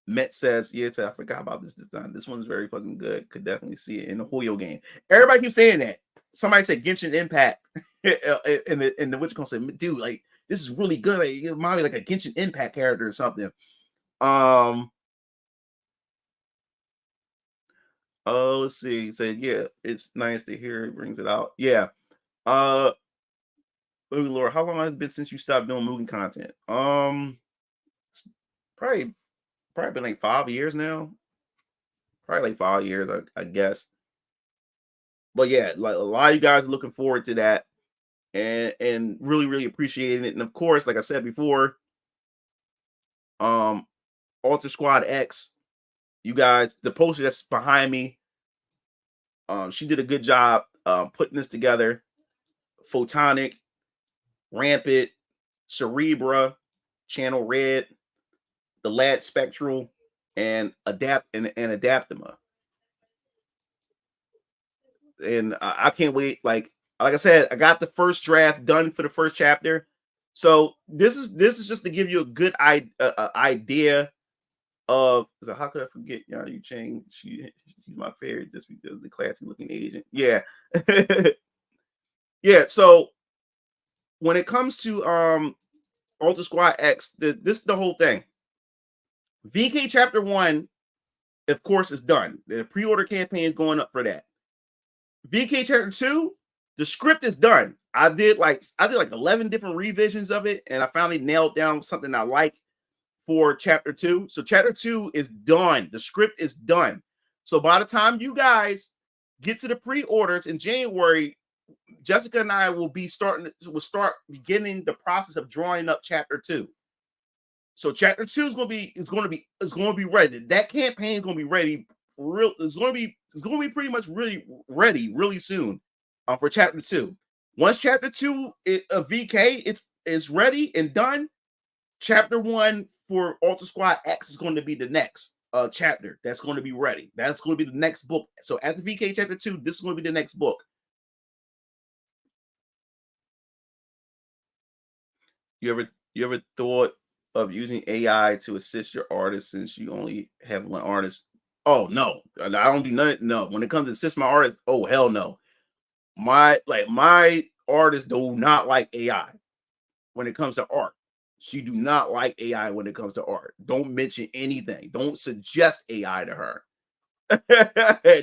Met says, yeah, I forgot about this design. This one's very fucking good. Could definitely see it in the Hoyo game. Everybody keeps saying that. Somebody said Genshin Impact in the what you gonna say, dude, like this is really good. Like, it reminds me like a Genshin Impact character or something. Oh, let's see. He said, yeah, it's nice to hear it brings it out. Yeah. Oh Lord, how long has it been since you stopped doing movie content? Probably been like 5 years now. Probably like 5 years, I guess. But yeah, like a lot of you guys are looking forward to that and really appreciating it. And of course, like I said before, um, Alter Squad X, you guys, the poster that's behind me, she did a good job putting this together. Photonic, Rampant, Cerebra, Channel Red, the Lad Spectral, and Adaptima. And I can't wait. Like I said, I got the first draft done for the first chapter. So this is just to give you a good idea of. So how could I forget? Yu Chang. She's my favorite just because of the classy looking agent. Yeah, yeah. So when it comes to Alter Squad X, this is the whole thing. VK Chapter 1, of course, is done. The pre-order campaign is going up for that. VK Chapter 2, the script is done. I did like 11 different revisions of it, and I finally nailed down something I like for Chapter 2. So Chapter 2 is done. The script is done. So by the time you guys get to the pre-orders in January, Jessica and I will start beginning the process of drawing up chapter 2. So chapter 2 is going to be ready. That campaign is going to be ready. It's going to be pretty much really ready really soon for chapter 2. Once chapter 2 of VK is ready and done, chapter 1 for Alter Squad X is going to be the next chapter that's going to be ready. That's going to be the next book. So after VK chapter 2, this is going to be the next book. You ever thought of using AI to assist your artist since you only have one artist? Oh no, I don't do nothing. No, when it comes to assist my artist, oh hell no. My artists do not like AI when it comes to art. She do not like AI when it comes to art. Don't mention anything. Don't suggest AI to her.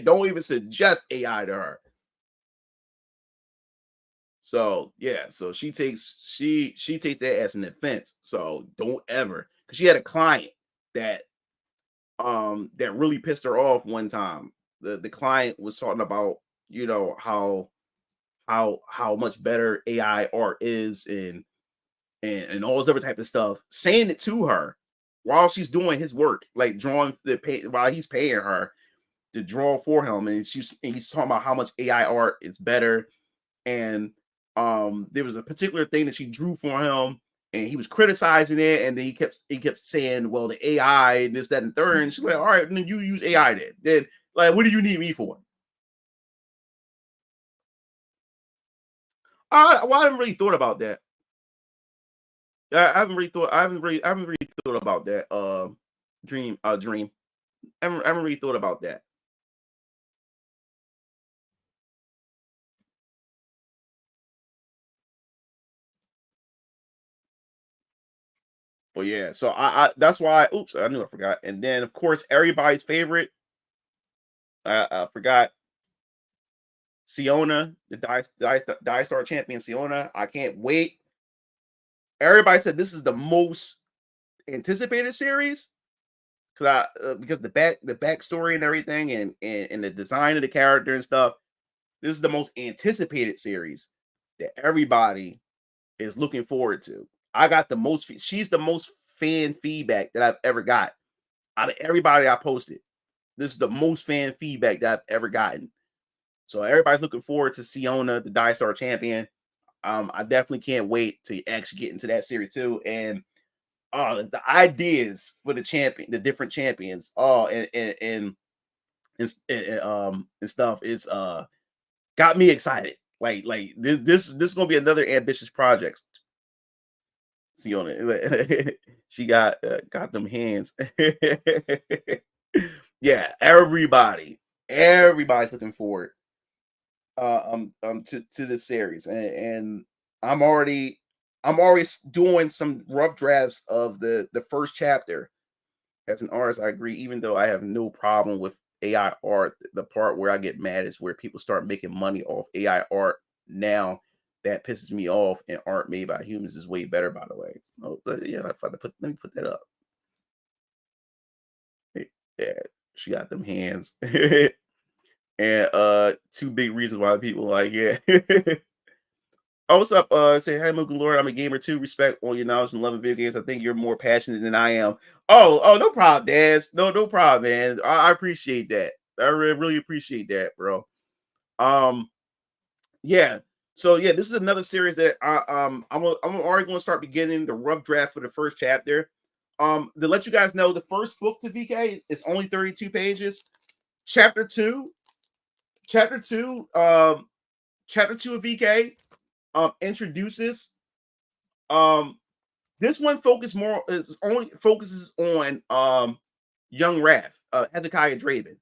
Don't even suggest AI to her. So yeah, so she takes that as an offense. So don't ever, because she had a client that that really pissed her off one time. The client was talking about, you know, how much better AI art is and all this other type of stuff, saying it to her while she's doing his work, like drawing while he's paying her to draw for him, and he's talking about how much AI art is better. And there was a particular thing that she drew for him, and he was criticizing it, and then he kept saying, well, the AI and this, that, and third. And she's like, all right, then you use AI then like, what do you need me for? Well, I haven't really thought about that. I haven't really thought about that dream. I haven't really thought about that. But yeah, so I that's why. Oops, I knew I forgot. And then of course everybody's favorite. I forgot Siona, the Die Star champion Siona. I can't wait. Everybody said this is the most anticipated series because the backstory and everything, and the design of the character and stuff. This is the most anticipated series that everybody is looking forward to. I got the most. She's the most fan feedback that I've ever got out of everybody I posted. This is the most fan feedback that I've ever gotten. So everybody's looking forward to Siona, the Die Star champion. I definitely can't wait to actually get into that series too. And the ideas for the different champions, and stuff is got me excited. Like this is gonna be another ambitious project. Siona, she got them hands. Yeah, everybody's looking forward to this series, and I'm already doing some rough drafts of the first chapter. As an artist, I agree, even though I have no problem with AI art. The part where I get mad is where people start making money off AI art now. That pisses me off, and art made by humans is way better, by the way. Oh, but yeah, let me put that up. Yeah, she got them hands. And two big reasons why people like, yeah. Oh, what's up? Say hi, Moon Lord. I'm a gamer too. Respect all your knowledge and love of video games. I think you're more passionate than I am. Oh, no problem, Daz. No problem, man. I appreciate that. I really appreciate that, bro. Um, yeah. So yeah, this is another series that I'm already going to start beginning the rough draft for the first chapter. To let you guys know, the first book to VK is only 32 pages. Chapter two, chapter two, um, chapter 2 of VK introduces this one focuses on young Raph, Hezekiah Draven.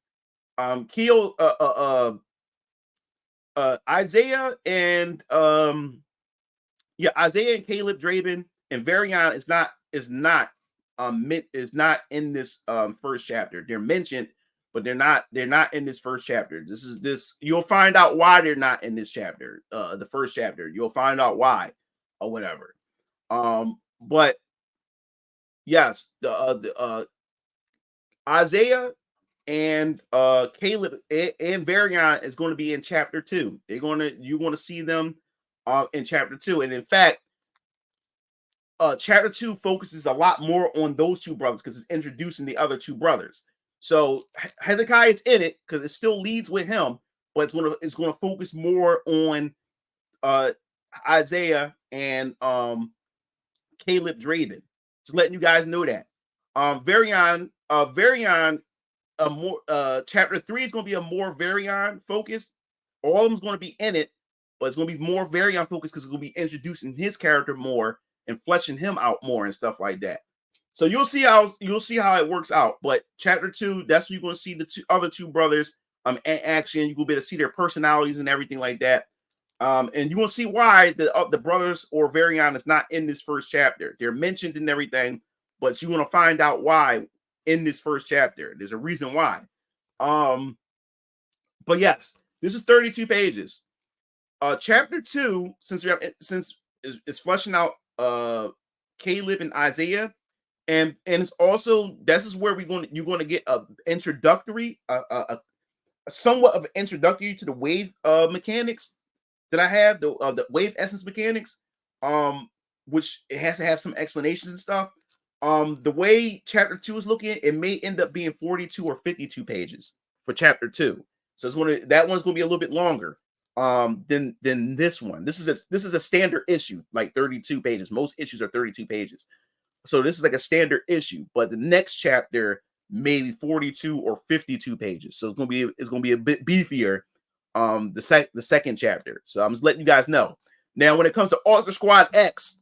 Keel Isaiah and Isaiah and Caleb Draven and Varian is not in this first chapter. They're mentioned, but they're not in this first chapter. This you'll find out why they're not in this chapter. The first chapter. You'll find out why or whatever. But yes, the Isaiah and Caleb and Varian is going to be in chapter 2. You're going to see them in chapter 2. And in fact, chapter 2 focuses a lot more on those two brothers because it's introducing the other two brothers. So Hezekiah is in it because it still leads with him, but it's gonna focus more on Isaiah and Caleb Draven. Just letting you guys know that. Varian more chapter 3 is gonna be a more Varian focused. All of them's gonna be in it, but it's gonna be more Varian focused because it's gonna be introducing his character more and fleshing him out more and stuff like that. So you'll see how it works out. But chapter 2, that's when you're going to see the other two brothers in action. You will be able to see their personalities and everything like that. And you will see why the brothers or Varian is not in this first chapter. They're mentioned and everything, but you're going to find out why in this first chapter. There's a reason why. But yes, this is 32 pages. Chapter 2, since it's fleshing out Caleb and Isaiah, and it's also this is where you're going to get a introductory, a somewhat of an introductory to the wave mechanics that I have, the wave essence mechanics, which it has to have some explanations and stuff. The way chapter 2 is looking, it may end up being 42 or 52 pages for chapter 2. So that one's going to be a little bit longer than this one. This is a standard issue, like 32 pages. Most issues are 32 pages. So this is like a standard issue, but the next chapter may be 42 or 52 pages. So it's gonna be a bit beefier. The second chapter. So I'm just letting you guys know. Now, when it comes to Ultra Squad X,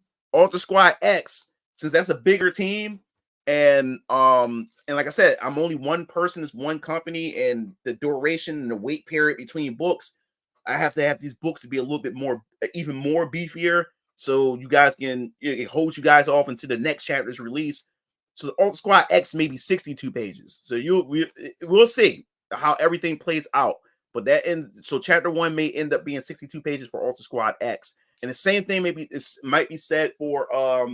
since that's a bigger team, and like I said, I'm only one person, it's one company, and the duration and the wait period between books, I have to have these books to be a little bit more, even more beefier. So you guys it holds you guys off until the next chapter's release. So Ultra Squad X may be 62 pages. So we'll see how everything plays out. But so chapter 1 may end up being 62 pages for Ultra Squad X. And the same thing might be said for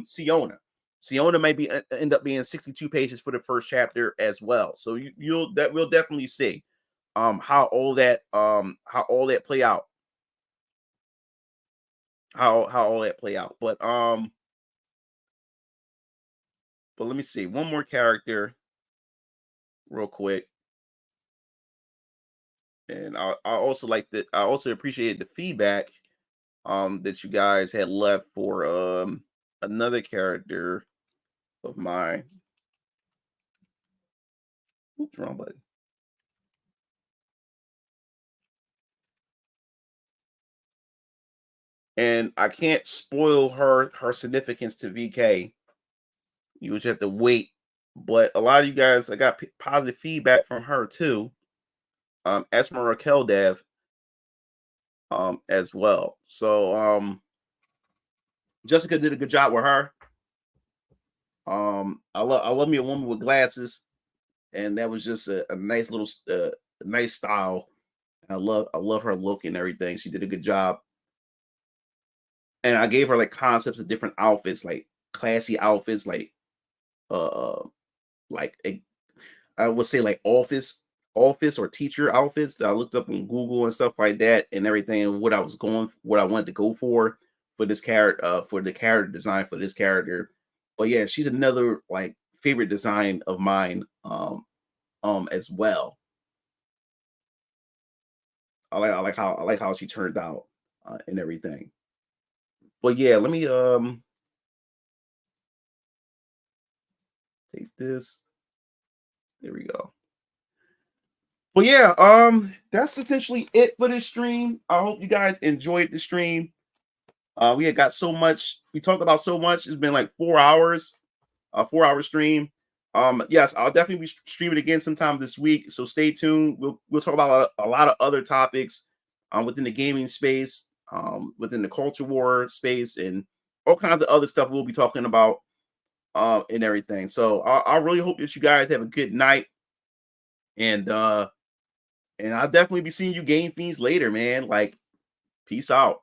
Siona. Siona might end up being 62 pages for the first chapter as well. So we'll definitely see how all that play out. How all that play out. But let me see one more character real quick. And I also appreciated the feedback that you guys had left for another character of mine. Oops, wrong button. And I can't spoil her significance to VK. You just have to wait. But a lot of you guys, I got positive feedback from her too. Esmeralda Keldev as well. So Jessica did a good job with her. I love me a woman with glasses, and that was just a nice little nice style. I love her look and everything. She did a good job. And I gave her like concepts of different outfits, like classy outfits, like I would say like office or teacher outfits that I looked up on Google and stuff like that and everything, and what I wanted to go for this character, for the character design for this character. But yeah, she's another like favorite design of mine as well. I like how she turned out and everything. But yeah, let me take this. There we go. But yeah, that's essentially it for this stream. I hope you guys enjoyed the stream. We had got so much, we talked about so much. It's been like 4 hours, a 4-hour stream. Yes, I'll definitely be streaming again sometime this week. So stay tuned. We'll talk about a lot of other topics within the gaming space, within the culture war space, and all kinds of other stuff we'll be talking about and everything. So I really hope that you guys have a good night. And I'll definitely be seeing you Game Fiends later, man. Like, peace out.